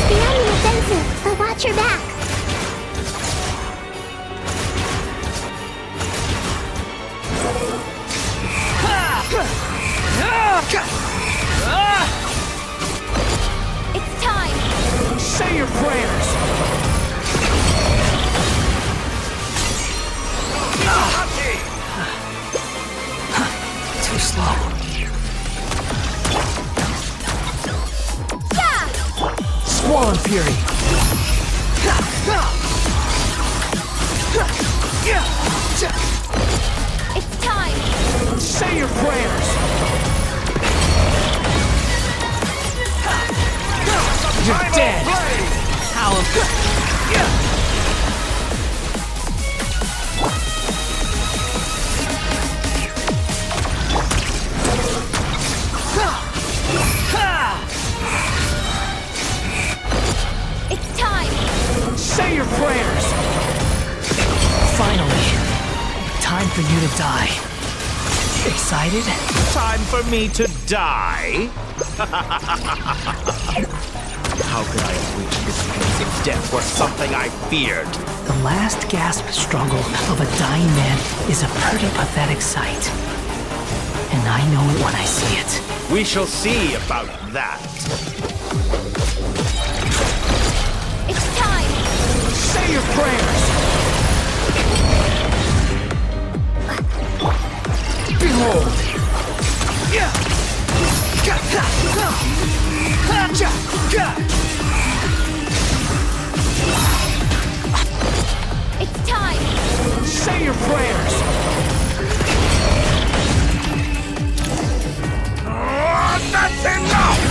Stay on the offensive, but watch your back. It's time! Say your prayers! Too slow. Squall and Fury! It's time! Say your prayers! You're dead! How It's time! Say your prayers! Finally, time for you to die. Excited? Time for me to die? How could I have reached this place if death were something I feared? The last gasp struggle of a dying man is a pretty pathetic sight. And I know it when I see it. We shall see about that. It's time! Say your prayers! Behold! It's time! Say your prayers! That's enough!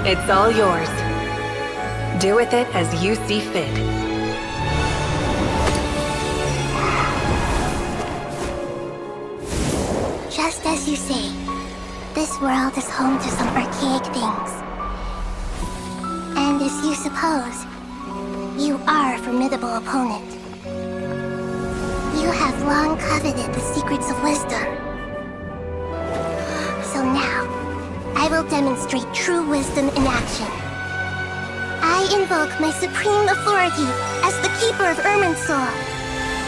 It's all yours. Do with it as you see fit. Just as you say, this world is home to some archaic things. And as you suppose, you are a formidable opponent. You have long coveted the secrets of wisdom. So now, I will demonstrate true wisdom in action. I invoke my supreme authority as the keeper of Irminsul.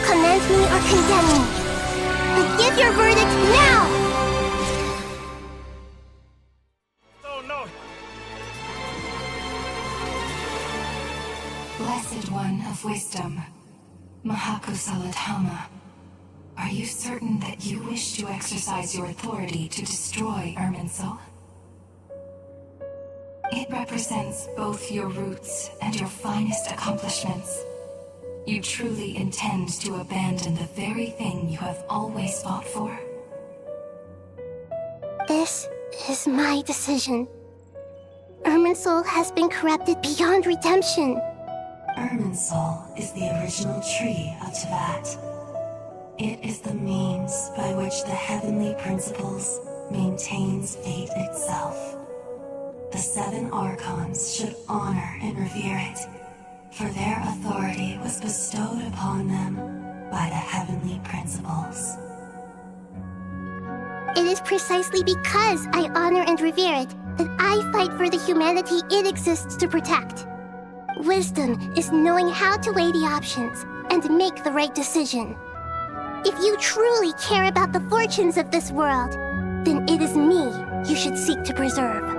Commend me or condemn me. But give your verdict now! Blessed One of Wisdom, Mahakusaladhama, are you certain that you wish to exercise your authority to destroy Irminsul? It represents both your roots and your finest accomplishments. You truly intend to abandon the very thing you have always fought for? This is my decision. Irminsul has been corrupted beyond redemption. Irminsul is the original tree of Tevat. It is the means by which the heavenly principles maintains fate itself. The 7 Archons should honor and revere it, for their authority was bestowed upon them by the heavenly principles. It is precisely because I honor and revere it that I fight for the humanity it exists to protect. Wisdom is knowing how to weigh the options and make the right decision. If you truly care about the fortunes of this world, then it is me you should seek to preserve.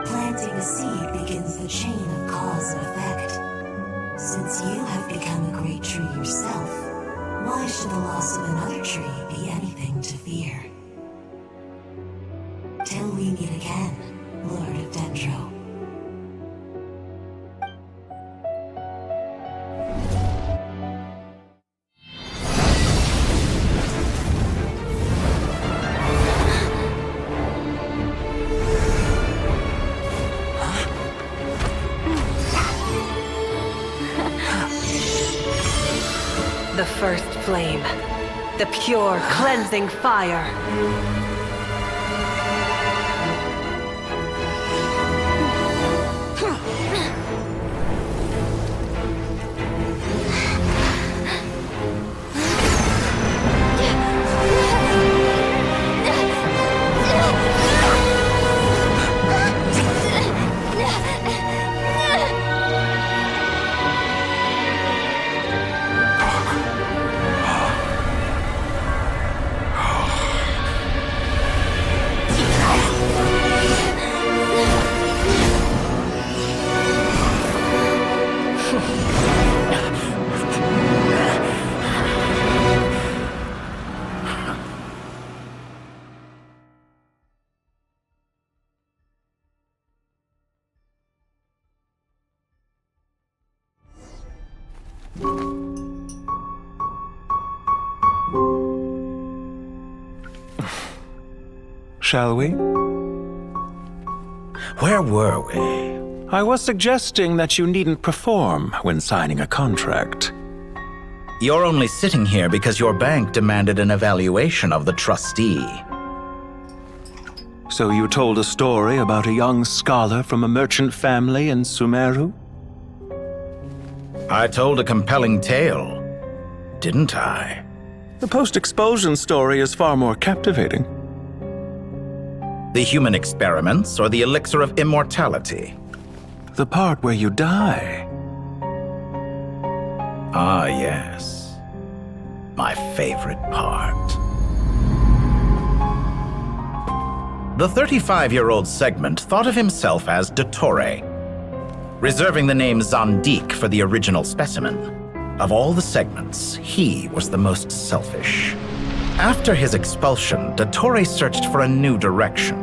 Planting a seed begins the chain of cause and effect. Since you have become a great tree yourself, why should the loss of another tree be anything to fear? Till we meet again, Lord of Dendro. The first flame. The pure, cleansing fire. Shall we? Where were we? I was suggesting that you needn't perform when signing a contract. You're only sitting here because your bank demanded an evaluation of the trustee. So you told a story about a young scholar from a merchant family in Sumeru? I told a compelling tale, didn't I? The post-expulsion story is far more captivating. The human experiments or the elixir of immortality? The part where you die. Ah, yes. My favorite part. The 35-year-old Segment thought of himself as Dottore, reserving the name Zandik for the original specimen. Of all the Segments, he was the most selfish. After his expulsion, Dottore searched for a new direction.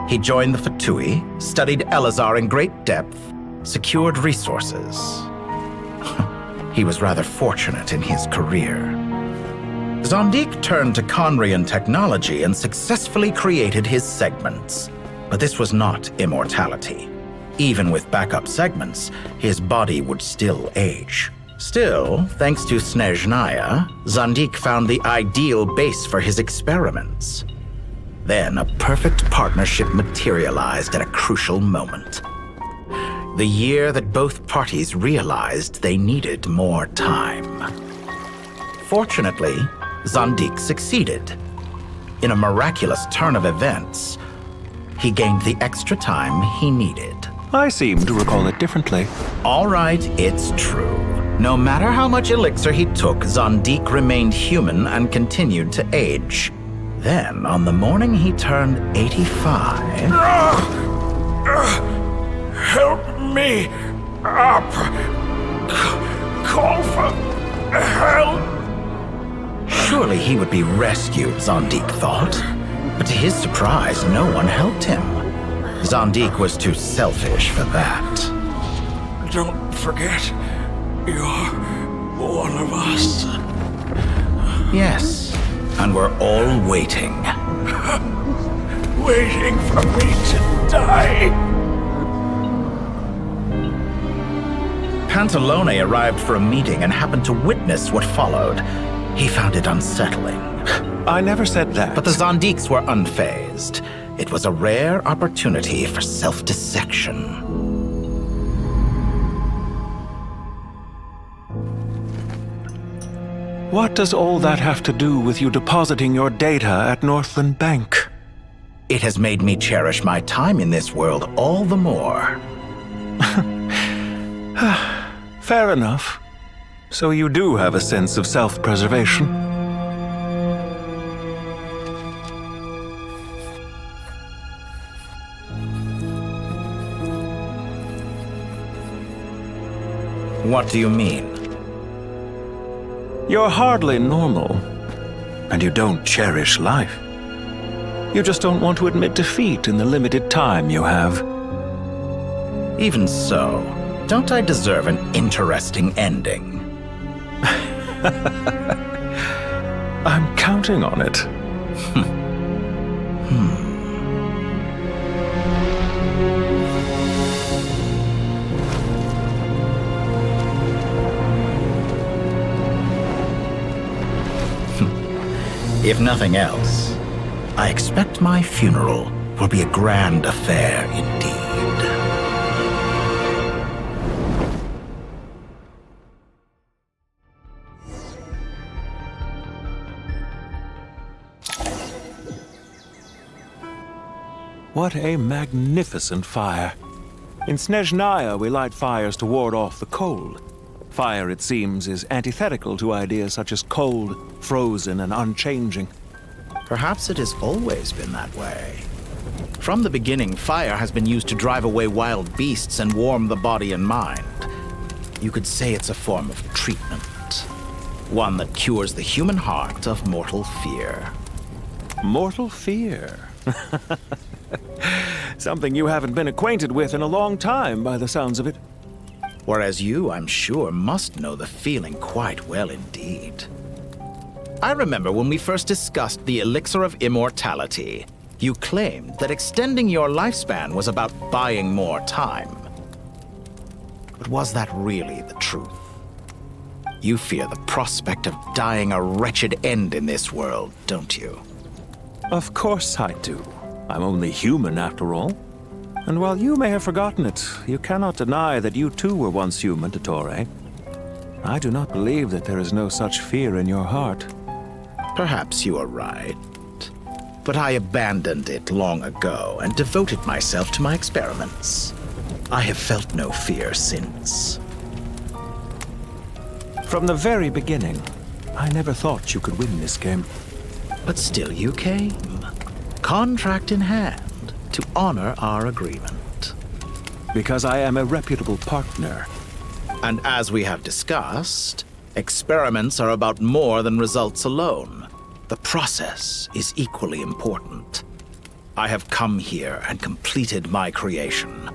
He joined the Fatui, studied Elazar in great depth, secured resources. He was rather fortunate in his career. Zandik turned to Conrian technology and successfully created his segments. But this was not immortality. Even with backup segments, his body would still age. Still, thanks to Snezhnaya, Zandik found the ideal base for his experiments. Then a perfect partnership materialized at a crucial moment. The year that both parties realized they needed more time. Fortunately, Zandik succeeded. In a miraculous turn of events, he gained the extra time he needed. I seem to recall it differently. All right, it's true. No matter how much elixir he took, Zandik remained human and continued to age. Then, on the morning he turned 85... Help me up! Call for help! Surely he would be rescued, Zandik thought. But to his surprise, no one helped him. Zandik was too selfish for that. Don't forget, you're one of us. Yes, and we're all waiting. Waiting for me to die. Pantalone arrived for a meeting and happened to witness what followed. He found it unsettling. I never said that. But the Zandiks were unfazed. It was a rare opportunity for self-dissection. What does all that have to do with you depositing your data at Northland Bank? It has made me cherish my time in this world all the more. Fair enough. So you do have a sense of self-preservation. What do you mean? You're hardly normal, and you don't cherish life. You just don't want to admit defeat in the limited time you have. Even so, don't I deserve an interesting ending? I'm counting on it. If nothing else, I expect my funeral will be a grand affair indeed. What a magnificent fire. In Snezhnaya, we light fires to ward off the cold. Fire, it seems, is antithetical to ideas such as cold, frozen, and unchanging. Perhaps it has always been that way. From the beginning, fire has been used to drive away wild beasts and warm the body and mind. You could say it's a form of treatment. One that cures the human heart of mortal fear. Mortal fear? Something you haven't been acquainted with in a long time, by the sounds of it. Whereas you, I'm sure, must know the feeling quite well indeed. I remember when we first discussed the elixir of immortality, you claimed that extending your lifespan was about buying more time. But was that really the truth? You fear the prospect of dying a wretched end in this world, don't you? Of course I do. I'm only human after all. And while you may have forgotten it, you cannot deny that you too were once human, Dottore. I do not believe that there is no such fear in your heart. Perhaps you are right. But I abandoned it long ago and devoted myself to my experiments. I have felt no fear since. From the very beginning, I never thought you could win this game. But still you came, contract in hand, to honor our agreement. Because I am a reputable partner. And as we have discussed, experiments are about more than results alone. The process is equally important. I have come here and completed my creation,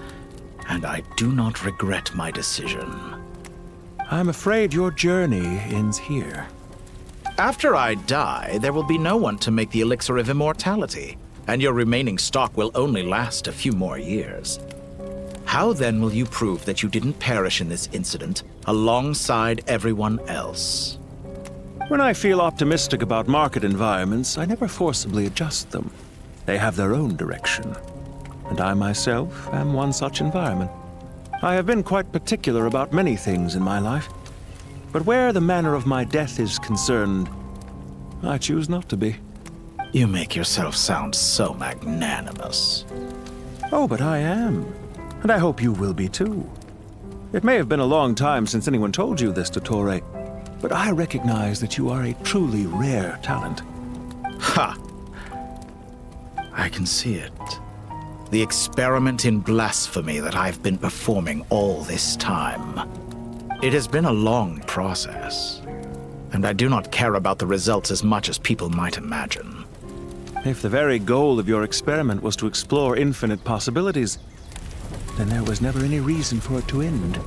and I do not regret my decision. I'm afraid your journey ends here. After I die, there will be no one to make the elixir of immortality, and your remaining stock will only last a few more years. How then will you prove that you didn't perish in this incident alongside everyone else? When I feel optimistic about market environments, I never forcibly adjust them. They have their own direction. And I myself am one such environment. I have been quite particular about many things in my life. But where the manner of my death is concerned, I choose not to be. You make yourself sound so magnanimous. Oh, but I am. And I hope you will be too. It may have been a long time since anyone told you this, Dottore, but I recognize that you are a truly rare talent. Ha! I can see it. The experiment in blasphemy that I've been performing all this time. It has been a long process, and I do not care about the results as much as people might imagine. If the very goal of your experiment was to explore infinite possibilities, then there was never any reason for it to end.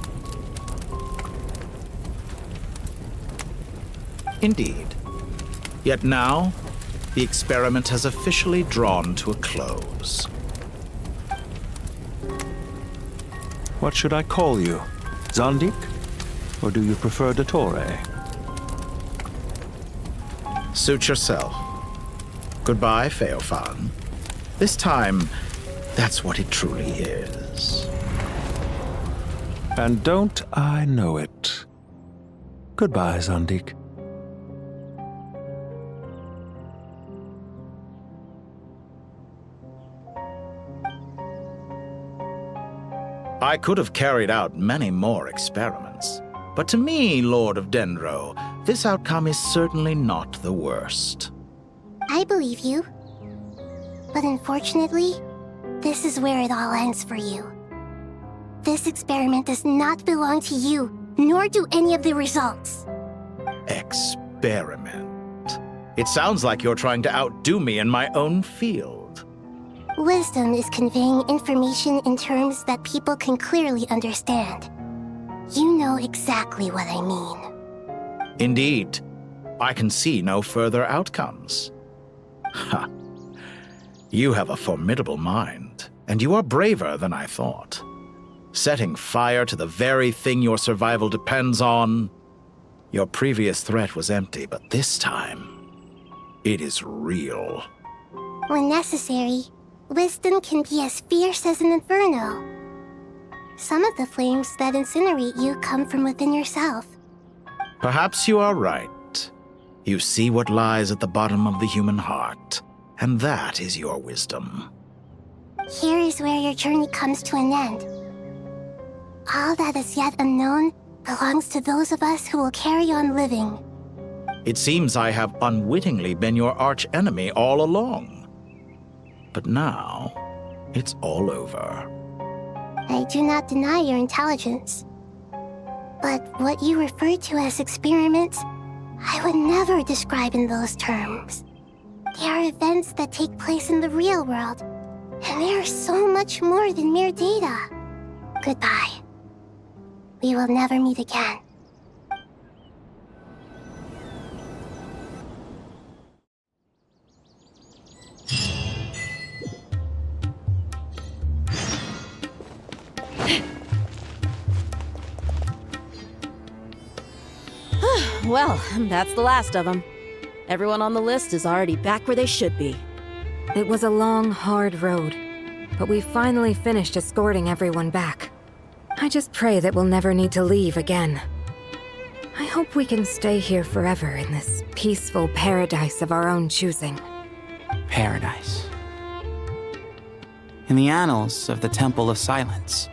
Indeed. Yet now, the experiment has officially drawn to a close. What should I call you? Zandik? Or do you prefer Dottore? Suit yourself. Goodbye, Feofan. This time, that's what it truly is. And don't I know it? Goodbye, Zandik. I could have carried out many more experiments, but to me, Lord of Dendro, this outcome is certainly not the worst. I believe you. But unfortunately, this is where it all ends for you. This experiment does not belong to you, nor do any of the results. Experiment? It sounds like you're trying to outdo me in my own field. Wisdom is conveying information in terms that people can clearly understand. You know exactly what I mean. Indeed. I can see no further outcomes. Ha. You have a formidable mind, and you are braver than I thought. Setting fire to the very thing your survival depends on. Your previous threat was empty, but this time, it is real. When necessary, wisdom can be as fierce as an inferno. Some of the flames that incinerate you come from within yourself. Perhaps you are right. You see what lies at the bottom of the human heart, and that is your wisdom. Here is where your journey comes to an end. All that is yet unknown belongs to those of us who will carry on living. It seems I have unwittingly been your arch-enemy all along. But now, it's all over. I do not deny your intelligence. But what you refer to as experiments, I would never describe in those terms. They are events that take place in the real world, and they are so much more than mere data. Goodbye. We will never meet again. Well, that's the last of them. Everyone on the list is already back where they should be. It was a long, hard road, but we finally finished escorting everyone back. I just pray that we'll never need to leave again. I hope we can stay here forever in this peaceful paradise of our own choosing. Paradise. In the annals of the Temple of Silence,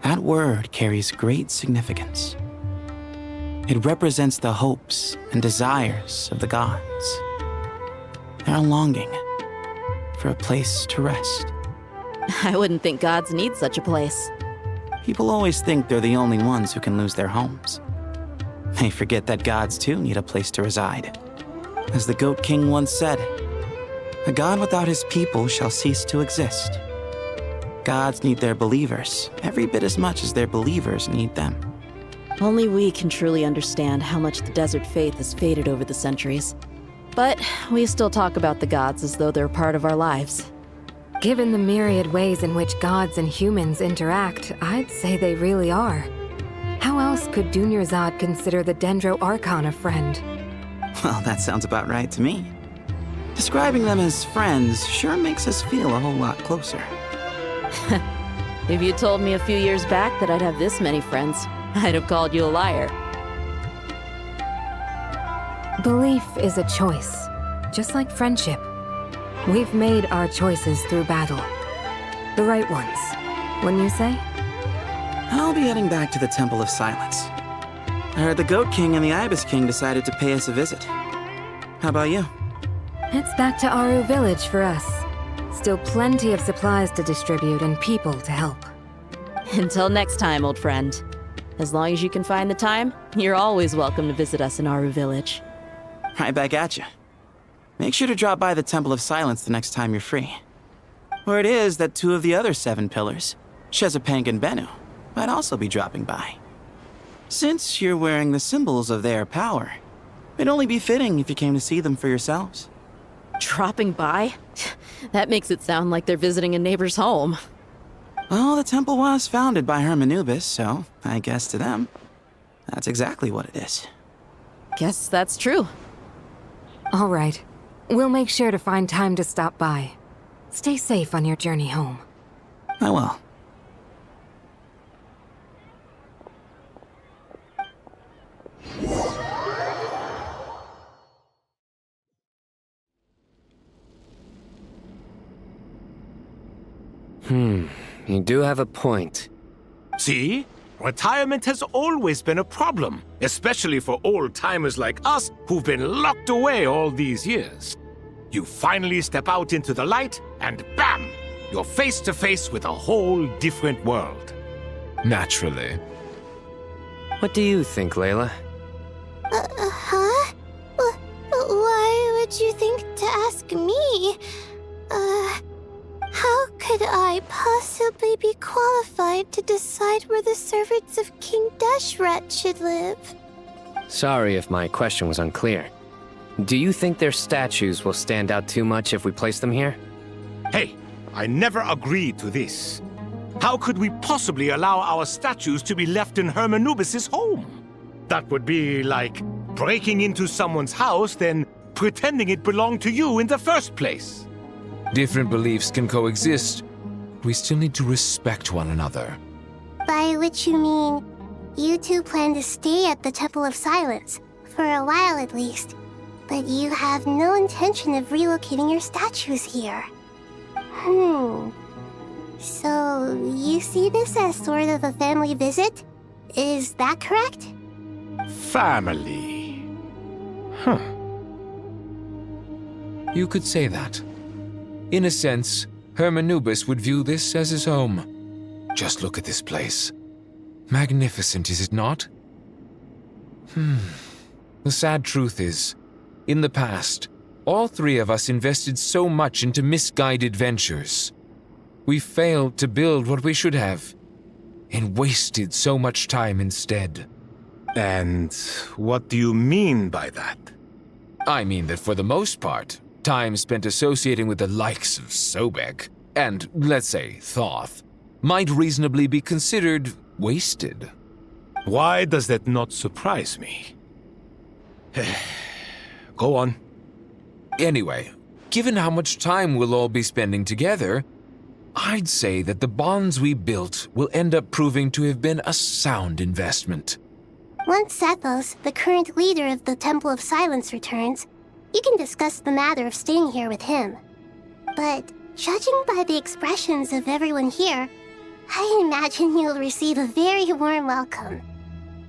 that word carries great significance. It represents the hopes and desires of the gods. Their longing for a place to rest. I wouldn't think gods need such a place. People always think they're the only ones who can lose their homes. They forget that gods too need a place to reside. As the Goat King once said, "A god without his people shall cease to exist." Gods need their believers every bit as much as their believers need them. Only we can truly understand how much the desert faith has faded over the centuries. But we still talk about the gods as though they're part of our lives. Given the myriad ways in which gods and humans interact, I'd say they really are. How else could Dunyarzad consider the Dendro Archon a friend? Well, that sounds about right to me. Describing them as friends sure makes us feel a whole lot closer. If you told me a few years back that I'd have this many friends, I'd have called you a liar. Belief is a choice, just like friendship. We've made our choices through battle. The right ones, wouldn't you say? I'll be heading back to the Temple of Silence. I heard the Goat King and the Ibis King decided to pay us a visit. How about you? It's back to Aru Village for us. Still plenty of supplies to distribute and people to help. Until next time, old friend. As long as you can find the time, you're always welcome to visit us in Aru Village. Right back at you. Make sure to drop by the Temple of Silence the next time you're free. Word is that 2 of the other 7 pillars, Shezapank and Bennu, might also be dropping by. Since you're wearing the symbols of their power, it'd only be fitting if you came to see them for yourselves. Dropping by? That makes it sound like they're visiting a neighbor's home. Well, the temple was founded by Hermanubis, so I guess to them, that's exactly what it is. Guess that's true. All right. We'll make sure to find time to stop by. Stay safe on your journey home. I will. You do have a point. See? Retirement has always been a problem, especially for old-timers like us who've been locked away all these years. You finally step out into the light, and bam! You're face to face with a whole different world. Naturally. What do you think, Layla? Huh? Why would you think to ask me? How could I possibly be qualified to decide where the servants of King Deshret should live? Sorry if my question was unclear. Do you think their statues will stand out too much if we place them here? Hey, I never agreed to this. How could we possibly allow our statues to be left in Hermanubis' home? That would be like breaking into someone's house, then pretending it belonged to you in the first place. Different beliefs can coexist. We still need to respect one another. By which you mean, you two plan to stay at the Temple of Silence, for a while at least, but you have no intention of relocating your statues here. So, you see this as sort of a family visit? Is that correct? Family. You could say that. In a sense, Hermanubis would view this as his home. Just look at this place. Magnificent, is it not? The sad truth is, in the past, all 3 of us invested so much into misguided ventures. We failed to build what we should have, and wasted so much time instead. And what do you mean by that? I mean that for the most part, time spent associating with the likes of Sobek, and, let's say, Thoth, might reasonably be considered wasted. Why does that not surprise me? Go on. Anyway, given how much time we'll all be spending together, I'd say that the bonds we built will end up proving to have been a sound investment. Once Sethos, the current leader of the Temple of Silence, returns, you can discuss the matter of staying here with him. But judging by the expressions of everyone here, I imagine you'll receive a very warm welcome.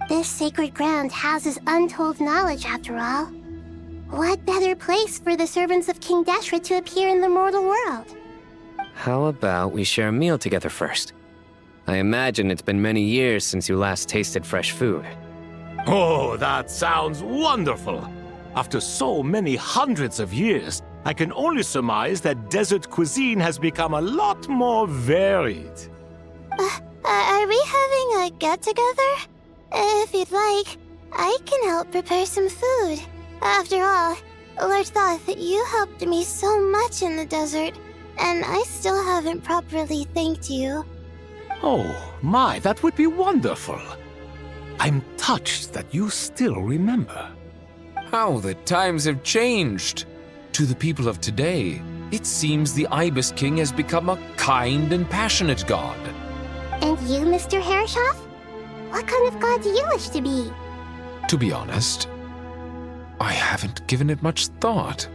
This sacred ground houses untold knowledge, after all. What better place for the servants of King Deshret to appear in the mortal world? How about we share a meal together first? I imagine it's been many years since you last tasted fresh food. Oh, that sounds wonderful! After so many hundreds of years, I can only surmise that desert cuisine has become a lot more varied. Are we having a get-together? If you'd like, I can help prepare some food. After all, Lord Thoth, you helped me so much in the desert, and I still haven't properly thanked you. Oh, my, that would be wonderful. I'm touched that you still remember. How the times have changed! To the people of today, it seems the Ibis King has become a kind and passionate god. And you, Mr. Herreshoff? What kind of god do you wish to be? To be honest, I haven't given it much thought.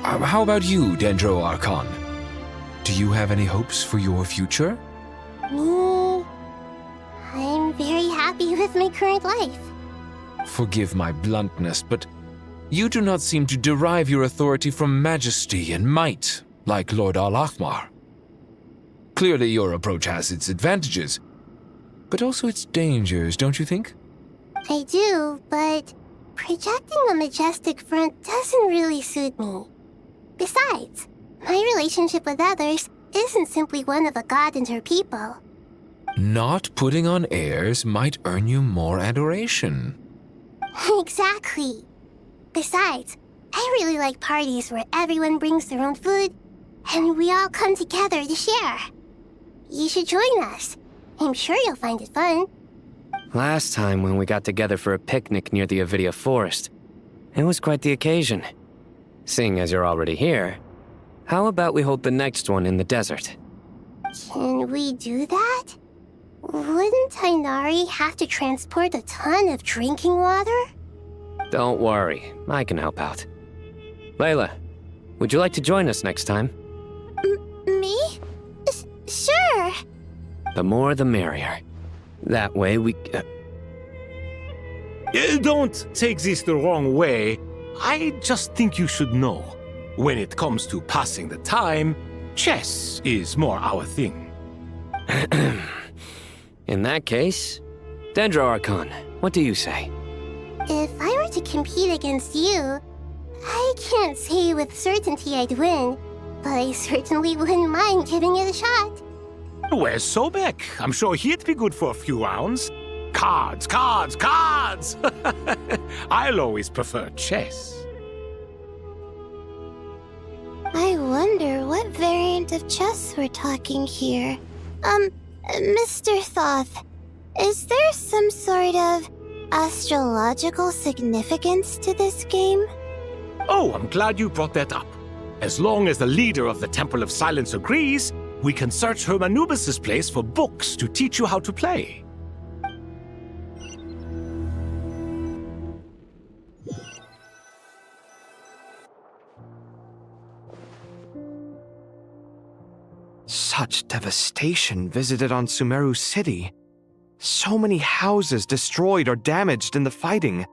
How about you, Dendro Archon? Do you have any hopes for your future? Me? I'm very happy with my current life. Forgive my bluntness, but you do not seem to derive your authority from majesty and might, like Lord Al-Ahmar. Clearly your approach has its advantages, but also its dangers, don't you think? I do, but projecting a majestic front doesn't really suit me. Besides, my relationship with others isn't simply one of a god and her people. Not putting on airs might earn you more adoration. Exactly. Besides, I really like parties where everyone brings their own food, and we all come together to share. You should join us. I'm sure you'll find it fun. Last time when we got together for a picnic near the Avidia Forest, it was quite the occasion. Seeing as you're already here, how about we hold the next one in the desert? Can we do that? Wouldn't Tainari have to transport a ton of drinking water? Don't worry, I can help out. Layla, would you like to join us next time? Me? Sure. The more the merrier. That way we... Don't take this the wrong way. I just think you should know. When it comes to passing the time, chess is more our thing. In that case, Dendro Archon, what do you say? If I were to compete against you, I can't say with certainty I'd win, but I certainly wouldn't mind giving it a shot. Where's Sobek? I'm sure he'd be good for a few rounds. Cards, cards, cards! I'll always prefer chess. I wonder what variant of chess we're talking here. Mr. Thoth, is there some sort of astrological significance to this game? Oh, I'm glad you brought that up. As long as the leader of the Temple of Silence agrees, we can search Hermanubis' place for books to teach you how to play. Such devastation visited on Sumeru City. So many houses destroyed or damaged in the fighting.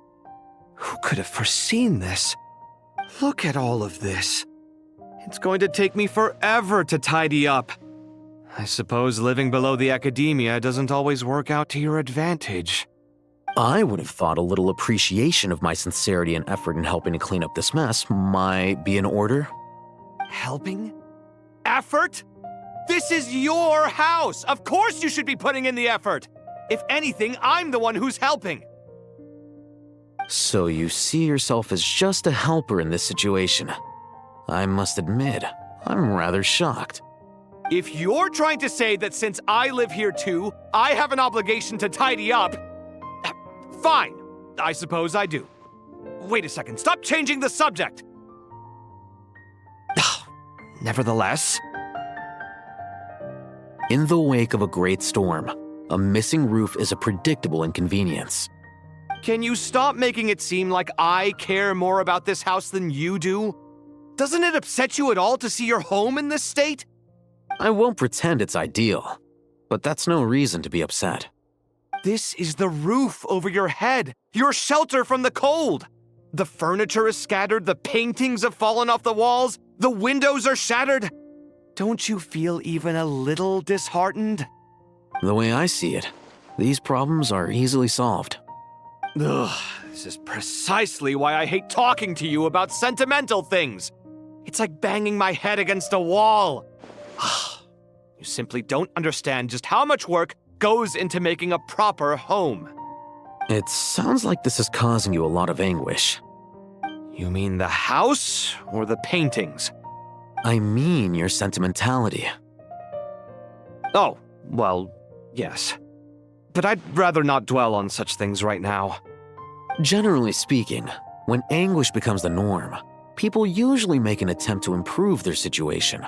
Who could have foreseen this? Look at all of this. It's going to take me forever to tidy up. I suppose living below the academia doesn't always work out to your advantage. I would have thought a little appreciation of my sincerity and effort in helping to clean up this mess might be in order. Helping? Effort? This is your house! Of course you should be putting in the effort! If anything, I'm the one who's helping! So you see yourself as just a helper in this situation. I must admit, I'm rather shocked. If you're trying to say that since I live here too, I have an obligation to tidy up, fine, I suppose I do. Wait a second, stop changing the subject! Nevertheless... In the wake of a great storm, a missing roof is a predictable inconvenience. Can you stop making it seem like I care more about this house than you do? Doesn't it upset you at all to see your home in this state? I won't pretend it's ideal, but that's no reason to be upset. This is the roof over your head, your shelter from the cold. The furniture is scattered, the paintings have fallen off the walls, the windows are shattered. Don't you feel even a little disheartened? The way I see it, these problems are easily solved. Ugh, this is precisely why I hate talking to you about sentimental things. It's like banging my head against a wall. You simply don't understand just how much work goes into making a proper home. It sounds like this is causing you a lot of anguish. You mean the house or the paintings? I mean your sentimentality. Oh, well, yes. But I'd rather not dwell on such things right now. Generally speaking, when anguish becomes the norm, people usually make an attempt to improve their situation.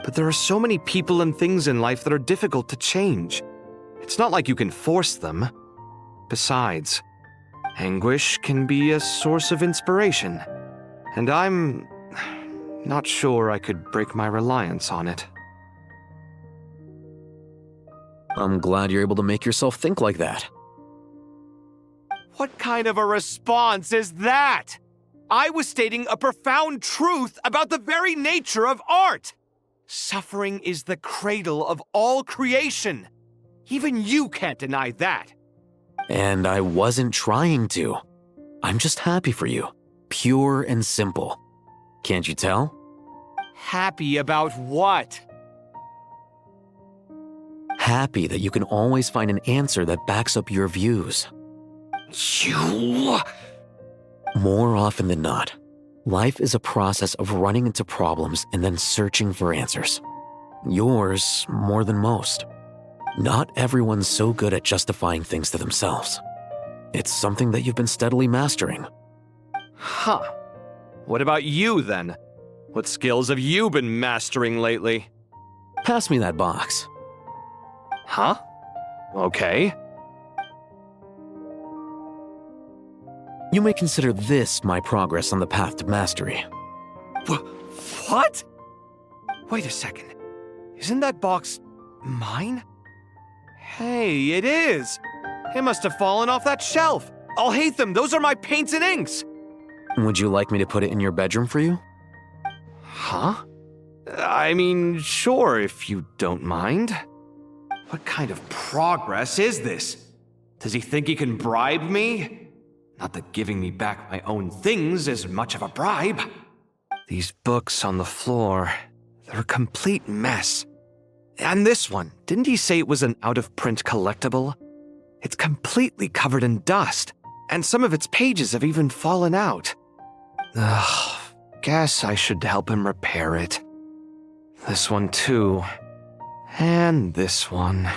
But there are so many people and things in life that are difficult to change. It's not like you can force them. Besides, anguish can be a source of inspiration, and I'm not sure I could break my reliance on it. I'm glad you're able to make yourself think like that. What kind of a response is that? I was stating a profound truth about the very nature of art. Suffering is the cradle of all creation. Even you can't deny that. And I wasn't trying to. I'm just happy for you. Pure and simple. Can't you tell? Happy about what? Happy that you can always find an answer that backs up your views. You... More often than not, life is a process of running into problems and then searching for answers. Yours more than most. Not everyone's so good at justifying things to themselves. It's something that you've been steadily mastering. Huh. What about you, then? What skills have you been mastering lately? Pass me that box. Huh? Okay. You may consider this my progress on the path to mastery. What? Wait a second. Isn't that box mine? Hey, it is! It must have fallen off that shelf! I'll hate them! Those are my paints and inks! Would you like me to put it in your bedroom for you? Huh? I mean, sure, if you don't mind. What kind of progress is this? Does he think he can bribe me? Not that giving me back my own things is much of a bribe. These books on the floor, they're a complete mess. And this one, didn't he say it was an out-of-print collectible? It's completely covered in dust, and some of its pages have even fallen out. Ugh, guess I should help him repair it. This one too. And this one.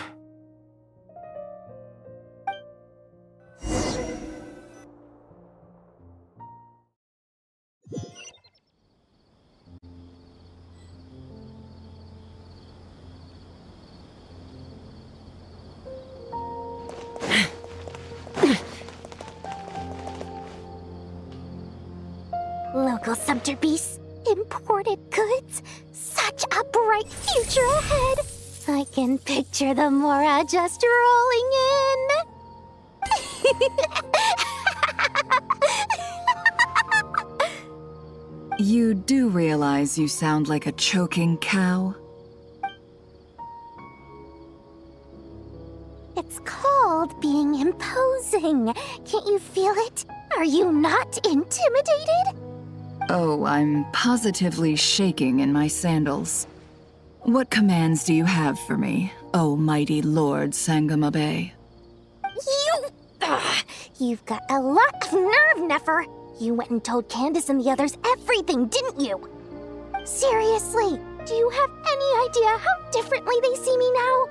Local subterbeasts, imported goods, such a bright future ahead. I can picture the Mora just rolling in. You do realize you sound like a choking cow? It's called being imposing. Can't you feel it? Are you not intimidated? Oh, I'm positively shaking in my sandals. What commands do you have for me, oh mighty Lord Sangamabe? You've got a lot of nerve, Nefer. You went and told Candace and the others everything, didn't you? Seriously, do you have any idea how differently they see me now?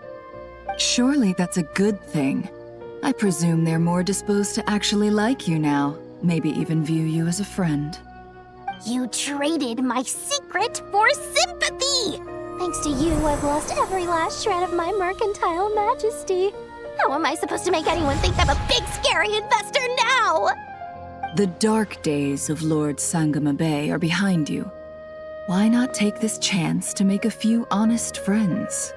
Surely that's a good thing. I presume they're more disposed to actually like you now, maybe even view you as a friend. You traded my secret for sympathy! Thanks to you, I've lost every last shred of my mercantile majesty. How am I supposed to make anyone think I'm a big, scary investor now? The dark days of Lord Sangama Bay are behind you. Why not take this chance to make a few honest friends?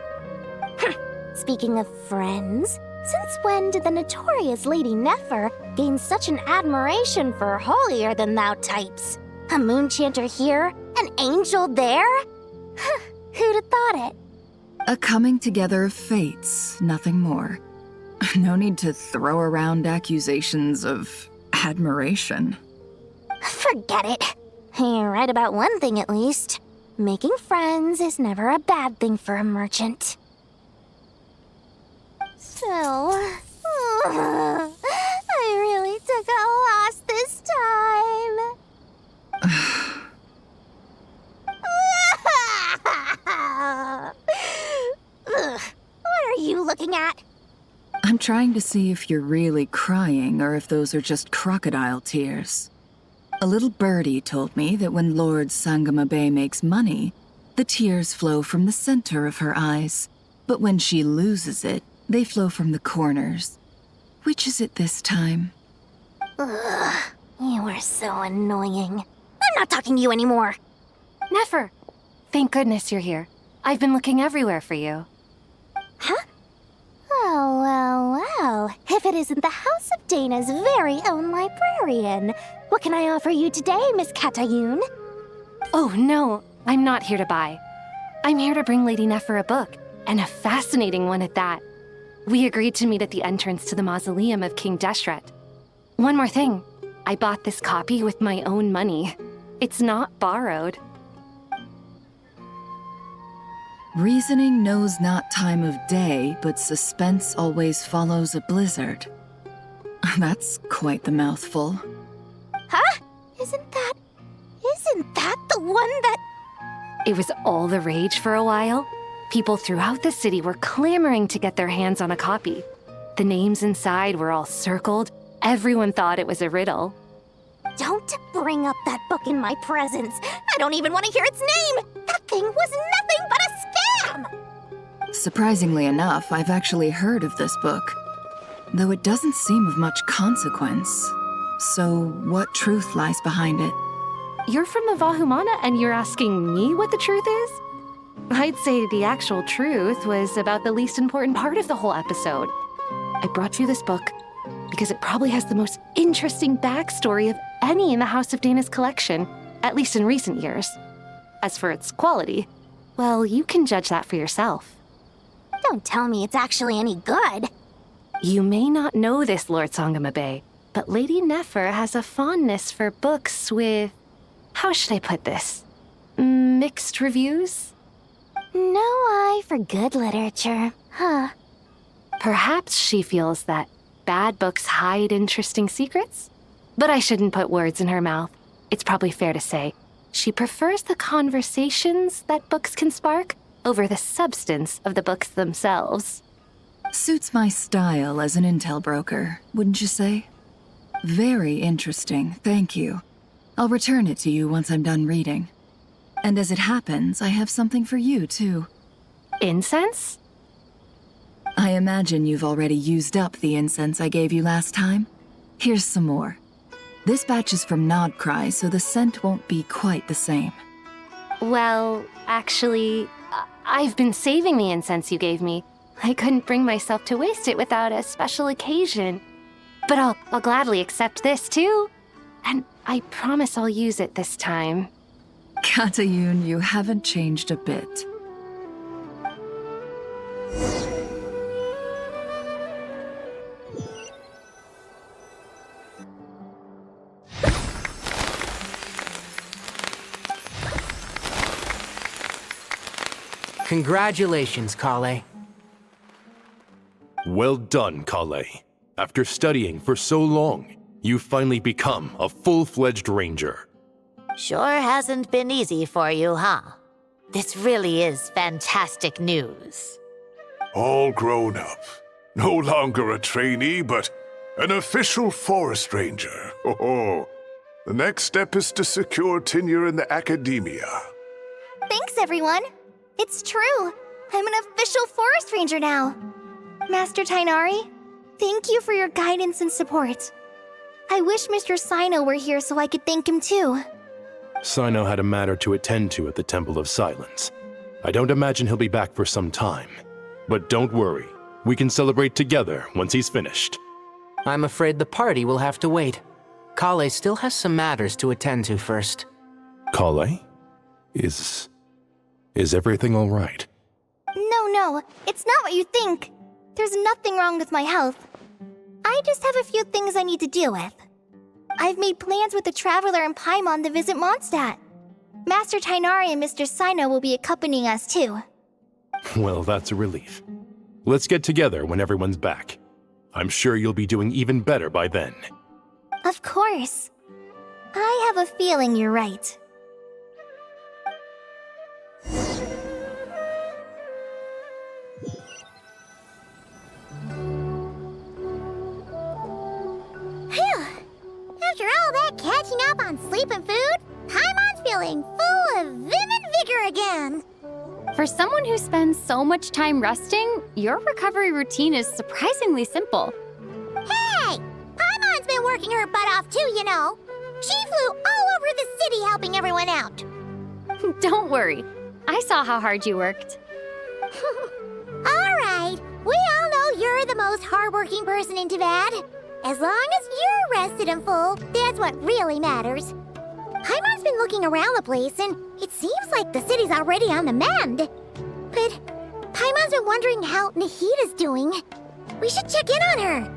Speaking of friends, since when did the notorious Lady Nefer gain such an admiration for holier-than-thou types? A moon chanter here, an angel there? Who'd have thought it? A coming together of fates, nothing more. No need to throw around accusations of admiration. Forget it. You're right about one thing at least. Making friends is never a bad thing for a merchant. So, I really took a loss this time. What are you looking at? I'm trying to see if you're really crying or if those are just crocodile tears. A little birdie told me that when Lord Sangama Bay makes money, the tears flow from the center of her eyes, but when she loses it, they flow from the corners. Which is it this time? Ugh, you are so annoying. I'm not talking to you anymore. Nefer! Thank goodness you're here. I've been looking everywhere for you. Huh? Well. If it isn't the House of Dana's very own librarian. What can I offer you today, Miss Katayun? Oh, no. I'm not here to buy. I'm here to bring Lady Nefer a book, and a fascinating one at that. We agreed to meet at the entrance to the mausoleum of King Deshret. One more thing. I bought this copy with my own money. It's not borrowed. Reasoning knows not time of day, but suspense always follows a blizzard. That's quite the mouthful. Huh? Isn't that the one that... It was all the rage for a while. People throughout the city were clamoring to get their hands on a copy. The names inside were all circled. Everyone thought it was a riddle. Don't bring up that book in my presence. I don't even want to hear its name. That thing was nothing but a scam. Surprisingly enough, I've actually heard of this book, though it doesn't seem of much consequence. So, what truth lies behind it? You're from the Vahumana and you're asking me what the truth is? I'd say the actual truth was about the least important part of the whole episode. I brought you this book because it probably has the most interesting backstory of any in the House of Dana's collection, at least in recent years. As for its quality, well, you can judge that for yourself. Don't tell me it's actually any good. You may not know this, Lord Sangama Bay, but Lady Nefer has a fondness for books with... how should I put this? Mixed reviews? No eye for good literature, huh? Perhaps she feels that bad books hide interesting secrets? But I shouldn't put words in her mouth. It's probably fair to say she prefers the conversations that books can spark over the substance of the books themselves. Suits my style as an intel broker, wouldn't you say? Very interesting, thank you. I'll return it to you once I'm done reading. And as it happens, I have something for you, too. Incense? I imagine you've already used up the incense I gave you last time. Here's some more. This batch is from Nodcry, so the scent won't be quite the same. Well, actually, I've been saving the incense you gave me. I couldn't bring myself to waste it without a special occasion. But I'll gladly accept this, too. And I promise I'll use it this time. Katayun, you haven't changed a bit. Congratulations, Kale. Well done, Kale. After studying for so long, you've finally become a full-fledged ranger. Sure hasn't been easy for you, huh? This really is fantastic news. All grown up. No longer a trainee, but an official forest ranger. Oh, the next step is to secure tenure in the academia. Thanks, everyone. It's true. I'm an official forest ranger now. Master Tainari, thank you for your guidance and support. I wish Mr. Sino were here so I could thank him too. Sino had a matter to attend to at the Temple of Silence. I don't imagine he'll be back for some time. But don't worry, we can celebrate together once he's finished. I'm afraid the party will have to wait. Kale still has some matters to attend to first. Kale? Is everything all right? No, it's not what you think. There's nothing wrong with my health. I just have a few things I need to deal with. I've made plans with the Traveler and Paimon to visit Mondstadt. Master Tainari and Mr. Sino will be accompanying us too. Well, that's a relief. Let's get together when everyone's back. I'm sure you'll be doing even better by then. Of course. I have a feeling you're right. Phew! After all that catching up on sleep and food, Paimon's feeling full of vim and vigor again. For someone who spends so much time resting, your recovery routine is surprisingly simple. Hey! Paimon's been working her butt off too, you know. She flew all over the city helping everyone out. Don't worry. I saw how hard you worked. All right. We all know you're the most hardworking person in Tavad. As long as you're rested and full, that's what really matters. Paimon's been looking around the place, and it seems like the city's already on the mend. But Paimon's been wondering how Nahida's doing. We should check in on her.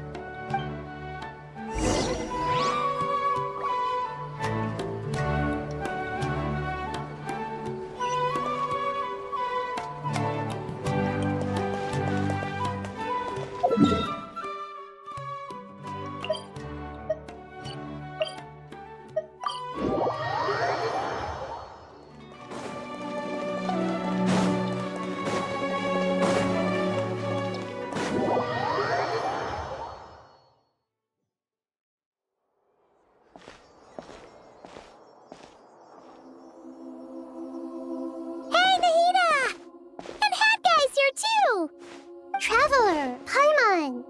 Traveler, Paimon!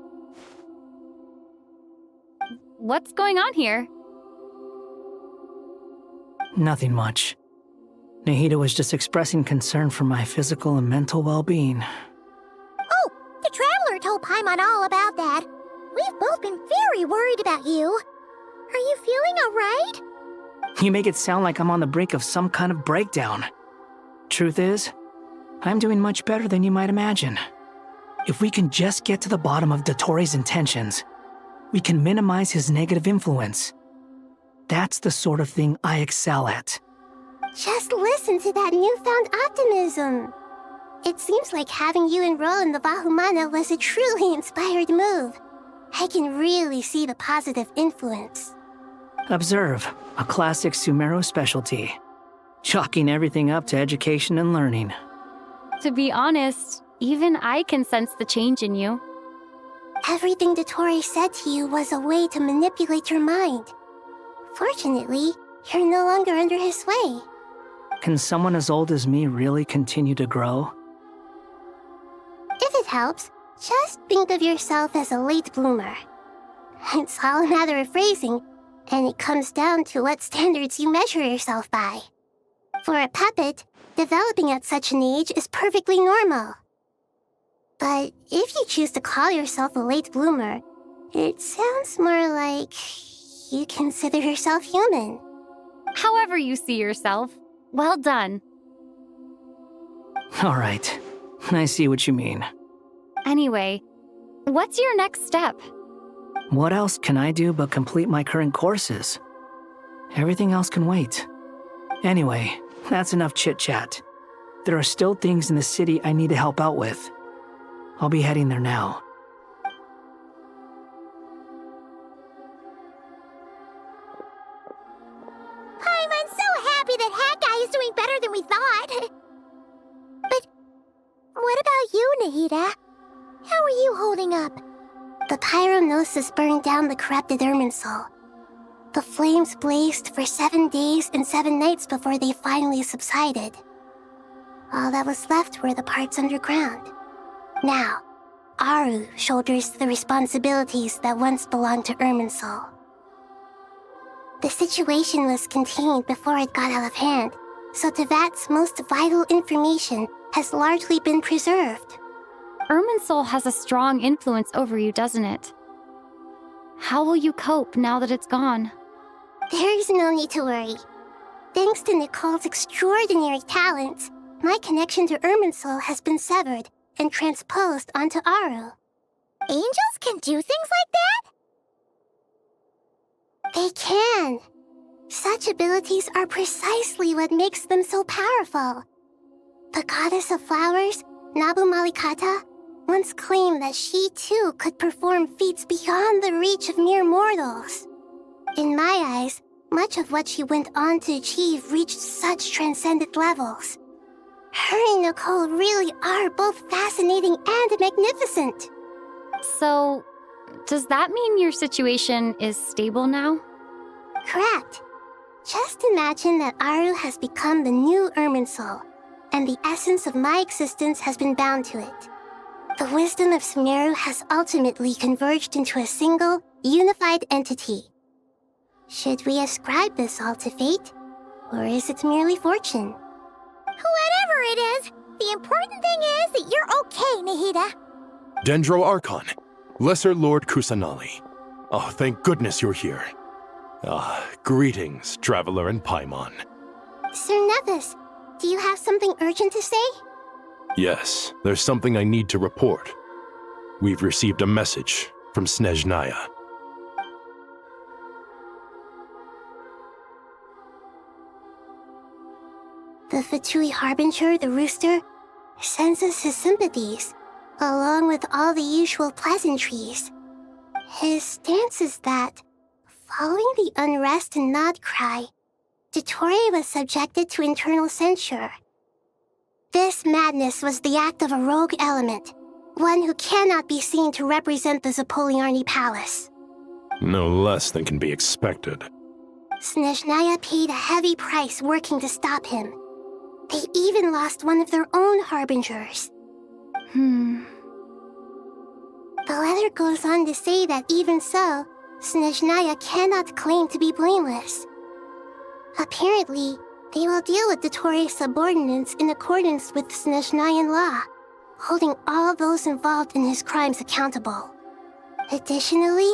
What's going on here? Nothing much. Nahida was just expressing concern for my physical and mental well-being. Oh, the Traveler told Paimon all about that. We've both been very worried about you. Are you feeling alright? You make it sound like I'm on the brink of some kind of breakdown. Truth is, I'm doing much better than you might imagine. If we can just get to the bottom of Dottoro's intentions, we can minimize his negative influence. That's the sort of thing I excel at. Just listen to that newfound optimism. It seems like having you enroll in the Vahumana was a truly inspired move. I can really see the positive influence. Observe, a classic Sumeru specialty. Chalking everything up to education and learning. To be honest, even I can sense the change in you. Everything Dottori said to you was a way to manipulate your mind. Fortunately, you're no longer under his sway. Can someone as old as me really continue to grow? If it helps, just think of yourself as a late bloomer. It's all a matter of phrasing, and it comes down to what standards you measure yourself by. For a puppet, developing at such an age is perfectly normal. But if you choose to call yourself a late bloomer, it sounds more like you consider yourself human. However you see yourself, well done. All right, I see what you mean. Anyway, what's your next step? What else can I do but complete my current courses? Everything else can wait. Anyway, that's enough chit-chat. There are still things in the city I need to help out with. I'll be heading there now. I'm so happy that Hat Guy is doing better than we thought. But what about you, Nahida? How are you holding up? The pyronosis burned down the corrupted Irminsul. The flames blazed for 7 days and 7 nights before they finally subsided. All that was left were the parts underground. Now, Aru shoulders the responsibilities that once belonged to Irminsul. The situation was contained before it got out of hand, so Tevat's most vital information has largely been preserved. Irminsul has a strong influence over you, doesn't it? How will you cope now that it's gone? There is no need to worry. Thanks to Nicole's extraordinary talents, my connection to Irminsul has been severed and transposed onto Aru. Angels can do things like that? They can. Such abilities are precisely what makes them so powerful. The goddess of flowers, Nabu Malikata, once claimed that she too could perform feats beyond the reach of mere mortals. In my eyes, much of what she went on to achieve reached such transcendent levels. Her and Nicole really are both fascinating and magnificent. So, does that mean your situation is stable now? Correct. Just imagine that Aru has become the new Irminsul, and the essence of my existence has been bound to it. The wisdom of Sumeru has ultimately converged into a single, unified entity. Should we ascribe this all to fate, or is it merely fortune? Whatever it is, the important thing is that you're okay, Nahida. Dendro Archon, Lesser Lord Kusanali. Oh, thank goodness you're here. Greetings, Traveler and Paimon. Sir Nevis, do you have something urgent to say? Yes, there's something I need to report. We've received a message from Snezhnaya. The Fatui Harbinger, the Rooster, sends us his sympathies, along with all the usual pleasantries. His stance is that, following the unrest and Nod Cry, Dottore was subjected to internal censure. This madness was the act of a rogue element, one who cannot be seen to represent the Zapoliarni Palace. No less than can be expected. Snezhnaya paid a heavy price working to stop him. They even lost one of their own harbingers. The letter goes on to say that even so, Snezhnaya cannot claim to be blameless. Apparently, they will deal with Dottore's subordinates in accordance with Snezhnayan law, holding all those involved in his crimes accountable. Additionally,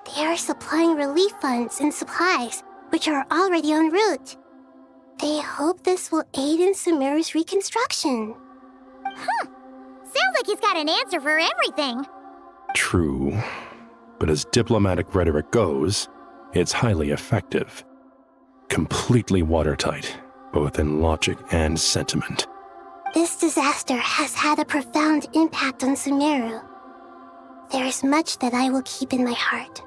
they are supplying relief funds and supplies, which are already en route. They hope this will aid in Sumeru's reconstruction. Sounds like he's got an answer for everything. True, but as diplomatic rhetoric goes, it's highly effective. Completely watertight, both in logic and sentiment. This disaster has had a profound impact on Sumeru. There is much that I will keep in my heart.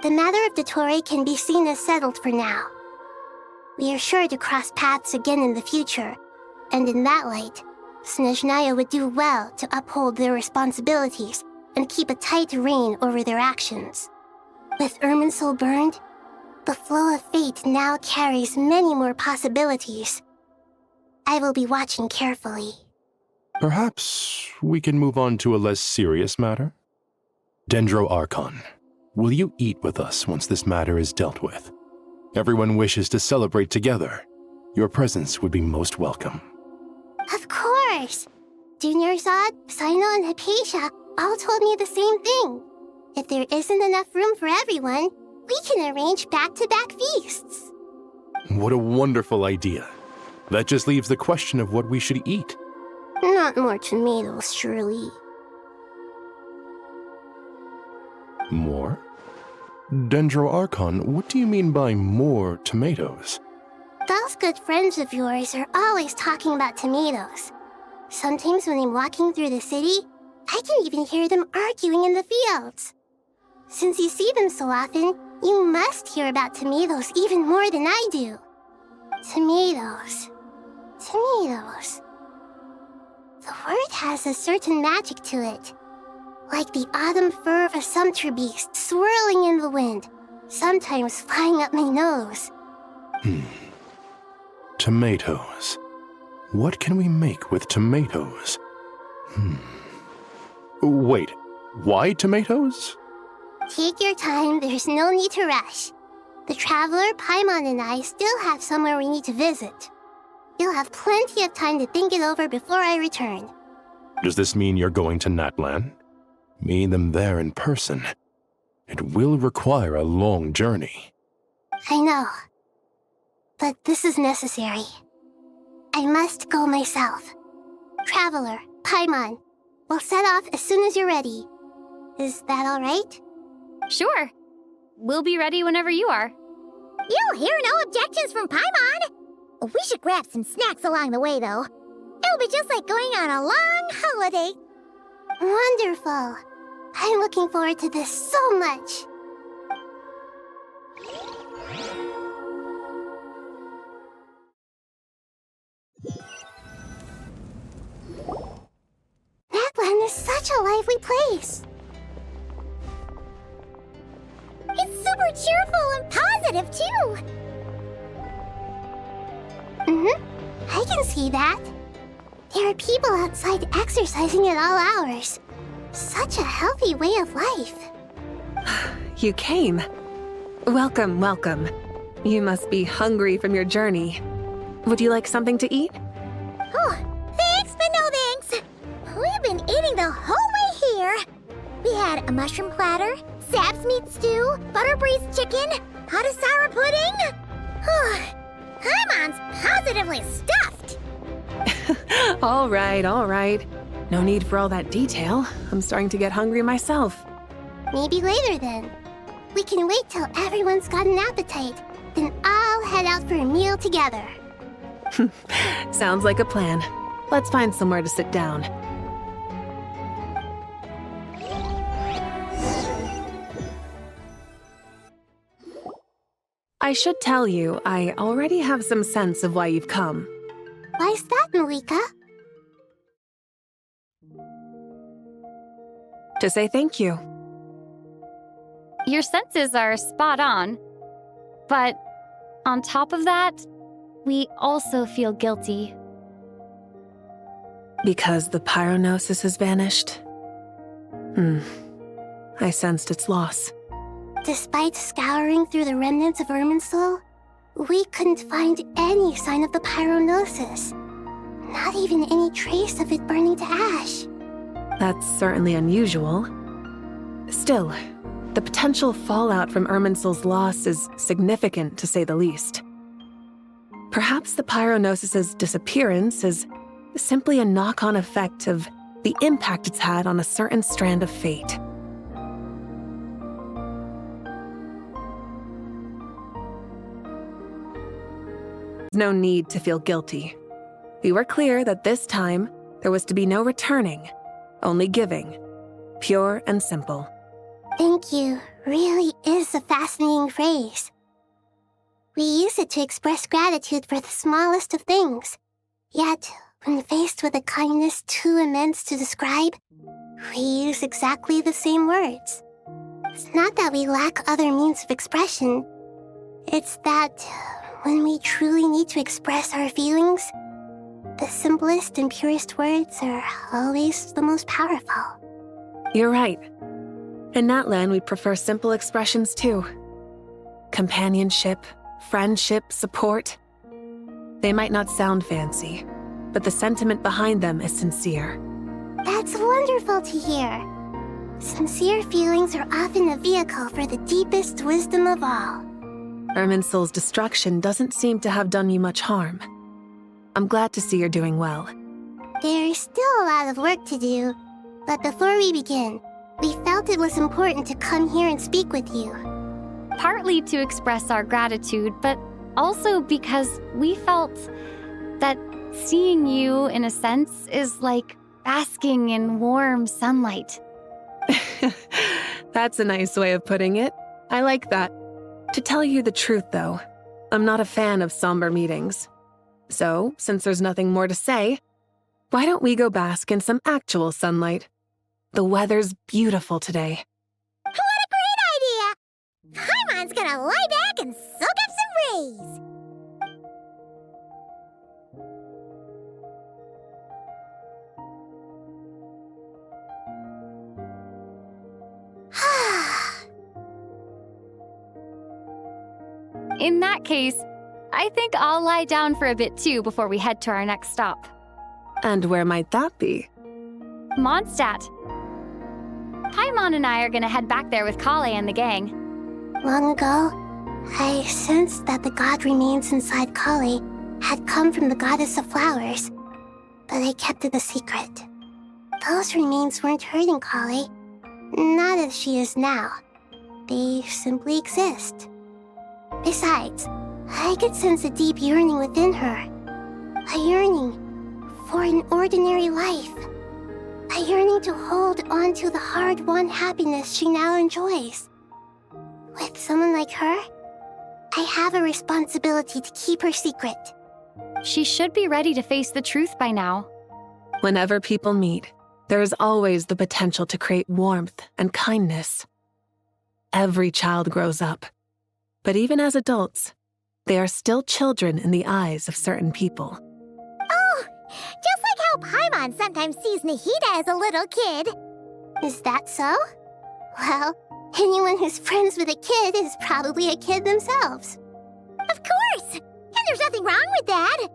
The matter of Dottore can be seen as settled for now. We are sure to cross paths again in the future, and in that light, Snezhnaya would do well to uphold their responsibilities and keep a tight rein over their actions. With Irminsul burned, the flow of fate now carries many more possibilities. I will be watching carefully. Perhaps we can move on to a less serious matter? Dendro Archon, will you eat with us once this matter is dealt with? Everyone wishes to celebrate together. Your presence would be most welcome. Of course! Junior Zod, Sino, and Hypatia all told me the same thing. If there isn't enough room for everyone, we can arrange back-to-back feasts. What a wonderful idea. That just leaves the question of what we should eat. Not more tomatoes, surely. More? Dendro Archon, what do you mean by more tomatoes? Those good friends of yours are always talking about tomatoes. Sometimes when I'm walking through the city, I can even hear them arguing in the fields. Since you see them so often, you must hear about tomatoes even more than I do. Tomatoes. Tomatoes. The word has a certain magic to it. like the autumn fur of a sumpter beast swirling in the wind, sometimes flying up my nose. Tomatoes. What can we make with tomatoes? Wait, why tomatoes? Take your time, there's no need to rush. The traveler, Paimon, and I still have somewhere we need to visit. You'll have plenty of time to think it over before I return. Does this mean you're going to Natlan? Meeting them there in person. It will require a long journey. I know. But this is necessary. I must go myself. Traveler, Paimon, we'll set off as soon as you're ready. Is that all right? Sure. We'll be ready whenever you are. You'll hear no objections from Paimon. We should grab some snacks along the way, though. It'll be just like going on a long holiday. Wonderful. I'm looking forward to this so much. Natlan is such a lively place. It's super cheerful and positive, too. I can see that. There are people outside exercising at all hours. Such a healthy way of life. You came. Welcome, welcome. You must be hungry from your journey. Would you like something to eat? Oh, thanks, but no thanks. We've been eating the whole way here. We had a mushroom platter, Sap's meat stew, butter braised chicken, Hadasara pudding. Paimon's positively stuffed. All right. No need for all that detail. I'm starting to get hungry myself. Maybe later then. We can wait till everyone's got an appetite. Then I'll head out for a meal together. Sounds like a plan. Let's find somewhere to sit down. I should tell you, I already have some sense of why you've come. Why's that, Malika? To say thank you. Your senses are spot on. But on top of that, we also feel guilty. Because the pyronosis has vanished? I sensed its loss. Despite scouring through the remnants of Irminsul, we couldn't find any sign of the pyronosis. Not even any trace of it burning to ash. That's certainly unusual. Still, the potential fallout from Irminsul's loss is significant, to say the least. Perhaps the pyronosis's disappearance is simply a knock-on effect of the impact it's had on a certain strand of fate. No need to feel guilty. We were clear that this time there was to be no returning, only giving. Pure and simple. Thank you really is a fascinating phrase. We use it to express gratitude for the smallest of things. Yet, when faced with a kindness too immense to describe, we use exactly the same words. It's not that we lack other means of expression. It's that when we truly need to express our feelings, the simplest and purest words are always the most powerful. You're right. In Natlan, we prefer simple expressions too. Companionship, friendship, support. They might not sound fancy, but the sentiment behind them is sincere. That's wonderful to hear. Sincere feelings are often a vehicle for the deepest wisdom of all. Irminsul's destruction doesn't seem to have done you much harm. I'm glad to see you're doing well. There's still a lot of work to do, but before we begin, we felt it was important to come here and speak with you. Partly to express our gratitude, but also because we felt that seeing you, in a sense, is like basking in warm sunlight. That's a nice way of putting it. I like that. To tell you the truth, though, I'm not a fan of somber meetings. So, since there's nothing more to say, why don't we go bask in some actual sunlight? The weather's beautiful today. What a great idea! Paimon's gonna lie back and soak up some rays. In that case, I think I'll lie down for a bit too before we head to our next stop. And where might that be? Mondstadt. Paimon and I are gonna head back there with Kale and the gang. Long ago, I sensed that the god remains inside Kali had come from the goddess of flowers, but I kept it a secret. Those remains weren't hurting Kali, not as she is now. They simply exist. Besides, I could sense a deep yearning within her. A yearning for an ordinary life. A yearning to hold on to the hard-won happiness she now enjoys. With someone like her, I have a responsibility to keep her secret. She should be ready to face the truth by now. Whenever people meet, there is always the potential to create warmth and kindness. Every child grows up, but even as adults, they are still children in the eyes of certain people. Oh, just like how Paimon sometimes sees Nahida as a little kid. Is that so? Well, anyone who's friends with a kid is probably a kid themselves. Of course! And there's nothing wrong with that.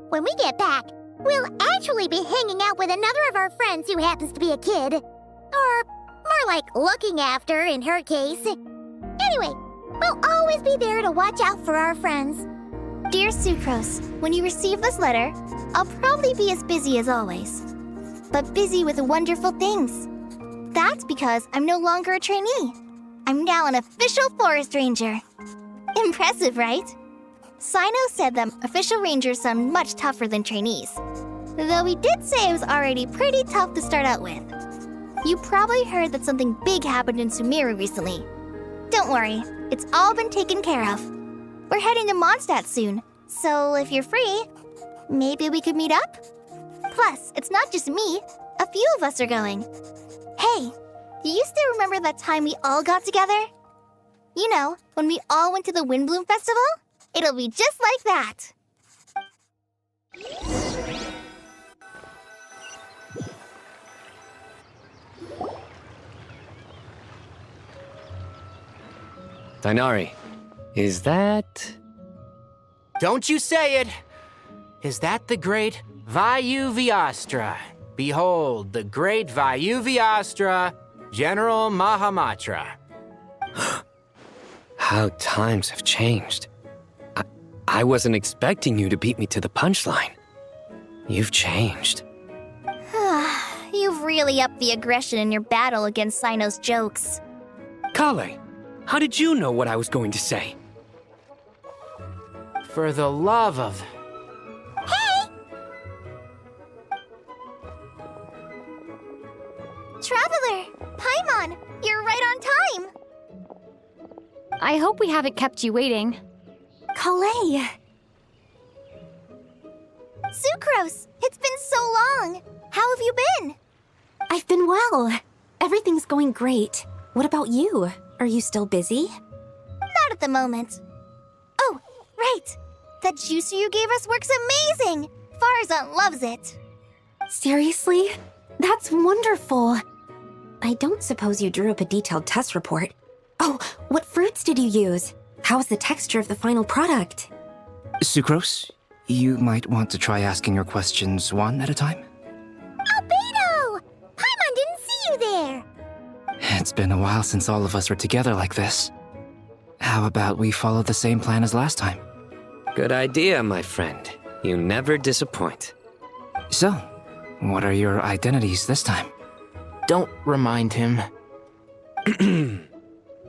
When we get back, we'll actually be hanging out with another of our friends who happens to be a kid. Or more like looking after, in her case. Anyway, we'll always be there to watch out for our friends. Dear Sucrose, when you receive this letter, I'll probably be as busy as always. But busy with wonderful things. That's because I'm no longer a trainee. I'm now an official forest ranger. Impressive, right? Sino said that official rangers sound much tougher than trainees. Though he did say it was already pretty tough to start out with. You probably heard that something big happened in Sumeru recently. Don't worry, it's all been taken care of. We're heading to Mondstadt soon, so if you're free, maybe we could meet up? Plus, it's not just me, a few of us are going. Hey, do you still remember that time we all got together? You know, when we all went to the Windbloom Festival? It'll be just like that. Dainari, is that... Don't you say it! Is that the great Vayu-Vyastra? Behold, the great Vayu-Vyastra, General Mahamatra. How times have changed. I wasn't expecting you to beat me to the punchline. You've changed. You've really upped the aggression in your battle against Sino's jokes. Kale, how did you know what I was going to say? For the love of... Hey! Traveler! Paimon! You're right on time! I hope we haven't kept you waiting. Kale! Sucrose! It's been so long! How have you been? I've been well. Everything's going great. What about you? Are you still busy? Not at the moment. Oh, right! That juicer you gave us works amazing! Farzan loves it! Seriously? That's wonderful! I don't suppose you drew up a detailed test report. Oh, what fruits did you use? How's the texture of the final product? Sucrose, you might want to try asking your questions one at a time. Albedo! Paimon didn't see you there! It's been a while since all of us were together like this. How about we follow the same plan as last time? Good idea, my friend. You never disappoint. So, what are your identities this time? Don't remind him.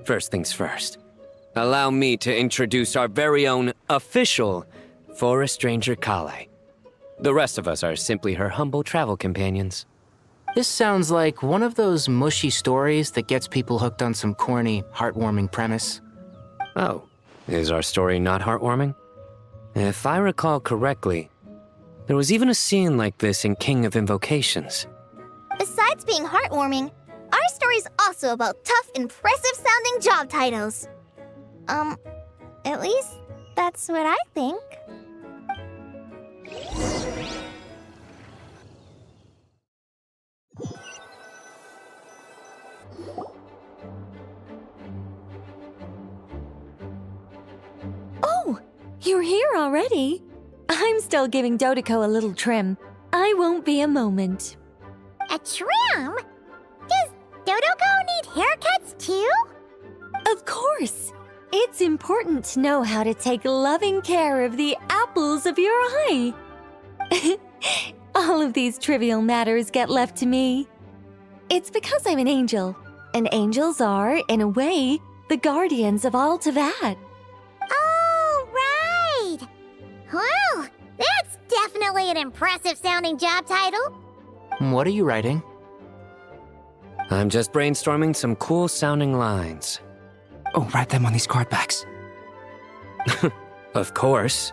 First things first. Allow me to introduce our very own official Forest Ranger Kale. The rest of us are simply her humble travel companions. This sounds like one of those mushy stories that gets people hooked on some corny, heartwarming premise. Oh, is our story not heartwarming? If I recall correctly, there was even a scene like this in King of Invocations. Besides being heartwarming, story's also about tough, impressive-sounding job titles. At least that's what I think. Oh, you're here already? I'm still giving Dodeko a little trim. I won't be a moment. A trim? Does Dodeko need haircuts too? Of course. It's important to know how to take loving care of the apples of your eye. All of these trivial matters get left to me. It's because I'm an angel, and angels are, in a way, the guardians of all Tavad. Oh, right! Well, that's definitely an impressive-sounding job title. What are you writing? I'm just brainstorming some cool-sounding lines. Oh, write them on these card backs. Of course.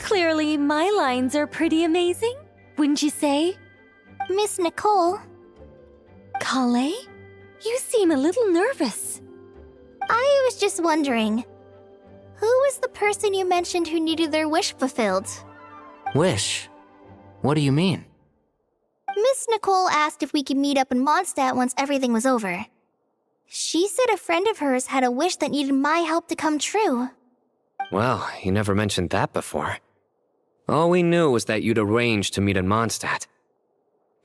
Clearly, my lines are pretty amazing, wouldn't you say? Miss Nicole. Kale? You seem a little nervous. I was just wondering, who was the person you mentioned who needed their wish fulfilled? Wish? What do you mean? Miss Nicole asked if we could meet up in Mondstadt once everything was over. She said a friend of hers had a wish that needed my help to come true. Well, you never mentioned that before. All we knew was that you'd arranged to meet in Mondstadt.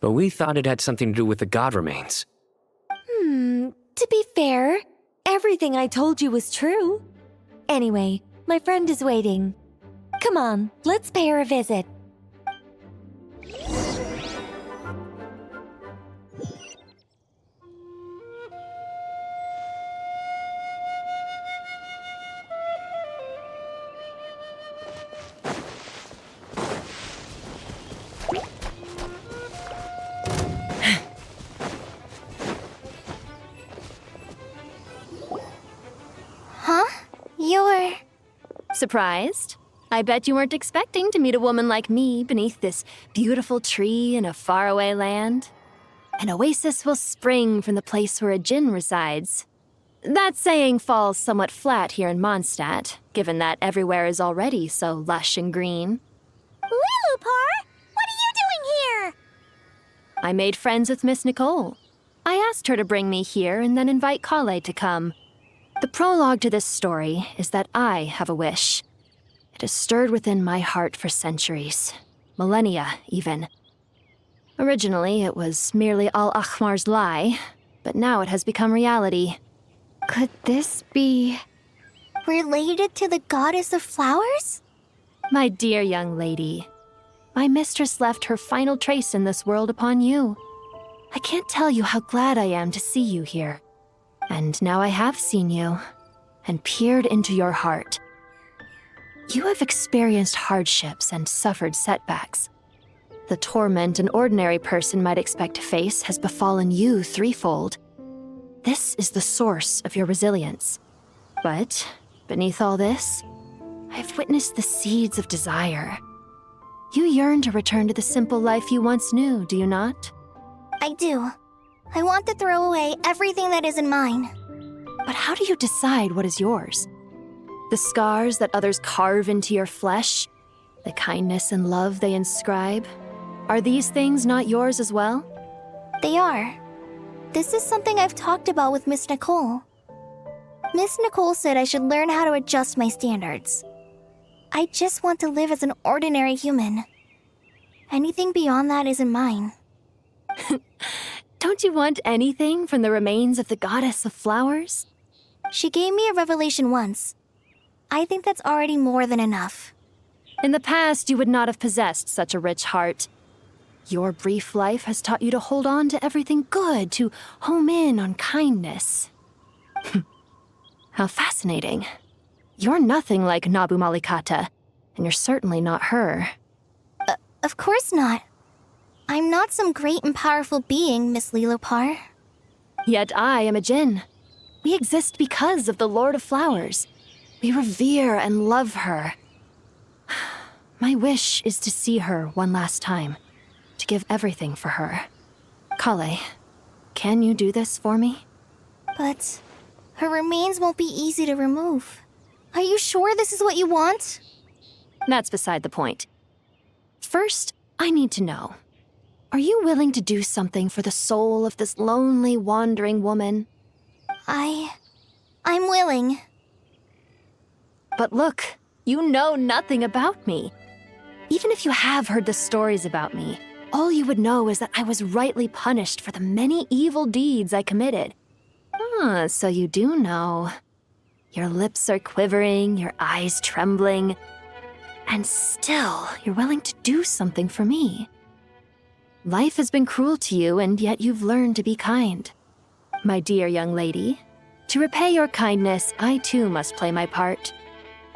But we thought it had something to do with the god remains. To be fair, everything I told you was true. Anyway, my friend is waiting. Come on, let's pay her a visit. Huh? You're... Surprised? I bet you weren't expecting to meet a woman like me beneath this beautiful tree in a faraway land. An oasis will spring from the place where a djinn resides. That saying falls somewhat flat here in Mondstadt, given that everywhere is already so lush and green. Lilupar, what are you doing here? I made friends with Miss Nicole. I asked her to bring me here and then invite Kale to come. The prologue to this story is that I have a wish. It has stirred within my heart for centuries, millennia even. Originally, it was merely Al-Ahmar's lie, but now it has become reality. Could this be... related to the goddess of flowers? My dear young lady, my mistress left her final trace in this world upon you. I can't tell you how glad I am to see you here. And now I have seen you, and peered into your heart. You have experienced hardships and suffered setbacks. The torment an ordinary person might expect to face has befallen you threefold. This is the source of your resilience. But, beneath all this, I've witnessed the seeds of desire. You yearn to return to the simple life you once knew, do you not? I do. I want to throw away everything that isn't mine. But how do you decide what is yours? The scars that others carve into your flesh? The kindness and love they inscribe? Are these things not yours as well? They are. This is something I've talked about with Miss Nicole. Miss Nicole said I should learn how to adjust my standards. I just want to live as an ordinary human. Anything beyond that isn't mine. Don't you want anything from the remains of the goddess of flowers? She gave me a revelation once. I think that's already more than enough. In the past, you would not have possessed such a rich heart. Your brief life has taught you to hold on to everything good, to home in on kindness. How fascinating. You're nothing like Nabu Malikata, and you're certainly not her. Of course not. I'm not some great and powerful being, Miss Lilopar. Yet I am a djinn. We exist because of the Lord of Flowers. We revere and love her. My wish is to see her one last time, to give everything for her. Kale, Can you do this for me? But her remains won't be easy to remove. Are you sure this is what you want? That's beside the point. First, I need to know. Are you willing to do something for the soul of this lonely, wandering woman? I'm willing. But look, you know nothing about me. Even if you have heard the stories about me, all you would know is that I was rightly punished for the many evil deeds I committed. Ah, so you do know. Your lips are quivering, your eyes trembling, and still you're willing to do something for me. Life has been cruel to you, and yet you've learned to be kind. My dear young lady, to repay your kindness, I too must play my part.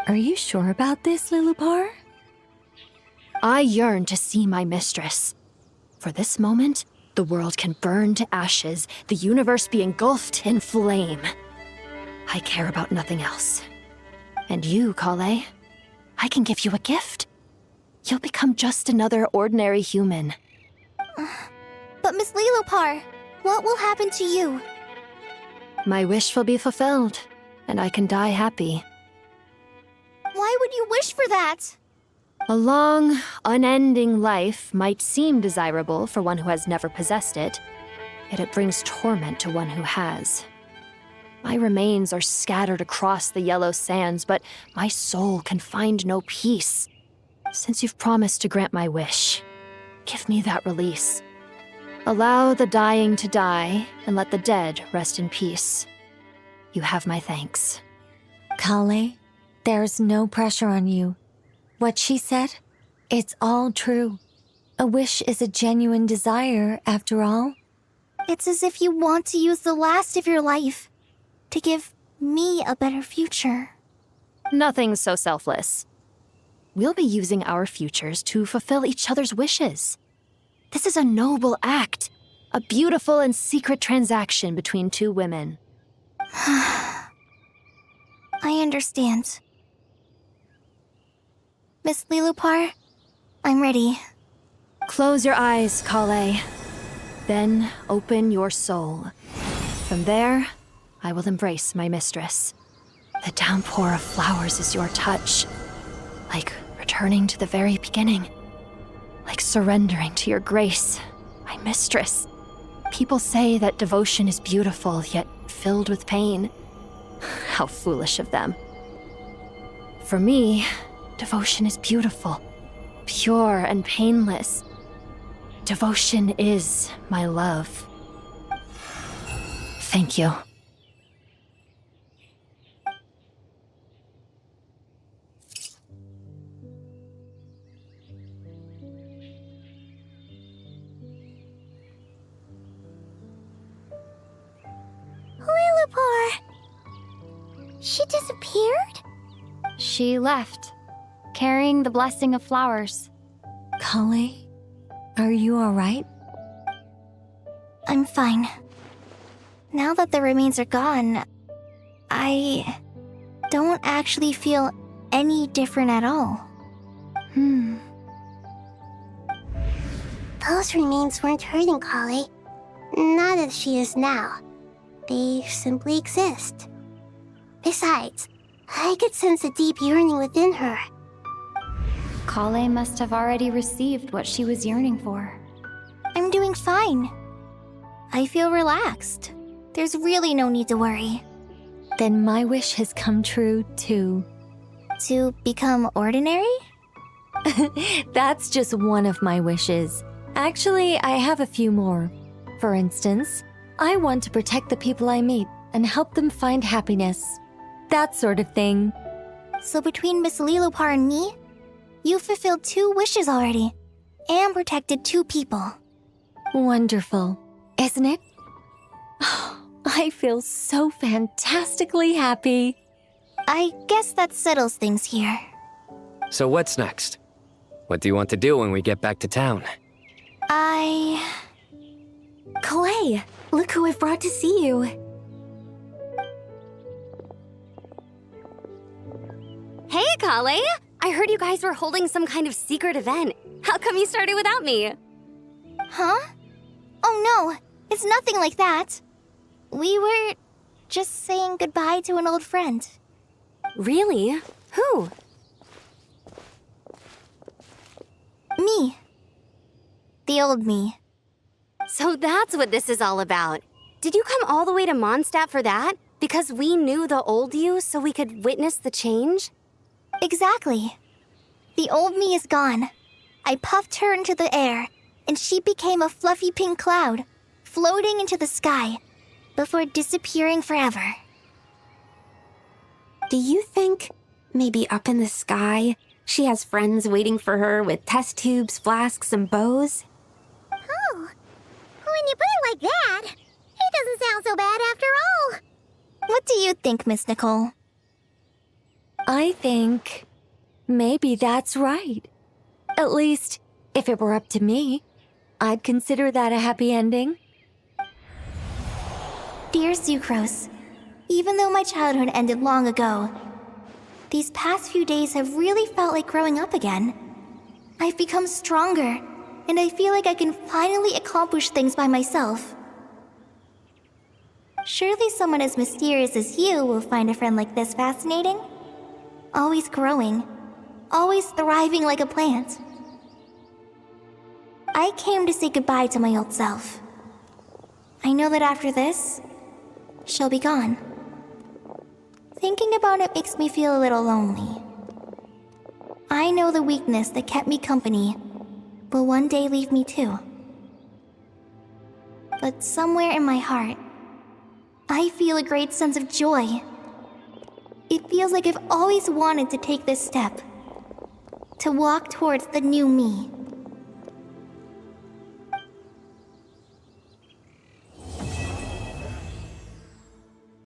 Are you sure about this, Lilupar? I yearn to see my mistress. For this moment, the world can burn to ashes, the universe be engulfed in flame. I care about nothing else. And you, Kale, I can give you a gift. You'll become just another ordinary human. But Miss Lilupar, what will happen to you? My wish will be fulfilled, and I can die happy. Why would you wish for that? A long, unending life might seem desirable for one who has never possessed it, yet it brings torment to one who has. My remains are scattered across the yellow sands, but my soul can find no peace. Since you've promised to grant my wish, give me that release. Allow the dying to die, and let the dead rest in peace. You have my thanks. Kale, there's no pressure on you. What she said, it's all true. A wish is a genuine desire, after all. It's as if you want to use the last of your life to give me a better future. Nothing's so selfless. We'll be using our futures to fulfill each other's wishes. This is a noble act, a beautiful and secret transaction between two women. I understand. Miss Lilupar, I'm ready. Close your eyes, Kale. Then open your soul. From there, I will embrace my mistress. The downpour of flowers is your touch. Like returning to the very beginning. Like surrendering to your grace, my mistress. People say that devotion is beautiful, yet filled with pain. How foolish of them. For me, devotion is beautiful, pure and painless. Devotion is my love. Thank you. Lilupar! She disappeared? She left, carrying the blessing of flowers. Kale, are you alright? I'm fine. Now that the remains are gone, I don't actually feel any different at all. Those remains weren't hurting Kale. Not as she is now. They simply exist. Besides, I could sense a deep yearning within her. Kale must have already received what she was yearning for. I'm doing fine. I feel relaxed. There's really no need to worry. Then my wish has come true, too. To become ordinary? That's just one of my wishes. Actually, I have a few more. For instance, I want to protect the people I meet and help them find happiness. That sort of thing. So between Miss Lilupar and me, you fulfilled 2 wishes already, and protected 2 people. Wonderful, isn't it? I feel so fantastically happy. I guess that settles things here. So what's next? What do you want to do when we get back to town? Clay, look who I've brought to see you. Hey, Kale! I heard you guys were holding some kind of secret event. How come you started without me? Huh? Oh no, It's nothing like that. We were just saying goodbye to an old friend. Really? Who? Me. The old me. So that's what this is all about. Did you come all the way to Mondstadt for that? Because we knew the old you so we could witness the change? Exactly. The old me is gone. I puffed her into the air, and she became a fluffy pink cloud, floating into the sky, before disappearing forever. Do you think, maybe up in the sky, she has friends waiting for her with test tubes, flasks, and bows? Oh, when you put it like that, it doesn't sound so bad after all. What do you think, Miss Nicole? I think maybe that's right. At least, if it were up to me, I'd consider that a happy ending. Dear Sucrose, even though my childhood ended long ago, these past few days have really felt like growing up again. I've become stronger, and I feel like I can finally accomplish things by myself. Surely someone as mysterious as you will find a friend like this fascinating. Always growing, always thriving like a plant. I came to say goodbye to my old self. I know that after this, she'll be gone. Thinking about it makes me feel a little lonely. I know the weakness that kept me company will one day leave me too. But somewhere in my heart, I feel a great sense of joy. It feels like I've always wanted to take this step, to walk towards the new me.